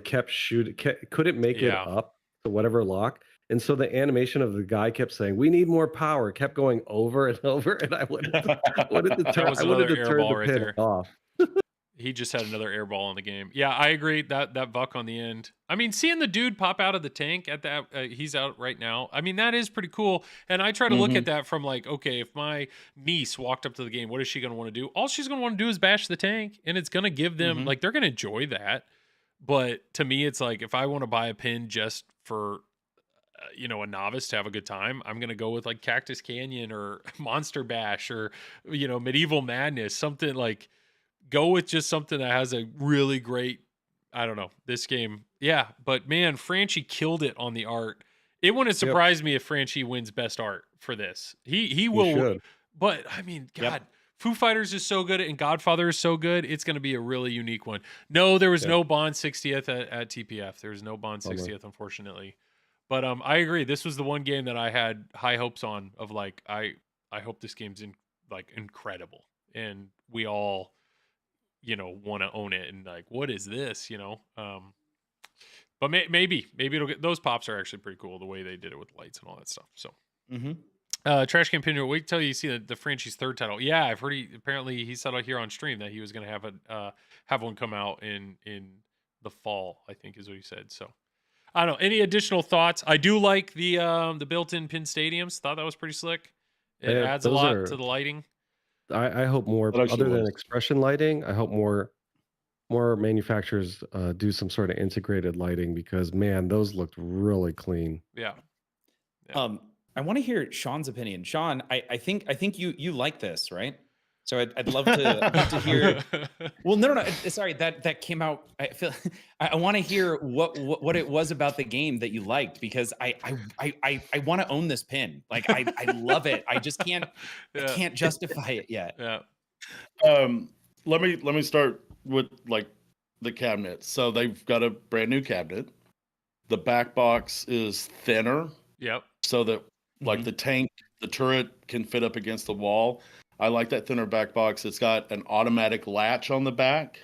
kept shooting, couldn't make it up to whatever lock. And so the animation of the guy kept saying, "We need more power," kept going over and over. And I wanted to turn the pin off. He just had another air ball in the game. Yeah, I agree. That buck on the end. I mean, seeing the dude pop out of the tank at that, he's out right now. I mean, that is pretty cool. And I try to look at that from like, okay, if my niece walked up to the game, what is she going to want to do? All she's going to want to do is bash the tank, and it's going to give them like they're going to enjoy that. But to me, it's like if I want to buy a pin just for a novice to have a good time, I'm going to go with like Cactus Canyon or Monster Bash or Medieval Madness, something like. Go with just something that has a really great, I don't know, this game. Yeah, but man, Franchi killed it on the art. It wouldn't surprise me if Franchi wins best art for this. He will. Should. But I mean, God, Foo Fighters is so good and Godfather is so good. It's going to be a really unique one. No, there was no Bond 60th at TPF. There was no Bond 60th, unfortunately. But I agree. This was the one game that I had high hopes on of like, I hope this game's incredible. And we all, want to own it and like, what is this, but maybe it'll get, those pops are actually pretty cool the way they did it with lights and all that stuff. So Trash Can Pinner, wait till you see the Franchi's third title. Yeah, I've heard he said out here on stream that he was going to have one come out in the fall, I think is what he said. So I don't know, any additional thoughts? I do like the built-in pin stadiums. Thought that was pretty slick. It adds a lot to the lighting. I hope more, other than expression lighting, I hope more manufacturers do some sort of integrated lighting because, man, those looked really clean. Yeah. I want to hear Shawn's opinion. Shawn, I think you like this, right? So I'd love to hear. Well, no. Sorry, that came out. I feel I want to hear what it was about the game that you liked because I want to own this pin. Like I love it. I just can't I can't justify it yet. Yeah. Let me start with like the cabinet. So they've got a brand new cabinet. The back box is thinner. Yep. So that like the tank, the turret can fit up against the wall. I like that thinner back box. It's got an automatic latch on the back,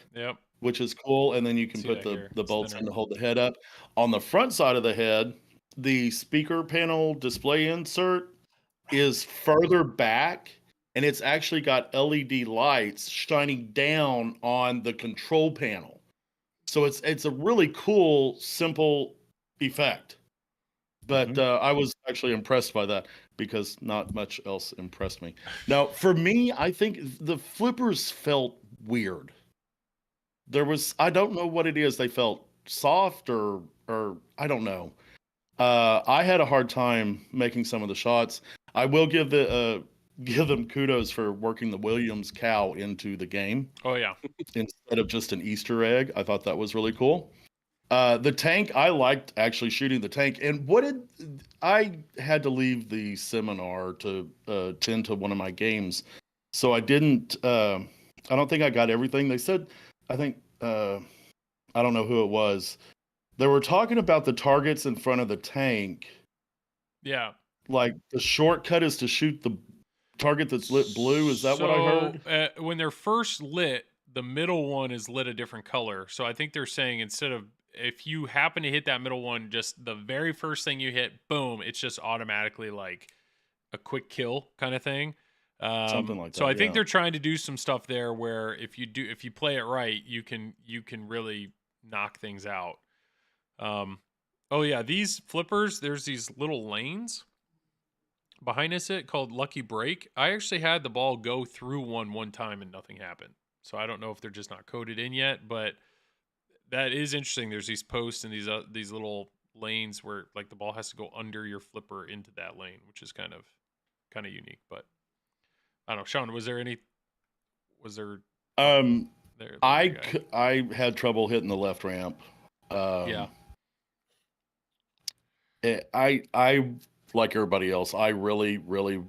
which is cool. And then you can put the bolts in to hold the head up. On the front side of the head, the speaker panel display insert is further back, and it's actually got LED lights shining down on the control panel. So it's a really cool, simple effect. But I was actually impressed by that because not much else impressed me. Now, for me, I think the flippers felt weird. I don't know what it is. They felt soft or I don't know. I had a hard time making some of the shots. I will give them kudos for working the Williams cow into the game. Oh yeah, instead of just an Easter egg. I thought that was really cool. The tank, I liked actually shooting the tank. And I had to leave the seminar to tend to one of my games, so I didn't. I don't think I got everything they said. I think I don't know who it was. They were talking about the targets in front of the tank. Yeah. Like the shortcut is to shoot the target that's lit blue. Is that what I heard? When they're first lit, the middle one is lit a different color. So I think they're saying instead of if you happen to hit that middle one, just the very first thing you hit, boom, it's just automatically like a quick kill kind of thing. Something like that. So I think they're trying to do some stuff there where if you play it right, you can really knock things out. Oh yeah, these flippers, there's these little lanes behind us called Lucky Break. I actually had the ball go through one time and nothing happened. So I don't know if they're just not coded in yet, but that is interesting. There's these posts and these little lanes where like the ball has to go under your flipper into that lane, which is kind of unique. But I don't know, Shawn, was there I had trouble hitting the left ramp. Yeah. I like everybody else, I really, really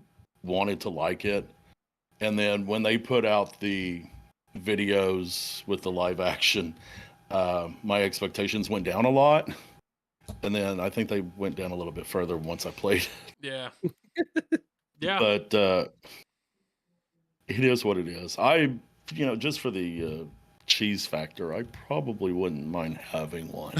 wanted to like it. And then when they put out the videos with the live action, my expectations went down a lot. And then I think they went down a little bit further once I played. Yeah. Yeah. But it is what it is. Just for the cheese factor, I probably wouldn't mind having one.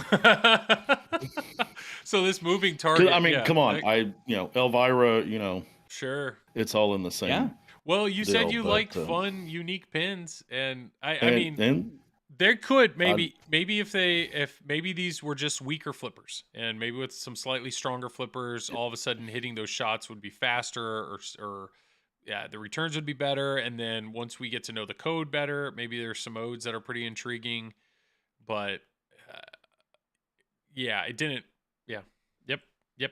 So this moving target, I mean, come on, Elvira, sure, it's all in the same. Yeah. Well, you said you like fun, unique pins, and I mean, there could maybe if maybe these were just weaker flippers, and maybe with some slightly stronger flippers, all of a sudden hitting those shots would be faster, or yeah, the returns would be better. And then once we get to know the code better, maybe there's some modes that are pretty intriguing. But yeah, it didn't. Yeah. Yep.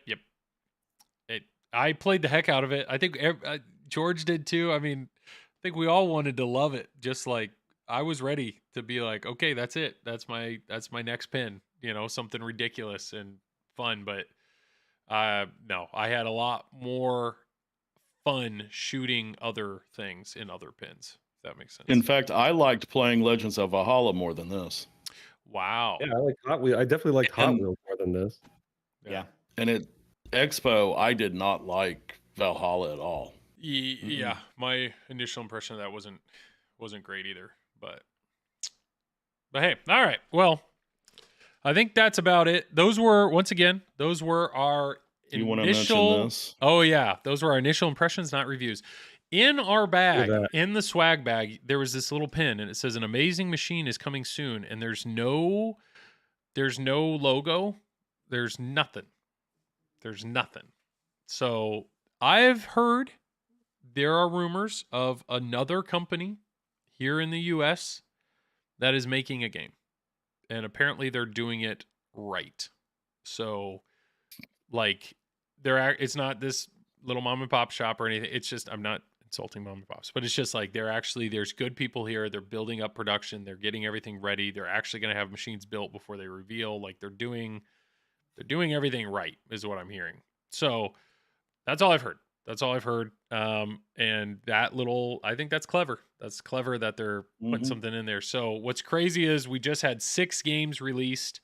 I played the heck out of it. I think George did too. I mean, I think we all wanted to love it. Just like I was ready to be like, okay, that's it. That's my next pin. Something ridiculous and fun. But no, I had a lot more fun shooting other things in other pins. If that makes sense. In fact, I liked playing Legends of Valhalla more than this. Wow. Yeah, I like Hot Wheels. I definitely liked Hot Wheels more than this. Yeah. And at Expo, I did not like Valhalla at all. Yeah, my initial impression of that wasn't great either. But hey, all right. Well, I think that's about it. Those were our You want to mention this? Oh yeah, those were our initial impressions, not reviews. In our bag, in the swag bag, there was this little pin, and it says an amazing machine is coming soon. And there's no logo. There's nothing. So I've heard there are rumors of another company here in the US that is making a game. And apparently they're doing it right. So like it's not this little mom and pop shop or anything. It's just, I'm not insulting mom and pops, but it's just like there's good people here. They're building up production. They're getting everything ready. They're actually going to have machines built before they reveal. Like they're doing everything right is what I'm hearing. So that's all I've heard. And I think that's clever. That's clever that they're putting something in there. So what's crazy is we just had 6 games released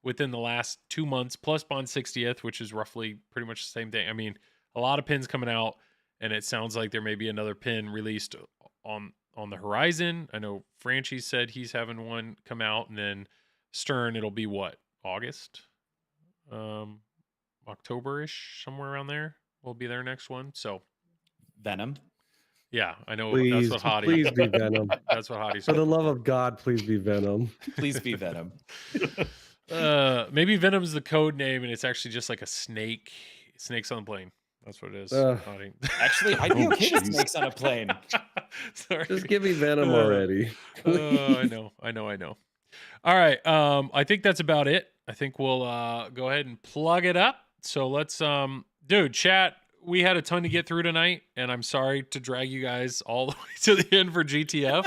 within the last 2 months, plus Bond 60th, which is roughly pretty much the same thing. I mean, a lot of pins coming out, and it sounds like there may be another pin released on the horizon. I know Franchi said he's having one come out, and then Stern, it'll be what, August? October-ish, somewhere around there. We'll be there next one. So Venom. Yeah, I know. Please, that's what Hadi. please be Venom. That's what Hadi's. For the love of God, please be Venom. Please be Venom. Maybe Venom's the code name, and it's actually just like a snake. Snakes on the plane. That's what it is. Hadi. Actually, I'd be okay with snakes on a plane. Sorry. Just give me Venom already. I know. All right. I think that's about it. I think we'll go ahead and plug it up. So let's dude, chat. We had a ton to get through tonight, and I'm sorry to drag you guys all the way to the end for GTF.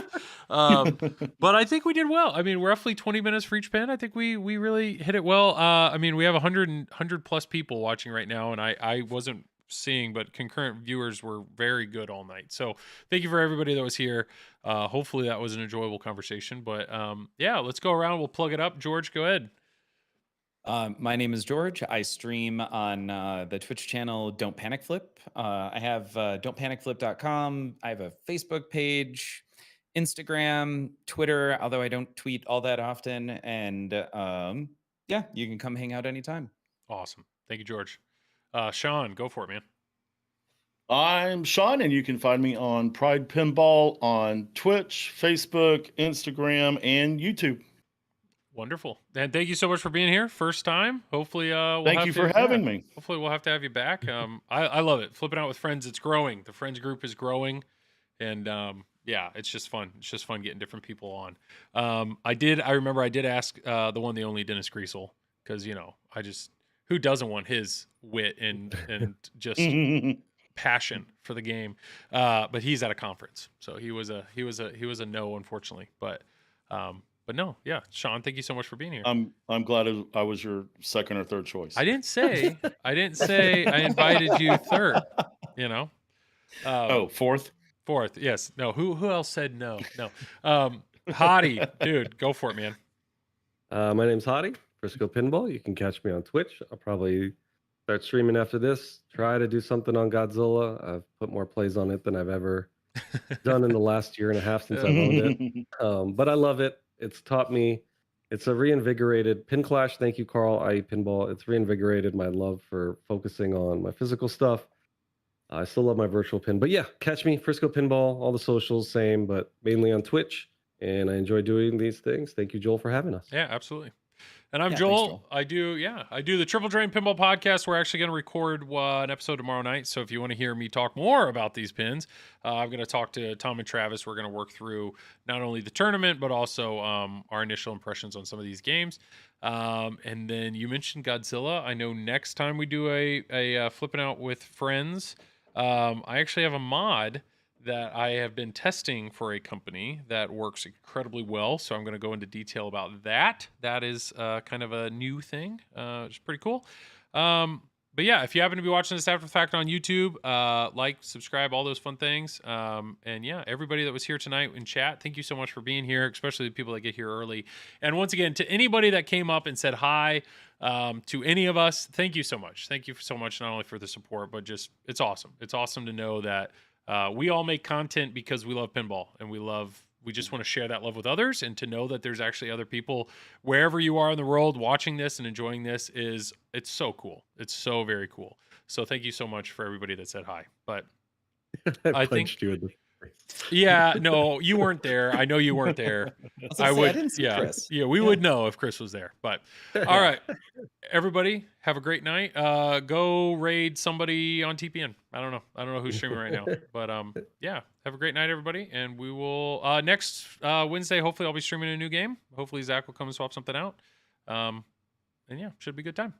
But I think we did well. I mean, roughly 20 minutes for each pin. I think we really hit it well. I mean, we have 100 plus people watching right now, and I wasn't seeing, but concurrent viewers were very good all night. So thank you for everybody that was here. Hopefully that was an enjoyable conversation. But yeah, let's go around. We'll plug it up. George, go ahead. My name is George. I stream on the Twitch channel Don't Panic Flip. I have don'tpanicflip.com. I have a Facebook page, Instagram, Twitter, although I don't tweet all that often. And yeah, you can come hang out anytime. Awesome. Thank you, George. Shawn, go for it, man. I'm Shawn, and you can find me on Pride Pinball on Twitch, Facebook, Instagram, and YouTube. Wonderful. And thank you so much for being here. First time. Hopefully, thank you for having me. Hopefully we'll have to have you back. I love it. Flipping out with friends. It's growing. The friends group is growing. And yeah, it's just fun. It's just fun getting different people on. I remember I did ask the one, the only Dennis Griesel, because, you know, who doesn't want his wit and just passion for the game? But he's at a conference. So he was a no, unfortunately. But no, yeah, Shawn, thank you so much for being here. I'm glad I was your second or third choice. I didn't say I invited you third. You know. Fourth. Fourth, yes. No. Who else said no? No. Hadi, dude, go for it, man. My name's Hadi, Frisco Pinball. You can catch me on Twitch. I'll probably start streaming after this. Try to do something on Godzilla. I've put more plays on it than I've ever done in the last year and a half since I've owned it. But I love it. It's taught me, it's a reinvigorated Pin Clash. Thank you, Carl, IE Pinball. It's reinvigorated my love for focusing on my physical stuff. I still love my virtual pin. But yeah, catch me, Frisco Pinball, all the socials, same, but mainly on Twitch. And I enjoy doing these things. Thank you, Joel, for having us. Yeah, absolutely. And I'm Joel. Thanks, Joel. I do the Triple Drain Pinball Podcast. We're actually going to record an episode tomorrow night. So if you want to hear me talk more about these pins, I'm going to talk to Tom and Travis. We're going to work through not only the tournament, but also our initial impressions on some of these games. And then you mentioned Godzilla. I know next time we do a Flipping Out with Friends, I actually have a mod that I have been testing for a company that works incredibly well. So I'm going to go into detail about that. That is kind of a new thing, which is pretty cool. But yeah, if you happen to be watching this after the fact on YouTube, like, subscribe, all those fun things. And yeah, everybody that was here tonight in chat, thank you so much for being here, especially the people that get here early. And once again, to anybody that came up and said hi to any of us, thank you so much. Thank you so much, not only for the support, but just, it's awesome. It's awesome to know that we all make content because we love pinball, and we just want to share that love with others, and to know that there's actually other people wherever you are in the world watching this and enjoying this it's so cool. It's so very cool. So thank you so much for everybody that said hi. But I think you yeah, no, you weren't there. I know you weren't there. I didn't see Chris. Yeah, we would know if Chris was there. But all right, everybody, have a great night. Go raid somebody on TPN. I don't know who's streaming right now. But yeah, have a great night, everybody. And we will next Wednesday. Hopefully, I'll be streaming a new game. Hopefully, Zach will come and swap something out. And yeah, should be a good time.